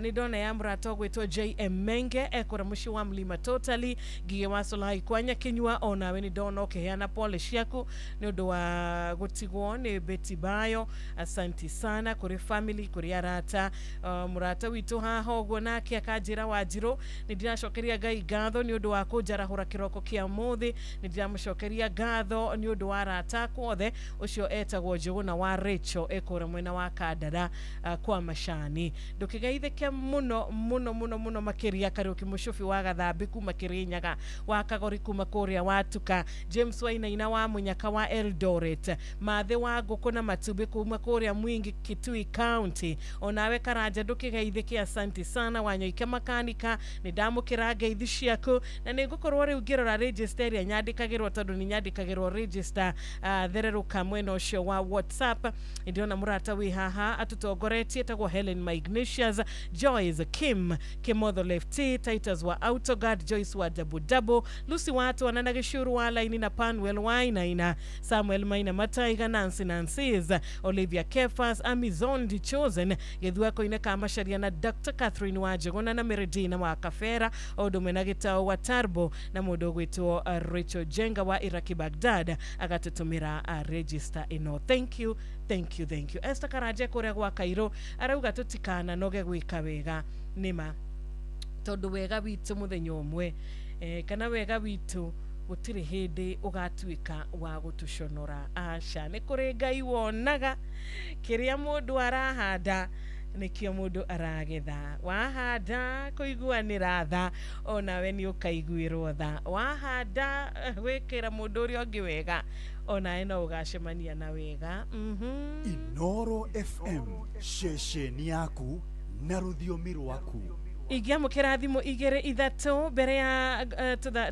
Ni ndona ya murata gwitwo JM Menge ekora muci wa Mlima Totally gige wasolai kwanya kinyua ona we ni ndona ukiheana pole ciaku ni undu wa gutigwo ni Betty Bayo. Asante sana kuri family kuri arata. Murata witu haha uguo nake akanjira Wanjiru ni ndiracokeria Ngai ngatho ni undu wa kunjarahura kiroko kia muthi. Ni ndiramucokeria ngatho ni undu wa arata kwothe. Ucio etagwo Njuguna wa Rachel ekora mwena wa Kandara kwa Mashani. Ndukigeithike muno makiria Kariuki Mushufi wa Gathambi kuma Kirinyaga wa Kagori kuma Kuria Watuka James Wainaina wa Munyaka wa Eldoret Mathe wa Nguku na Matumbi kuma Kuria Mwingi Kitui County. Onawe Karanja ndukigeithike asante sana Wanyoike Makanika ni ndamukira ngeithi ciaku na ningukorwo riu ngirora register ya nyandikagirwo tondu ni nyandikagirwo register thereruka mwena ucio wa WhatsApp. Ndiona murata wi haha atutongoretie tagwo Helen Ignatius, Joyce Kim Kimotho Lefty, Titus wa Autoguard, Joyce wa Dabu, Lucy watu wanana Gishuru wa Laini na Panwell Wainaina, Samuel Maina Mataiga, Nancy's, Olivia Kefas, Amazon The Chosen, Githua Koine Kamasharia na Dr. Catherine Wajigona na Meredina wa Kafera, Odomena Gitao wa Tarbo na mudogo wetu Rachel Jenga wa Iraki Baghdad agatutumira register ino. Thank you. Esther Karaje kore gwa Kairo arauga tutikana noge gwika wega nima tondu wega witu muthenya umwe kana wega witu gutiri hindi ugatuika wa gutushonora. Aca ni kuri Ngai wonaga kiria mundu arahanda nikio mundu aragetha. Wahanda kuiguanira tha onawe ni ukaiguirwo tha. Wahanda gwikira mundu uri ongi wega ona eno ugacemania na wega. Inoro FM shesheni yaku na rũthiomi rwaku. Igiamukira thimu igere ithatu mbere ya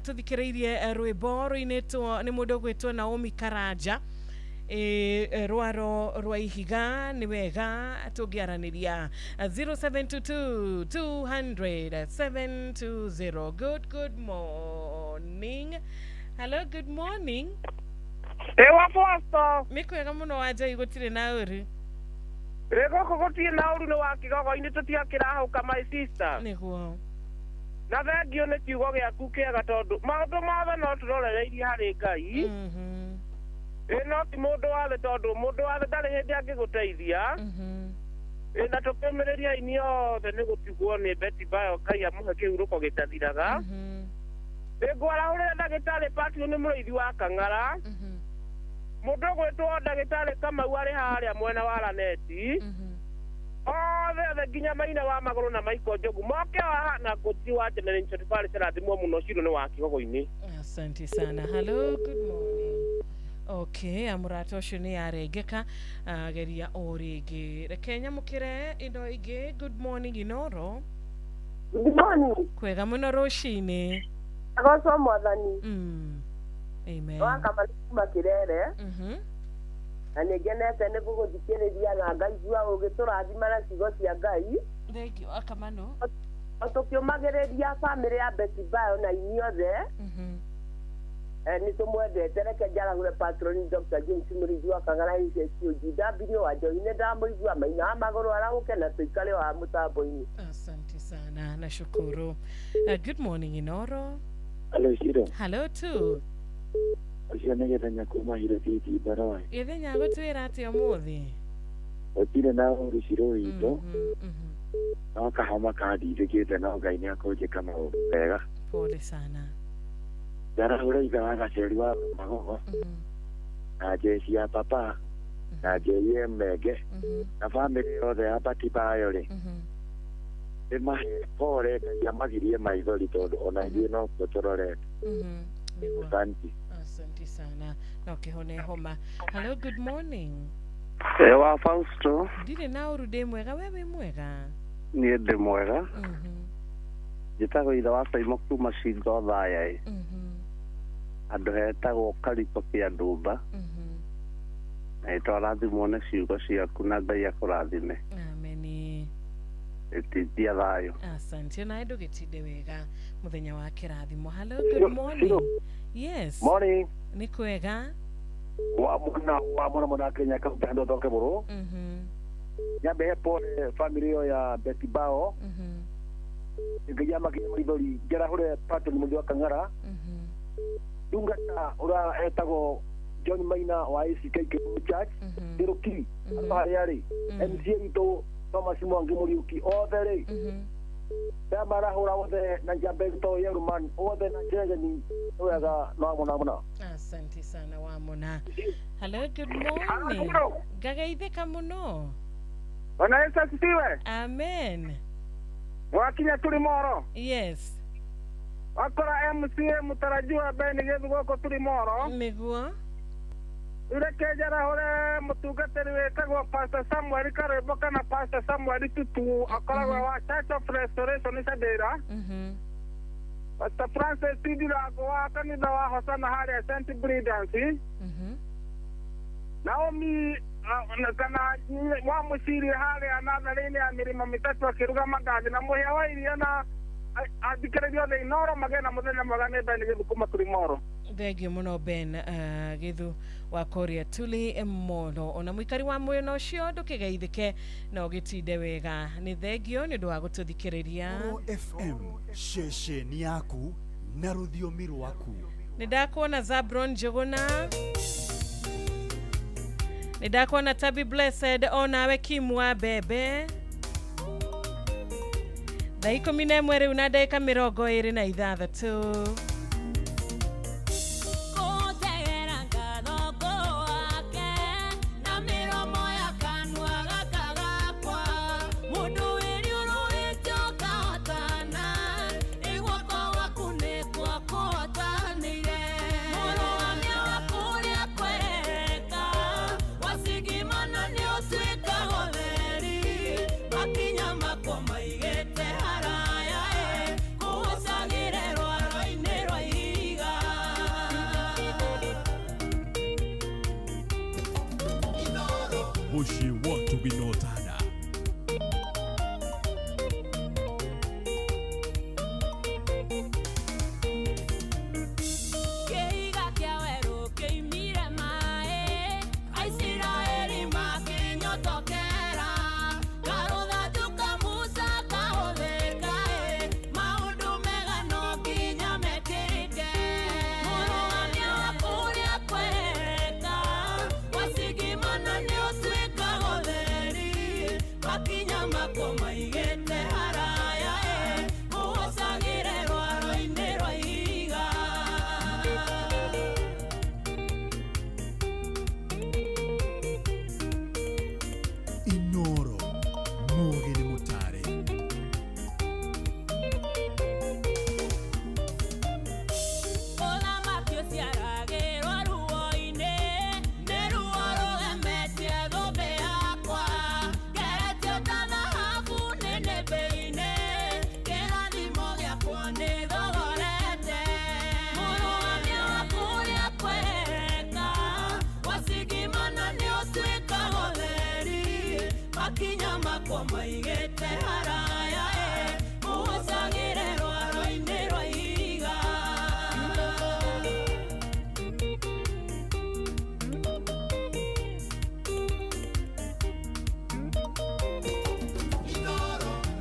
tuthikireirie rwimbo ruinitwo ni mundu gwitwo Naomi Karanja. Rwaro rwa ihiga ni wega tugiaraniria 0722 200 720. Good morning. Hello, good morning. Ewa Foster. Mikwega muno waja igutire na uri. Rego kogotire na uri no wakigogo ine tutiakira hau kama sister. Niguo. Na thengio ni kiugo giaku kiega tondu maundu mothe no turorereirie hari Ngai. No ti mundu wathe tondu mundu wathe ndari hindi angiguteithia. Na tukimiriria ini othe ni gutigwo ni Betty Bayo Ngai amuhe kiuruko gitathiraga. Ngwarahurira ndagitari Patio ni muriithi wa Kang'ara. Mundu gwitwo ndagitari Kamau ari haria mwena wa Laneti. Othe nginya Maina wa Maguru na Maiko Njogu moke haha na kuti wa Generation Valley cirathimwo muno ciro ni wa Kigogo-ini. Asante sana. Hello, good morning. Okay, amurato ucio ni arengeka geria origi rekenya mukire indo igi. Good morning Inoro. Good morning. Kwega muno rucini. Agocwo mwathani. Amen. Wakama makirere. Na nigenete ni guguthikiriria na Ngai jua ugiturathima na cigo cia Ngai. Thank you akamano. Tukiumagiriria family ya Betty Bayo na inyothe. Ni tumwendete reke njaragure patron Dr. James Murithi wa Kang'ara ICCOG wa Njoine ndamuigua Maina wa Maguru aragukena tuikare wa mutambo-ini. Asante sana, nashukuru. Good morning Inoro. Hello Shiro. Hello too. Ucio nĩ gĩthenya kuma Hirotiti Baroe. Gĩthenya gũtwĩra atĩ ũmũthĩ. Gũtirĩ na ũru Shiro witũ. No kahoma kandindĩkĩte no Ngai nĩakũnjĩka maũndũ wega. Pole sana. Ndarahũra ithe wa Gaceri wa Magogo. Na Jesi ya papa. Na JM Menge. Na family yothe ya Betty Bayo rĩ. Nĩmahe pole Ngai amagirie maithori tondũ ona ithuĩ no kuo tũrorete. Asante. Asante sana. Na ukihone homa. Hello, good morning. Ewa Fausto. Ndire na urude mwega wewe mwega. Niĩ ndĩ mwega. Njĩtagwo ithe wa Saimo kuma Shingo Thaya. Andũ hetagwo Kariko kĩa Ndumba. twarathimwo nĩ ciugo ciaku na Ngai akũrathime. Ameni. Ĩtithia thayũ. Asante na ndũgĩtinde wega mũthenya wa kĩrathimo. Hello, good morning. Yes. Morning. Nĩ kwega. Wa mwana Kenya kaunti ndo toke buru. Nyambe pole family ya Betty Bao. Ngiyama kithori ngera hore patron mu Kang'ara. Dungata ura etago John Maina wa ACK Church. Dirukiri. Ari. MCA to Thomas Mwangi Muriuki othere. Tamara hora othe na jambe to yeruman othe na jegeni wega na. Asante sana Wamona. Hello, good morning. Gagaitheka muno. Bwana Yesu asifiwe. Amen. Wakinya tuli moro. Yes. Akora MCA mutarajiwa bene yezu goko tuli moro. Niguo. Ule kejara hore mutugateri wetagwo Pastor Samuel Kareboka na Pastor Samuel Tutu akora wa Church of Restoration Sadera. Pastor Francis Tidira kwa kanisa wa Hosana Hare Saint Bridance. Naomi kana wa musiri hale anatharini ya mirimo mitatu akiruga magathi na muhia wa iria na athikĩrĩria othe Inoro magena mũthenya mwega nĩ Ben Githu kuma kũrĩ Moro. Thengio mũno Ben Githu wa Korea Tuli Molo ona mũikari wa mwena ũcio ndũkĩgeithĩke na ũgĩtinde wega nĩ thengio nĩ ũndũ wa gũtũthikĩrĩria. FM ceceni yaku na rũthiomi rwaku. Nĩ ndakuona Zabron Njuguna. Nidakona Tabi Blessed onawe Kimwa Bebe. Daiko mine mwere unadaika mirogo iri na ithathatũ. Bushi want to be notada.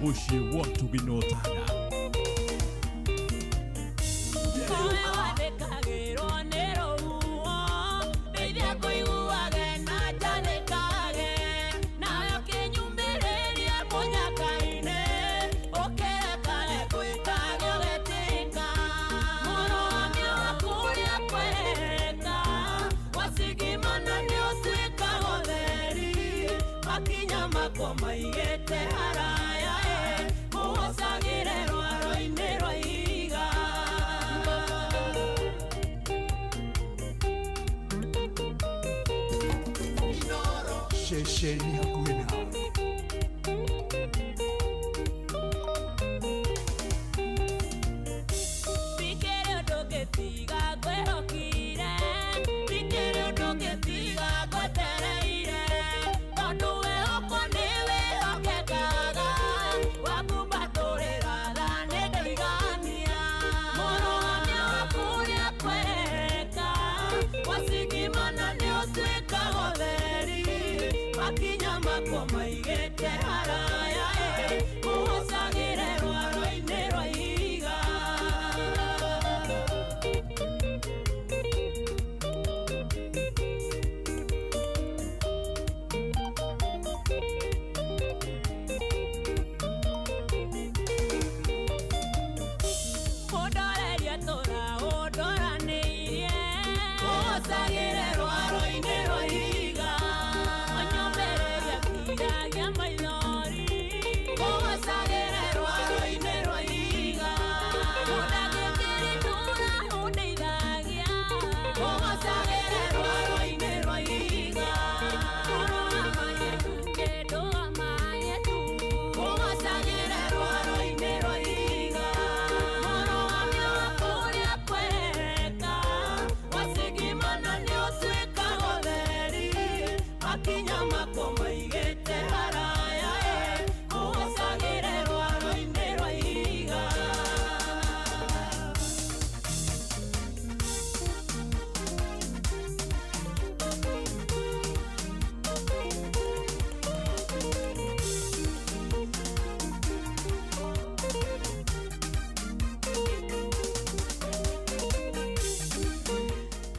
Bushi want to be notada. Ceceni yaku nawe. Tiga,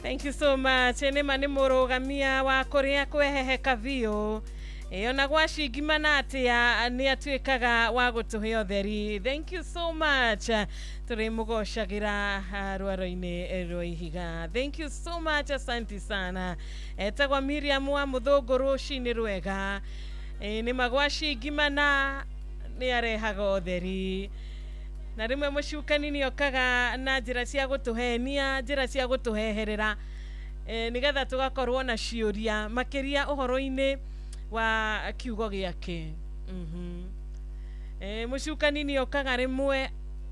Thank you so much. Enema ni murugamia wa kuria kweheheka vio. Ona gwacingima na atia ni atuikaga wa gutuhe utheri. Thank you so much. Turi mugocagira rwaro-ini rwa ihiga. Thank you so much. Asante sana. Etagwa Miriam wa Muthungu rucini rwega. Ni magwacingima na ni arehaga utheri. Na rimwe mucukani ni okaga na njira cia gutuhenia, njira cia gutuheherera nigetha tugakorwo na ciuria makiria uhoro-ini wa kiugo giake. Mucukani ni okaga rimwe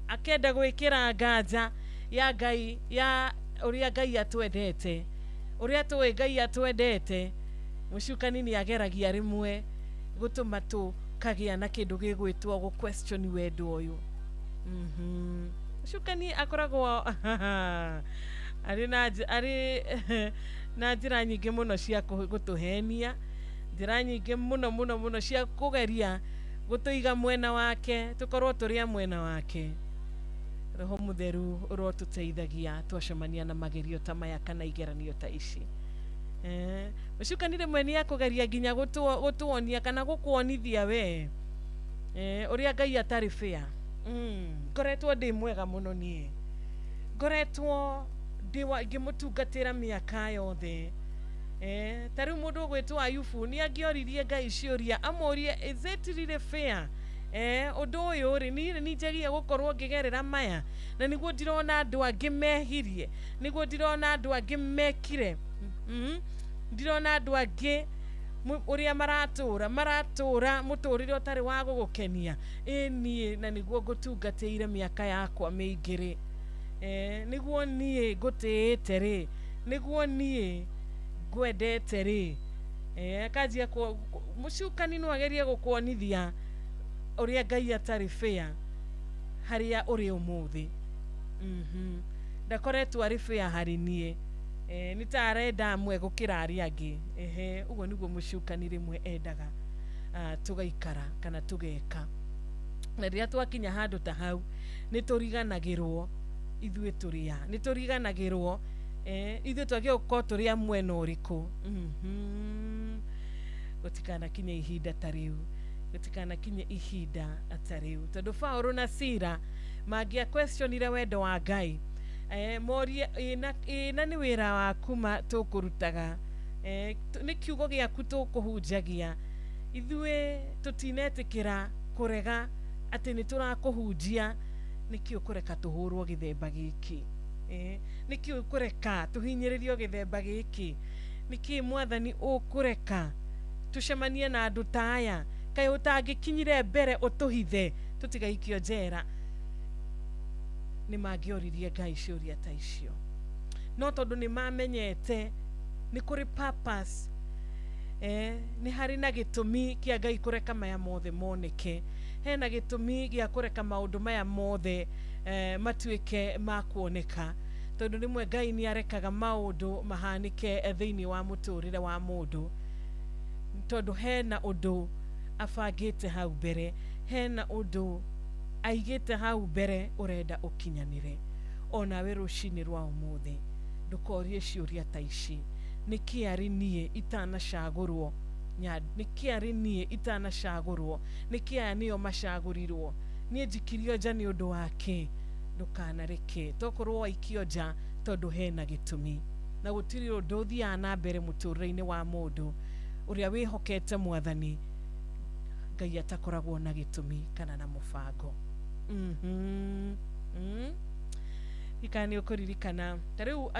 akenda gwikira nganja ya Ngai, ya uria Ngai atwendete, uria tuwe Ngai atwendete. Mucukani ni ageragia rimwe gutuma tu kagia na kindu gigwitwo gu question wendo uyu. Mucukani akoragwo ari na njira nyingi muno cia gutuhenia, njira nyingi muno cia kugeria gutuiga mwena wake, tukorwo turia mwena wake. Roho Mutheru urotuteithagia twacemania na magerio ta maya kana igeranio ta ici. Mucukani rimwe ni akugeria nginya gutuonia kana gukuonithia we uria Ngai atari fair. Ngoretwo ndi mwega muno nie, ngoretwo ngimutungatira miaka yothe. Tariu mundu gwitwo Ayubu ni angioririe Ngai ciuria amorie is it really fair? Undu uyu ri ni njegie gukorwo ngigerera maya, na niguo ndirona andu angi mehirie, niguo ndirona andu angi mekire, ndirona andu angi uria maratura muturire utari wa gugukenia. Nie na niguo ngutungatire miaka yakwa meingiri, niguo nie ngutiite ri, niguo nie ngwendete ri. Akajia mucukani no agerie gukuonithia uria Ngai atari fair haria uri umuthi. Ndakoretwo ari fair hari nie. Nitarenda mwe gukira aria angi. Uguo niguo mucukani rimwe endaga tugaikara kana tugeka. Na riria twakinya handu ta hau nituriganagirwo ithuĩ turia, nituriganagirwo ithuĩ twagĩuko turia mwena uriku. Gutikana kinya ihinda tariu, gutikana kinya ihinda atariu, tondu Paulo na Sila magia questionire wendo wa Ngai. Morie ina ni wira waku ma tukurutaga, ni kiugo giaku tukuhunjagia. Ithuĩ tutinetikira kurega ati ni turakuhunjia, nikio kureka tuhurwo githemba giki. Nikio kureka tuhinyiririo githemba giki, niki Mwathani ukureka tucemanie na andu ta aya, kai utangikinyire mbere utuhithe tutigaikio njera. Ni magioririe Ngai ciuria ta icio, no tondu ni mamenyete ni kuri purpose, ni hari na gitumi kia Ngai kureka maya mothe moneke. Hena gitumi gia kureka maundu maya mothe matuike makuoneka, tondu rimwe Ngai ni arekaga maundu mahanike thiini wa muturire wa mundu, tondu hena undu afagite hau mbere, hena undu aigite hau mbere urenda ukinyanire. Ona we rucini rwa umuthi ndukorie ciuria ta ici, niki ari nie itanacagurwo, niki ari nie itanacagurwo, niki aya nio macagurirwo, nie njikirio nja ni undu wake. Ndukanareke tokorwo waikio nja tondu hena gitumi, na gutiri undu uthia na mbere muturire-ini wa mundu uria wihokete Mwathani Ngai atakoragwo na gitumi kana na mubango. Ikani ukuririkana tariu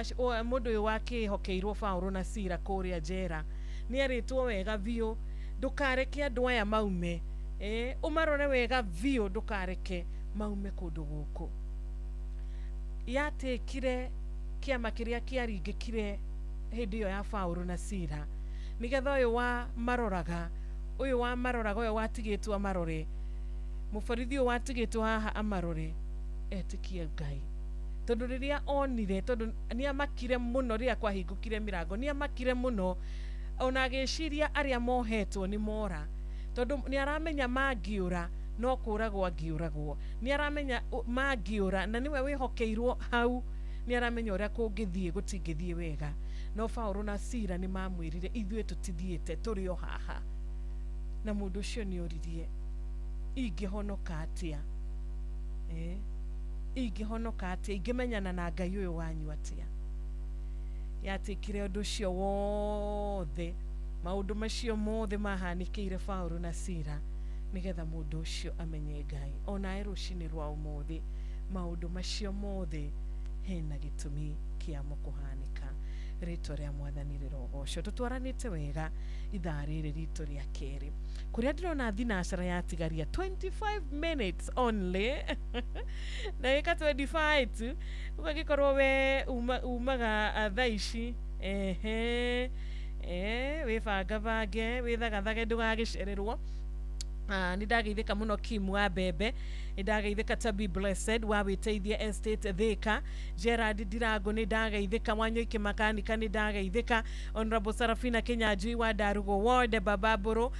mundu uyu wake hokeirwo Paulo na Sila kuria njera, ni aritwo wega biu ndukareke andu aya maume umarore wega vio ndukareke maume kundu guku yatekire kiama kiria kiaringikire hindi yo ya Paulo na Sila nigetha uyu wa maroraga uyu watigitwo amarore mufarithi uyu watigitwo haha amarore etikie Ngai tondu riria onire tondu ni amakire muno riria kwahingukire mirango ni amakire muno ona agiciria aria mohetwo ni mora tondu ni aramenya mangiura no kuragwo angiuragwo ni aramenya mangiura na niwe wihokeirwo hau ni aramenya uria kungithie gutingithie wega no Paulo na Sila ni mamwirire ithue tutithiete turi o haha na mundu ucio ni oririe ingihonoka atia ingihonoka atia ingimenyana na Ngai uyu wanyu atia yatikire undu ucio wothe maundu macio mothe mahanikire Paulo na Sila nigetha mundu ucio amenye Ngai ona rucini rwa umuthi maundu macio mothe hena gitumi kia mukuhanika rito ria mwathani rirogoco tutwaranite wega ithaa riri rito ria keri kuria ndirona thinashara yatigaria 25 minutes only na ika 25 tu ugagikorwo we umaga thaici wibanga bange withagathage ndugagicererwo nidageithika muno Kim wa Bebe nidageithika Tabi Blessed wa Witeithia Estate Thika Gerard Dirago nidageithika Wanyoike Makanika nidageithika Honorable Sarafina Kenyajui wa Darugo Ward Bababoro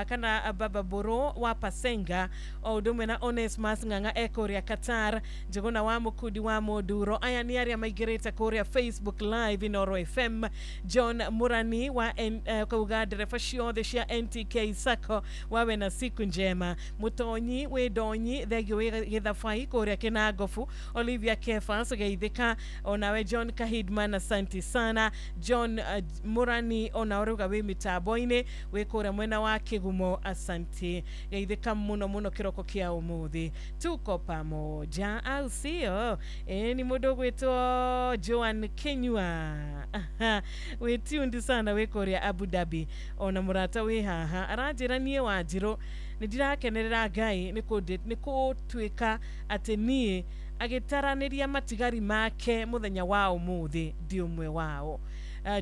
kana Bababoro wa Pasenga Odume na Onesmus Nganga Ekoria Qatar Jogona wa Mukudi wa Moduro aya ni aria maigirite kuria Facebook Live Inoro FM John Murani wa Kauga Derefa ciothe cia NTK Sacco wawe na siku njema Mutonyi Wedonyi thegio githafai kuria Kinagofu Olivia Kefas geithika onawe John Kahidman asante sana John Murani onaruga we mitaboine we kuria mwena wa Kigumo asante geithika muno kiroko kia umuthi tuko pamoja au sio ni mudogo wetu Joan Kenyua we tuned sana we kuria Abu Dhabi ona murata we haha aranjira nie Wanjiru nidirakenerera Ngai nikutwika ati nie agitaraniria matigari make muthenya wa umuthi ndi umwe wao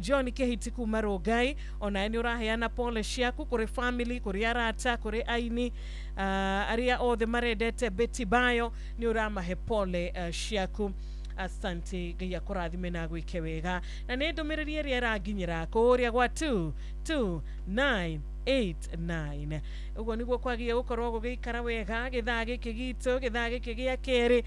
John Kehiti kuma Rongai ona ni uraheana pole ciaku kuri family kuri arata kuri aini aria othe marendete Betty Bayo ni uramahe pole ciaku asante Ngai akurathime na gwike wega na ni ndumiriri iria ranginyira kuria gwa 22989 ugo niguo kwagia gukorwo gugikara wega githaa giki gitu githaa giki gia keri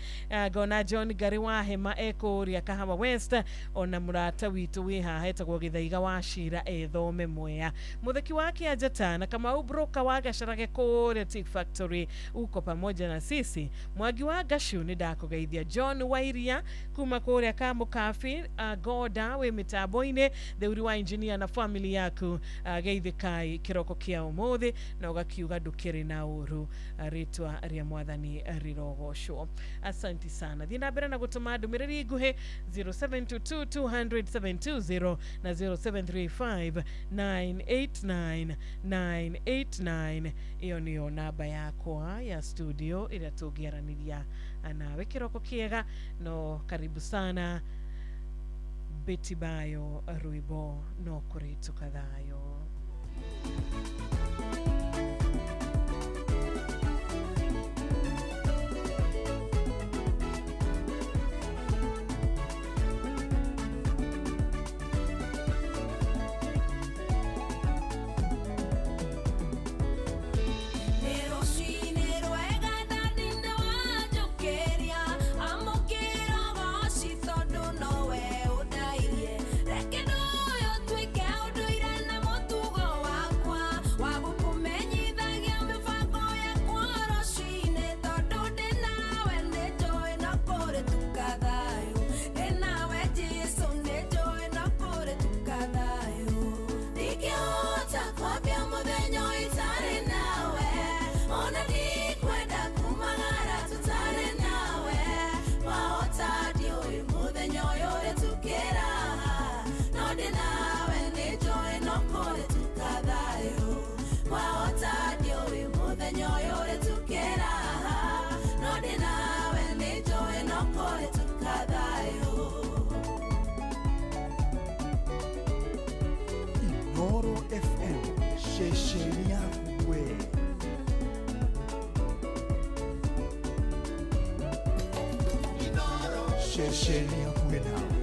ngona John Gari wa Hema ekuria Kahawa West ona murata witu wi haha etagwo Githaiga wa Shira ethome mwea mutheki wake ajatana kama ubroka wa Gacharage kuria Tea Factory uko pamoja na sisi Mwagi wa Gashu ni ndakugeithia John Wairia kuma kuria Kamukafi Goda we mitaboine theuri wa engineer na family yaku geithikai kiroko kia umuthi na ugakiuga ndukiri na uru ritwa ria mwathani rirogocwo asante sana thina mbere na gutuma ndumiriri nguhe 0722200720 na 0735989989 iyo niyo namba yakwa ya studio ira tugiaraniria nawe kiroko kiega no karibu sana Betty Bayo Ruibo no kuritu kadhayo Shesheni yangu we. Shesheni yangu we nawe.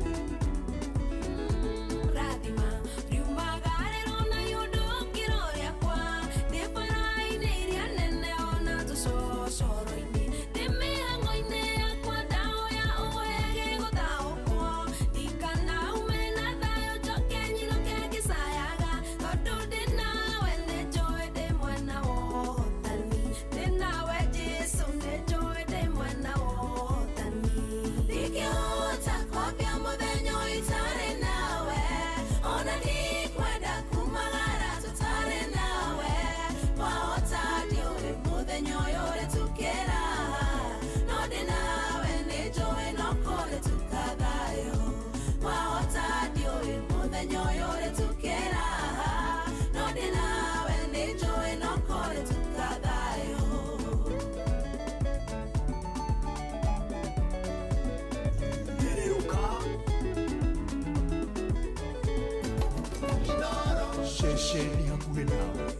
Shesheni yangu we nawe.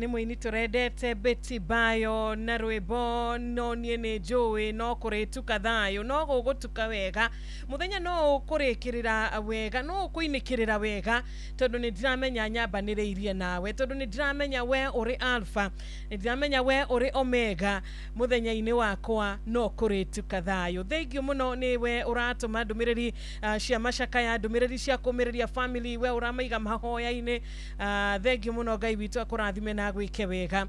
Nĩ mũini tũrendete Betty Bayo na rwĩmbo no niĩ nĩ njũĩ no kũrĩtuka thayũ no gũgũtuka wega mũthenya no ũkũrĩkĩrĩra wega no ũkũinĩkĩrĩra wega tondũ nĩ ndiramenya nyambanĩrĩirie nawe tondũ nĩ ndiramenya we ũrĩ alpha nĩ ndiramenya we ũrĩ omega mũthenya-inĩ wakwa no kũrĩtuka thayũ. Thengiũ mũno nĩ we ũratũma ndũmĩrĩri cia macakaya ndũmĩrĩri cia kũmĩrĩria family we ũramaiga mahoya-inĩ. Thengiũ mũno Ngai witũ akũrathime na gwĩke wega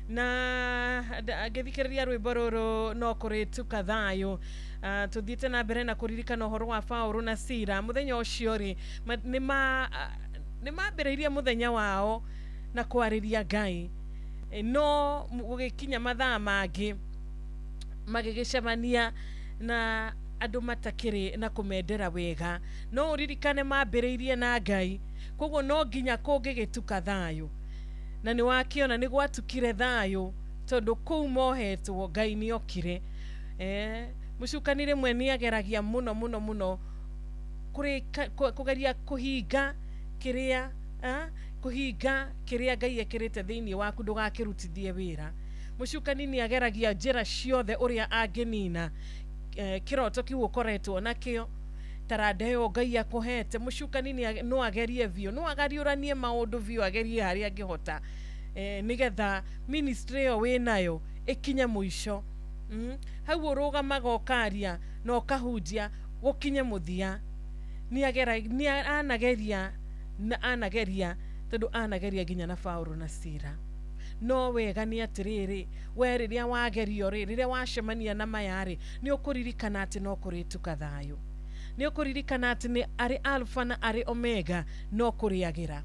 na ngĩthikĩrĩria rwĩmbo rũrũ no kũrĩtuka thayũ. Tuthiĩte na mbere na kũririkana ũhoro wa Paulo na Sila mũthenya ũcio rĩ nĩ mambĩrĩirie mũthenya wao na kwariria Ngai no gugikinya mathaa mangi magigicemania na andu matakiri na kumendera wega no uririkane mambiriirie na Ngai koguo no nginya kungigituka thayo na ni wakiona ni gwatukire thayo tondu kuu mohetwo Ngai ni okire mucukanire mwe ni ageragia muno kugeria kuhinga kiria kuhinga kiria Ngai ekirite thiini waku ndugakirutithie wira mucukani ni ageragia njira ciothe uria angenina kiroto kiu ukoretwo nakio taradeo Ngai akuhete mucukani ni no agerie vio no agariuranie maundu vio agerie haria angihota nigetha ministry yo winayo ikinye muisho hau urugamaga okaria no kahunjia gukinye muthia ni anageria tondu anageria nginya na Paulo na Sila no wega ni atiriri we riria wagerio riria wacemania na mayari ni ukuririkana ati no kurituka thayo ni ukuririkana ati ni ari alpha na ari omega no kuriagira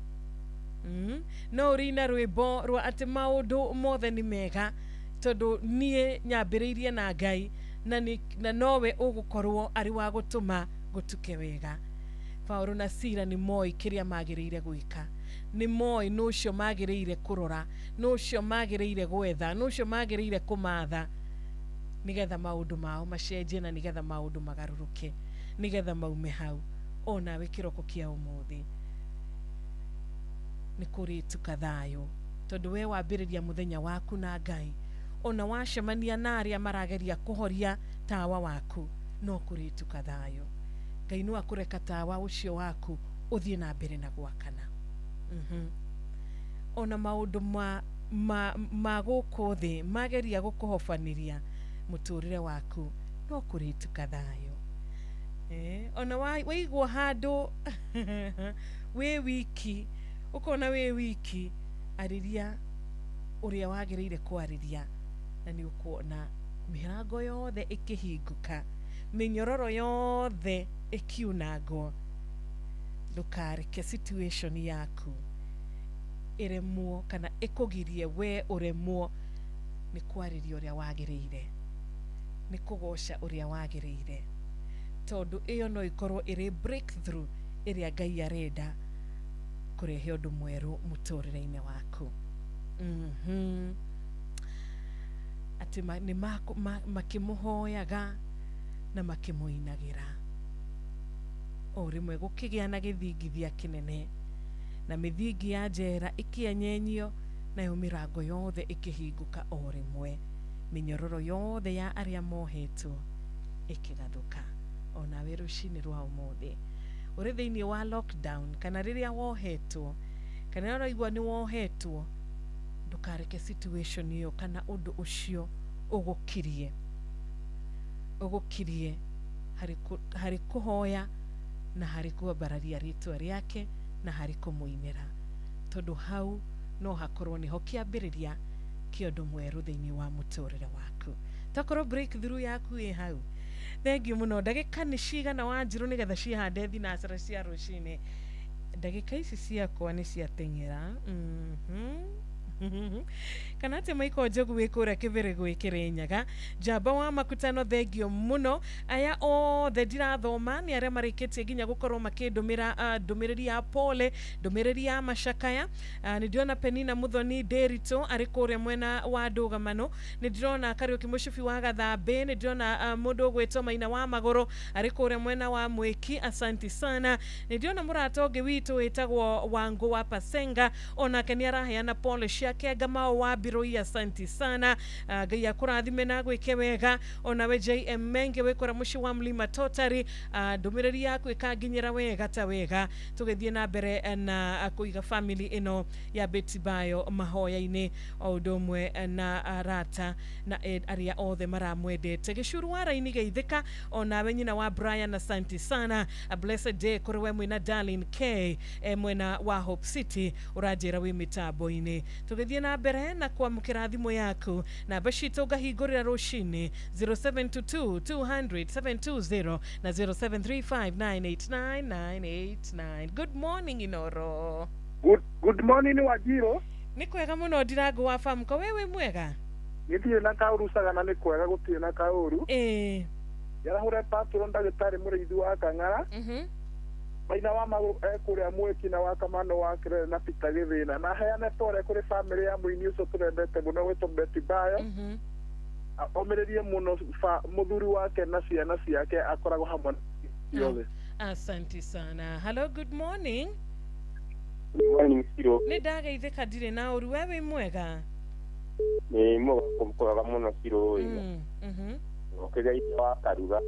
no rina rwimbo rwa ati maundu mothe ni mega tondu nie nyambiriirie na Ngai na nowe ugukorwo ari wa gutuma gutuke wega. Paulo na Sila ni moi kiria magiriire gwika ni moi nucio magiriire kurora nucio magiriire gwetha nucio magiriire kumatha nigetha maundu mao macenje na nigetha maundu magaruruke nigetha maume hau ona we kiroko kia umuthi ni kurituka thayo tondu we wambiriria muthenya waku na Ngai ona wacemania na aria marageria kuhoria tawa waku no kurituka thayo. Ngai no akureka tawa ucio waku uthie na mbere na gwakana ona maundu ma guku thi mageria gukuhofaniria muturire waku no kurituka thayo ona waigwa handu we wiki ukona we wiki ariria uria wagiriire kwariria na ni ukuona mirango yothe ikihinguka minyororo yothe ikiunagwo ndukareke situation yaku iremwo kana ikugirie we uremwo ni kwariria uria wagiriire ni kugoca uria wagiriire tondu iyo no ikorwo iri breakthrough iria Ngai arenda kurehe undu mweru muturire-ini waku ati ni makimuhoyaga na makimuinagira o rimwe gukigia na githingithia kinene na mithingi ya njera ikienyenyio na mirango yothe ikihinguka o rimwe minyororo yothe ya aria mohetwo ikigathuka ona we rucini rwa umuthi uri thiini wa lockdown kana riria wohetwo kana uraigua ni wohetwo ndukareke situation iyo kana undu ucio ugukirie hari kuhoya na hari kuambararia ritwa riake na hari kumuinira tondu hau no hakorwo ni ho kiambiriria kiondu mweru thiini wa muturire waku takorwo breakthrough yaku i hau. Thank you muno ndagika ni cigana Wanjiru nigetha cihande thinacera cia rucini ndagika ici ciakwa ni ciateng'era kana te maiko Njogu wikura kibere gwikire nyaga Jamba wa Makutano thengio muno aya othe ndirathoma ni aria marikitie ginya gukorwo makindumira ndumiriri ya pole ndumiriri ya macakaya ni ndiona Penina Muthoni Derito ari kuria mwena wa Ndugamano ni ndirona Kariuki Mushufi wa Gathambe ni ndirona mundu gwetwo Maina wa Magoro ari kuria mwena wa Mwiki asanti sana ni ndiona muratonge witu wetagwo Wangu wa Pasenga ona keni araheana pole yake Gamao wa Biroi asanti sana Ngai akurathime na gwike wega ona we JM Menge wekora mushi wa Mlima Totari ndumiriri yaku ikaginyira wega ta wega tugithie na mbere na kuiga family ino ya Betty Bayo mahoya-ini o udomwe na arata na aria othe maramwendete gicuru wara-ini geithika ona we nyina wa Brian asanti sana a blessed day kuri we mwina Darlene K mwena wa Hope City urajira wi mitambo-ini tugithie na mbere na kwamukira thimu yaku na bashito gahingurira rucini 0722 200 720 na 0735989989. Good morning Inoro. Good morning Wajiro. Ni kwega muno Ndirangu wa farm ko wewe mwega? Githie na kauru sagana ni kwega gutie na kauru. Yarahure patron ndagitari murithi wa Kang'ara. Maina wa maguru ekuria mweki na wakamano wa kire na Peter Githina na heane tore kuri family ya muini ucio turendete muno wito Betty Bayo. Omererie muno muthuri wake na ciana ciake akoragwo hamwe yothe. Asante sana. Hello, good morning. Good morning, Siro. Ni ndageithika ndire na uru wewe mwega? Ni mo kumkoraga muno Siro ino. Okegaite wa Karuga.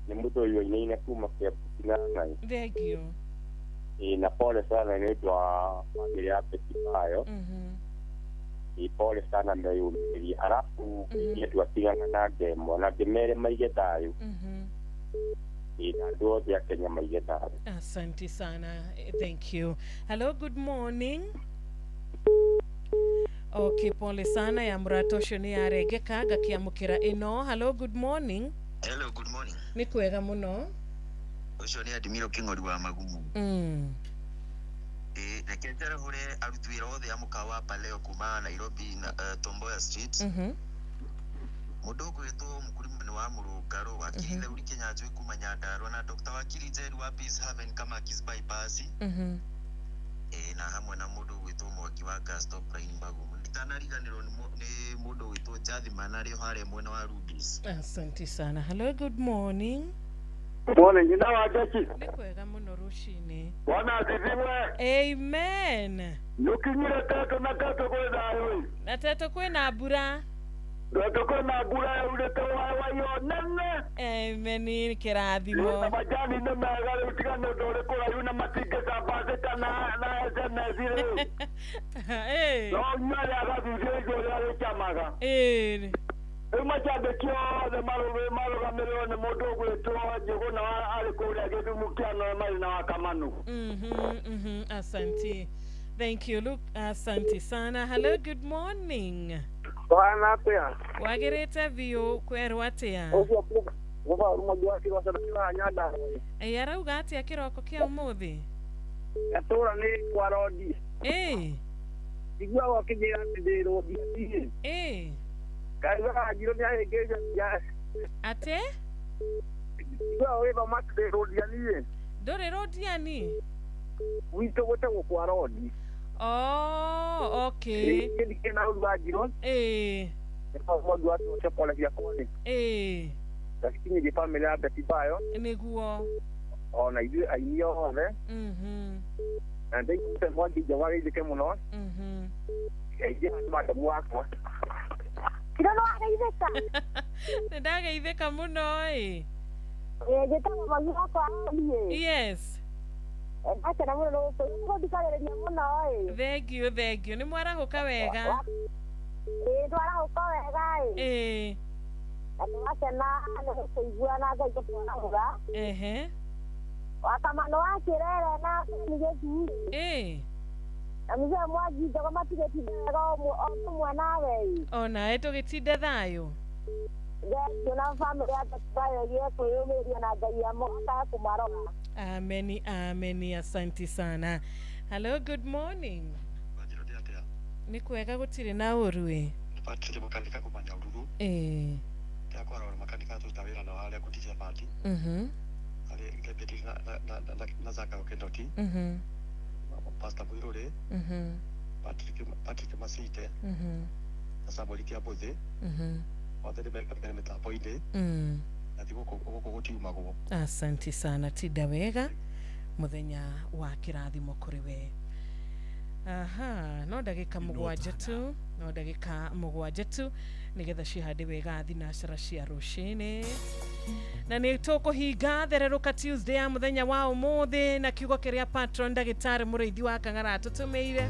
Ni mudo yoine kuma kia putina ngai. Thank you. Na pole sana ni kwa familia ya Betty Bayo. Pole sana ndayumiri arafu yetu atigana na demo na gemere maige tayo. Ina ya Kenya maige tayo. Asante sana. Thank you. Hello, good morning. Okay, pole sana ya muratosho ni aregeka gakiamukira ino. Hello, good morning. Hello, good morning. Ni kwega muno. Ucio ni Admiro King'ori wa Magumu. Na kentera hore arutwira othe amukawa hapa leo kuma Nairobi na Tomboya Street. Mundu gwitwo mukurima ni wa Murungaro wakirire uri Kenya njui kuma Nyandarua na Dr. Wakiri Jeru wa Peace Haven kama Kiss bypass. Na hamwe na mundu gwitwo Mwaki wa Gastop Line Magumu. Nitanariganirwo ni mundu gwitwo Jathi Manari hare mwena wa Rudis. Asante sana. Hello, good morning. Morning, ina wajachi. Ni kwega muno rushini. Bwana asifiwe. Amen. Nukinyire teto na teto kwenda ayo. Na teto kwena abura. Teto kwena abura urete wa yo nene. Amen, kirathimo. Na majani ne magale utigane dole kola yuna matige za base kana na SMS. No nyale agathithie igoro ya chamaga. Machabe kio de malo gamero ne modo gweto jego na ale ko ya gedu mukiano mali na wakamanu. Asante. Thank you. Look, asante sana. Hello, good morning. Bwana pia. Wagerete vio kwerwa atia. Goba rumojo wake wasabira nyanda. Yara ugati akiroko kia umuthi. Yatura ni kwa rodi. Igwa wakijira ndi rodi. Kaza jiro ni ayegeja ya. Ate? Igwa weba matde rodi ani. Dore rodi ani? Wito wote kwa rodi. Oh, okay. Ni kena ulwajiro. Kwa modu watu wote pole vya kone. Lakini ni familia ya Betty Bayo. Neguo. Na idu ayo ove. Na ndai kwa modu jawari dike muno. Eje madamu wako. Kira no agaitheka. Ndagaitheka muno Gitamo magiro kwa nie. Yes. Acha na muno ko dikareria muno Thank you. Ni mwarahuka wega. Twarahuka wega Acha na kuigua na gaito kwa muga. Wakamano wakirere na nigezi. Amize mwaji dogo matigeti dogo mwana we. Ona eto gitinde thayo. Na family ya Bayo yetu yomeria na ngai ya moka kumarora. Amen, asante sana. Hello, good morning. Ni kwega gutire na urue. Patire makanika kumanya ururu. Yakwa ro makanika tutawira na wale kutija party. Ale ngepeti na zaka okendoti. Pastor Buirore. Patrick Masite. Asabolikia boze. Watende mekapene metapoide. Natiko koko gutiumago. Asante sana tida wega muthenya wa kirathimo kuri we. No ndagika mugwanja tu nigetha cihande wega thinacara cia rucini na ni tukuhinga thereruka Tuesday ya muthenya wa umuthi na kiugo kiria patron ndagitari muriithi wa Kang'ara tutumeire.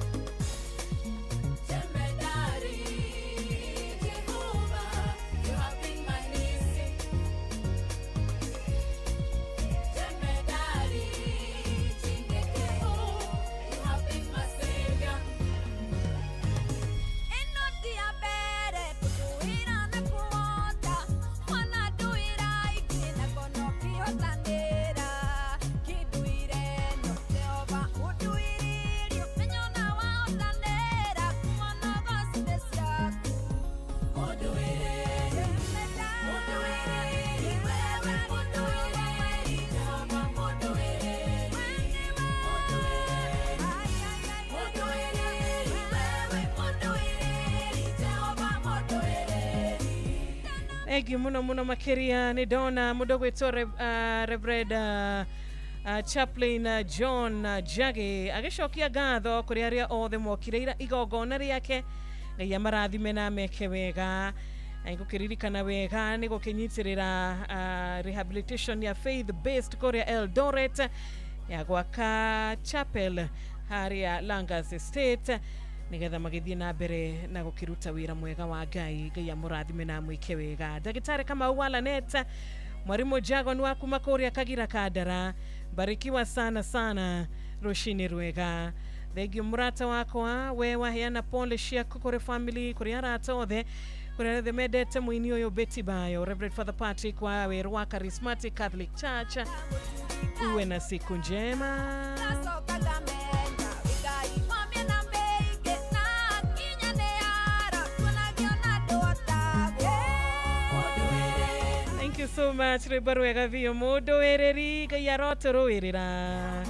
Kiduire no Jehova utuiririo penyo na wa Egi muno makiria ni dona mudogo ito Reverend Chaplain John Jage agicokia ngatho kuri aria othe mokireira igongona riake ngai amarathime na meke wega ngukiririkana wega ni gukinyitirira rehabilitation ya faith based korea Eldoret ya gwaka chapel haria Langas Estate nigetha magithie na mbere na gukiruta wira mwega wa ngai amurathime na mwike wega. Dagitari kama Walanet Mwarimu Jago nwa kuma korea Kagira Kadara, barikiwa sana Roshini Rwega. Thegi murata wako wewa heana pole shia kukore family kuri arata othe kuri the medete muini oyo Betty Bayo. Reverend Father Patrick wa Werwa Charismatic Catholic Church, uwe na siku njema. Thank you so much. Rebarwega vio modo ereri gayarotoro erera.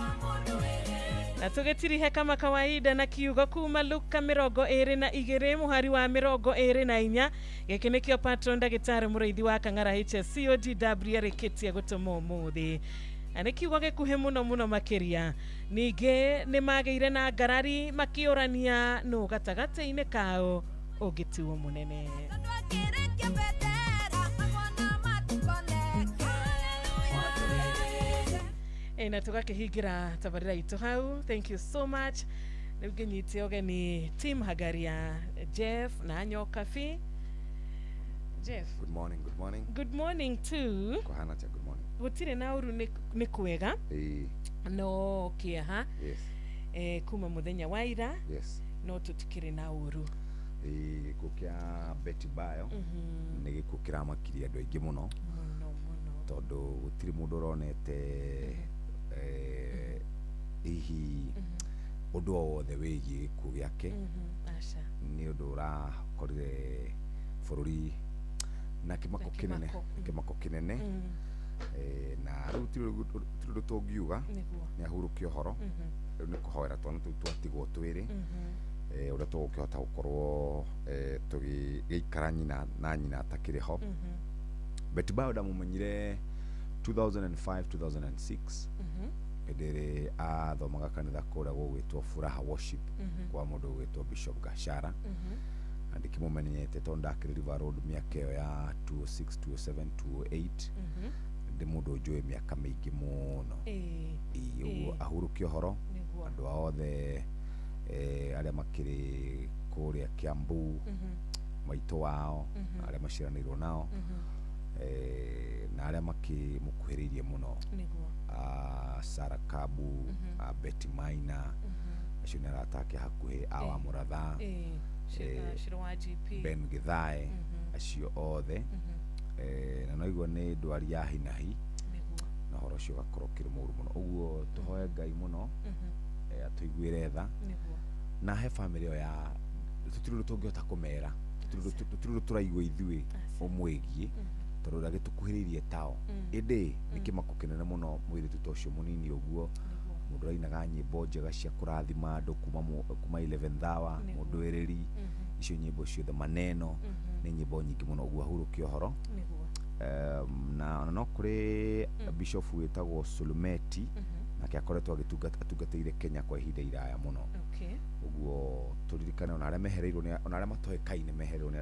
Na tugetirihe kama kawaida na kiugo kuma Luka 22 muhari wa 24 giki nikio patron Dagitari Muriithi wa Kang'ara HSCODW areketia gutuma umuthi. Ane kiugo gikuhe muno makiria nige ni magire na ngarari makiorania no gatagate-ine kao ugituo munene. Na tugakihingira tabarira itu hau. Thank you so much. Nibgenyite ogeni team Hagaria Jeff na Nyoka Fi. Jeff, good morning. Good morning too. Kohana cha good morning. Gutire na uru ni kwega. No kia Yes. Kuma muthenya wa ira. Yes. No tutukire na uru. Kukia Betty Bayo. Nigi kukira makiri andu aingi muno. Tondu gutiri mundu ronete ihi undu wothe wigie ku giake ni undu urakorire bururi na kimako kinene na riu tiru tungiuga ni ahurukia uhoro riu ni kuhoera twana tu twatigwo twiri uria tugukihota gukorwo tugiikara nyina atakiriho. Betty Bayo ndamumenyire 2005-2006 edere athomaga kanitha kuria gugwitwo Furaha Worship kwa mundu gugwitwo Bishop Gashara andikimumenyete tonda River Road miaka ya 2006 2007 2008 ndi mundu njui miaka mingi muno ahurukia uhoro andu othe aria makiri kuria Kiambu maito wao aria maciranirwo nao na aria makimukuhiririe muno Sarah Kabu Betty Maina acio ni aratake hakuhi awa Muratha Ben Githai acio othe na noigwo ni ndwari ya hinahi na horo cio gakorokire muru muno uguo tuhoe Ngai muno atuiguire tha na he family ya tutiru tungihota kumera tutiru turaigwa ithui omwegie tondu ndagitukuhiririe tao indi nikimako kinene muno mwiri tutocio munini uguo mundu ainaga nyimbo njega cia kurathima andu kuma 11th hour mundu ereri icio nyimbo ciothe maneno ni nyimbo nyingi muno uguo ahurukia uhoro na no kuri bishop witagwo Sulumeti nake akoretwo atungateire Kenya kwa ihinda iraya muno uguo turirikane ona aria mehereirwo ona aria matoekaine mehereirwo ni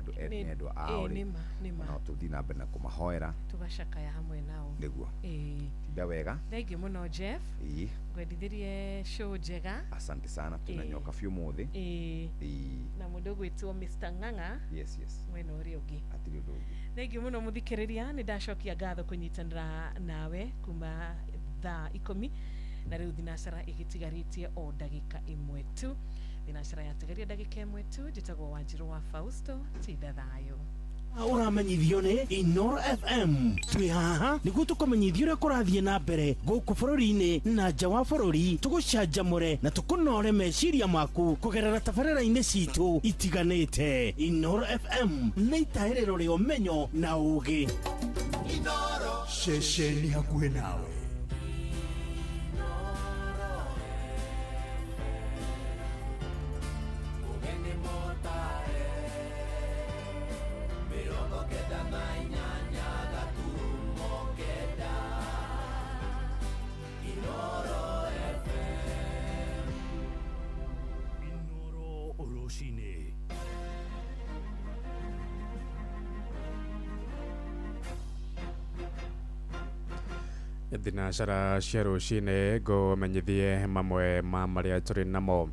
andu ao no tuthi na mbere na kumahoera tugacakaya hamwe nao niguo tida wega. Thank you muno Jeff. Gwendithirie show njega. Asante sana tunanyoka fiu muthi na mundu gwitwo Mr. Ng'ang'a. Yes mwena uri ungi atiri undu ungi. Thank you muno muthikiriria ni ndacokia ngatho kunyitanira nawe kuma thaa 10 na riu thinacara igitigaritie o ndagika imwe tu. Thinacara yatigaria ndagika imwe tu. Njitagwo Wanjiru wa Fausto tida thayo. Uramenyithio ni Inoro FM twi haha niguo tukomenyithio uria kurathie na mbere guku bururi-ini na nja wa bururi tugucanjamure na tukunore meciria maku kugerera tabarira-ini citu itiganite. Inoro FM ni itairiro ria umenyo na ugi. Inoro ceceni hakuhi nawe. Mirongo kenda na inya Thinacara cia rũcinĩ ngũmenyithie mamwe ma marĩa tũrĩ namo.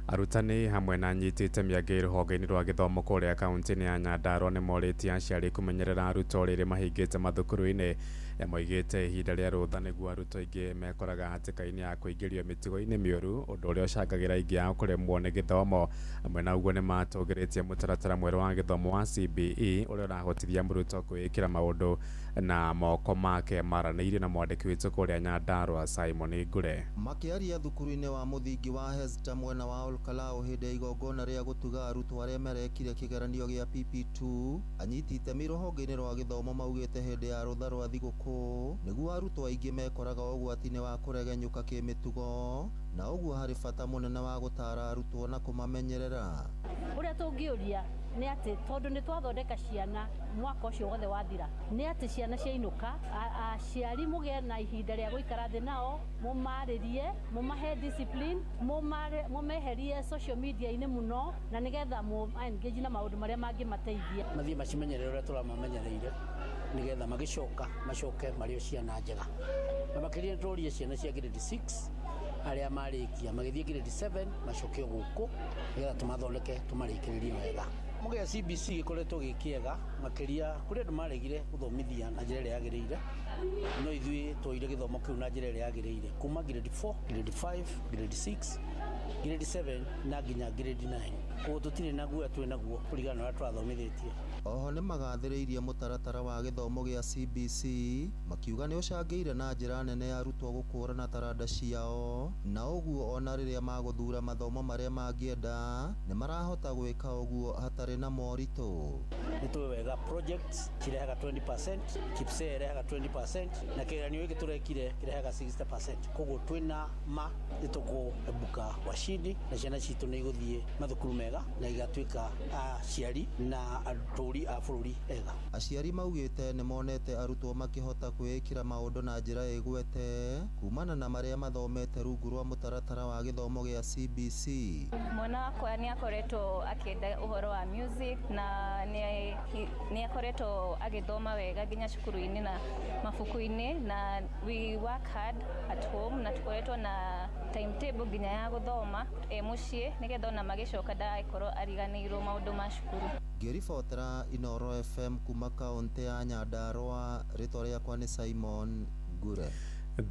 Arutani hamwe na anyiti itemi angĩ rũhonge-inĩ rwa gĩthomo kũrĩa kaunti-inĩ ya Nyandarua nĩ morĩtie aciari kũmenyerera arutwo rĩrĩ mahingĩte mathukuru-inĩ. Moigĩte ihinda rĩa rũtha nĩguo arutwo aingĩ mekoraga hatĩka-inĩ ya kũingĩrio mĩtugo-inĩ mĩũru, ũndũ ũrĩa ũcangagĩra aingĩ ao kũremwo nĩ gĩthomo. Amwe na ũguo nĩ matũgĩrĩtie mũtaratara mwerũ wa gĩthomo wa CBE ũrĩa ũrahotithia mũrutwo kwĩĩkĩra maũndũ na moko make. Maranĩirie na mwandĩki witũ kũrĩa Nyandarua Simon Ngure. Makĩaria thukuru-inĩ wa mũthingi wa Hesta mwena wa Olkalau hĩndĩ ya igongona rĩa gũtuga arutwo arĩa marekire kĩgeranio gĩa PP2, anyiti itemi rũhonge-inĩ rwa gĩthomo maugĩte hĩndĩ ya rũtha rwa thigũkũ nĩguo arutwo aingĩ mekoraga ũgwati-inĩ wa kũregenyũka kĩmĩtugo, na ũguo harĩ bata mũnene wa gũtara arutwo na kũmamenyerera. Ũrĩa tũngĩũria nĩ atĩ tondũ nĩ twathondeka ciana mwaka ũcio wothe wathira, nĩ atĩ ciana ciainũka, aciari mũgĩe na ihinda rĩa gũikara thĩ nao, mũmarĩrie, mũmahe discipline, mũmeherie social media-inĩ mũno, na nĩgetha engage na maũndũ marĩa mangĩmateithia. Mathiĩ macimenyerere ũrĩa tũramamenyereire nĩgetha magĩcoka macoke marĩ o ciana njega. Na makĩria tũrorie ciana cia grade 6 arĩa marĩkia magĩthiĩ grade 7 macoke gũkũ nĩgetha tũmathondeke tũmarĩkĩrĩrie wega. Mũgĩa CBC gĩkoretwo gĩkĩega makĩria kũrĩ andũ maregire gũthomithia na njĩra ĩrĩa yagĩrĩire, no ithuĩ twoire gĩthomo kĩu na njĩra ĩrĩa yagĩrĩire kuma grade 4, grade 5, grade 6, grade 7 na nginya grade 9. Koguo tũtirĩ na guoya twĩ naguo kũringana na ũrĩa twathomithĩtie. Oho nĩ magathĩrĩirie mũtaratara wa gĩthomo gĩa CBC makiuga nĩ ũcangĩire na njĩra nene arutwo gũkũrana taranda ciao, na ũguo ona rĩrĩa magũthura mathomo marĩa mangĩenda nĩ marahota gwĩka ũguo hatarĩ na moritũ. Nĩ tũĩ wega projects cirehaga 20%, KIPSE irehaga 20%, na kĩgeranio gĩkĩ tũrekire kĩrehaga 60%. Koguo twĩna ma nĩ tũkũebuka washindi na ciana citũ nĩ igũthiĩ mathukuru mega na igatuĩka aciari na atũũri a bũrũri ega. Aciari maugĩte nĩ monete arutwo makĩhota kwĩĩkĩra maũndũ na njĩra ĩgwete kumana na marĩa mathomete rungu rwa mũtaratara wa gĩthomo gĩa CBC. Mwana wakwa nĩ akoretwo akĩenda ũhoro wa music na nĩ akoretwo agĩthoma wega nginya cukuru-inĩ na mabuku-inĩ, na we work hard at home na tukoretwo na timetable nginya ya gũthoma mũciĩ nĩgetha ona magĩcoka ndagĩkorwo ariganĩirwo maũndũ ma cukuru. Ngĩribotera Inoro FM kuma kaunti ya Nyandarua, rĩtwa rĩakwa nĩ Simon Ngure.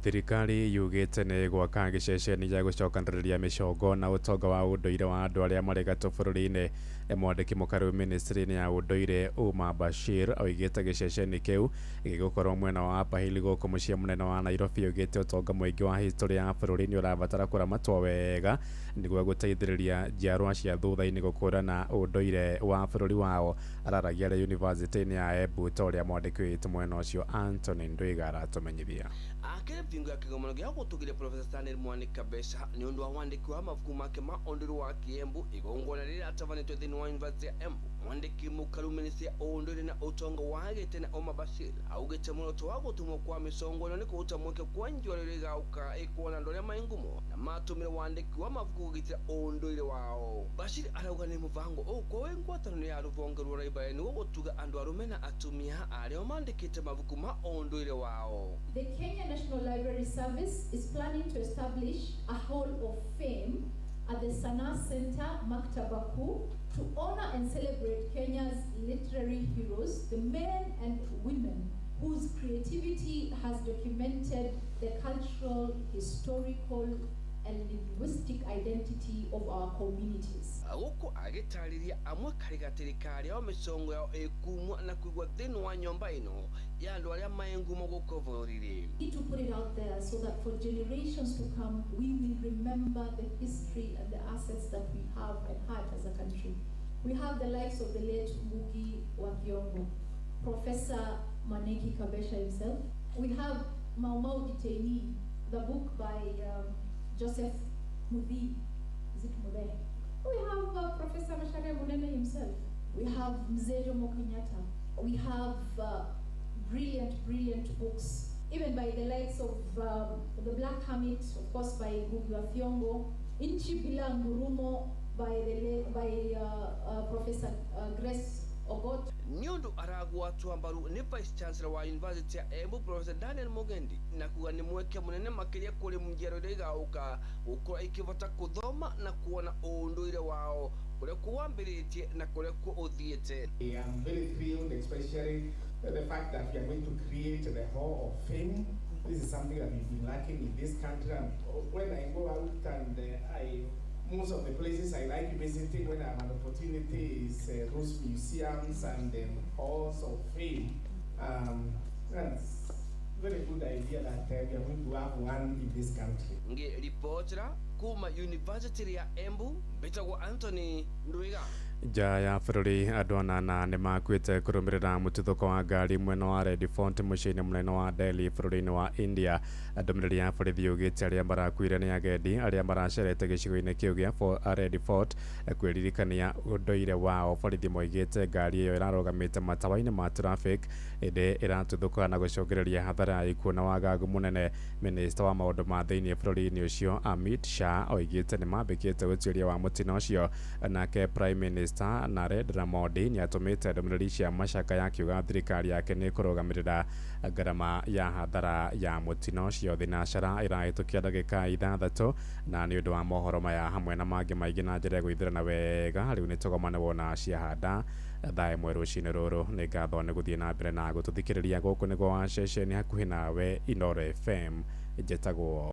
Thirikari yugĩte nĩ gwaka gĩceceni gĩa gũcokanĩrĩria mĩcongo na ũtonga wa ũndũire wa andũ arĩa marĩ gatũ bũrũri-inĩ. Mwandĩki mũkarũ ministry-inĩ ya ũndũire Umar Bashir oigĩte gĩceceni kĩu gĩgũkorwo mwena wa Upper Hill gũkũ mũciĩ mũnene wa Nairobi. Oigĩte ũtonga mũingĩ wa history ya bũrũri nĩ ũrabatara kũramatwo wega nĩguo gũteithĩrĩria njiarwa cia thutha-inĩ gũkũrana ũndũire wa bũrũri wao. Araragia arĩ yunivasĩtĩ-inĩ ya Embu ta ũrĩa mwandĩki witũ mwena ũcio Anthony Ndwiga aratũmenyithia. Akĩrĩ bingo ya kĩgomano gĩa gũtũgĩria Professor Stanley Mwanika Besha nĩ ũndũ wa wandĩki wa mabuku make ma ũndũire wa Kiembu igongona rĩrĩa atabanĩtwo thĩinĩ wa yunivasĩtĩ ya Embu. Mwandĩki mũkaru ministry ya ũndũire na ũtonga wa Gĩtene Omar Bashir augĩte muoroto wa gũtumwo kwa mĩcongo ĩno nĩ kũruta mweke kwa njiarwa rĩrĩa igauka ĩkuona andũ arĩa marĩ ngumo na matũmĩre wandĩki wa mabuku kũgitĩra ũndũire wao. Bashir arauga nĩ mũbango ũgũkorwo wĩ ngwatanĩro ya rũhonge rwa Library nĩguo gũtuga andũ arũme na atumia arĩa mandĩkĩte mabuku ma ũndũire wao. The Kenya National Library Service is planning to establish a hall of fame at the Sanaa Center, Maktaba Kuu, to honor and celebrate Kenya's literary heroes, the men and women whose creativity has documented the cultural, historical, and linguistic identity of our communities. Gũkũ agĩtarĩria amwe karĩgatĩri karĩa o mĩcongo yao ĩkumwo na kũigwo thĩinĩ wa nyũmba ĩno ya andũ arĩa marĩ ngumo gũkũ bũrũri-inĩ. We need to put it out there so that for generations to come we will remember the history and the assets that we have and had as a country. We have the likes of the late Ngugi wa Thiong'o, Professor Mwaniki Kabesha himself. We have Mau Mau Detainee, the book by Joseph Muthii, is it Muthee? We have Professor Macharia Munene himself. We have Mzee Jomo Kenyatta. We have brilliant books, even by the likes of The Black Hermit, of course, by Ngugi wa Thiong'o, Inchi Bila Ngurumo by Professor Grace Ogot. Nyondo aragwatwa mbaru ni Vice Chancellor wa University ya Embu Professor Daniel Mugendi na kuga ni mweke munene makiria kuri mujero rigauka ukora ikivota kuthoma na kuona unduire wao kure kuwambiritie na kure kuothiete. I am very thrilled, especially the fact that we are going to create the Hall of Fame. This is something that we've been lacking in this country. And when I go out and most of the places I like visiting when I have an opportunity is those museums and halls of fame. That's a very good idea that we are going to have one in this country. Nge reportera kuma University ya Embu betagwo Anthony Ndwiga. Ja ya bururi andu anana ni makwite kurumirira mututhuko wa ngari mwena wa Red Fort muciini munene wa Delhi bururi-ini wa India. Ndumiriri ya borithi yugite aria marakuire ni agendi aria maracerete gicigo-ini kiu gia Red Fort kwiririkania unduire wao. Borithi moigite ngari iyo irarugamite matawa-ini ma traffic indi iratuthuka na gucokereria hathara ya ikuo na wagagu munene. Minister wa maundu ma thiini bururi-ini ucio Amit Shah oigite ni mambikite utuiria wa mutino ucio nake Prime Minister Narendra Modi ni atumite ndumiriri cia macaka yakiuga thirikari yake ni kurugamirira ngarama ya hathara ya mutino ucio. Thinacara irahitukia ndagika 6 na ni undu wa mohoro maya hamwe na mangi maingi na njira gwithirana wega riu ni tugomane wona ciahanda thae mwe rucini ruru. Ni ngatho ni guthie na mbere na gututhikiriria guku ni gwa ceceni hakuhi nawe Inooro FM. Njetagwo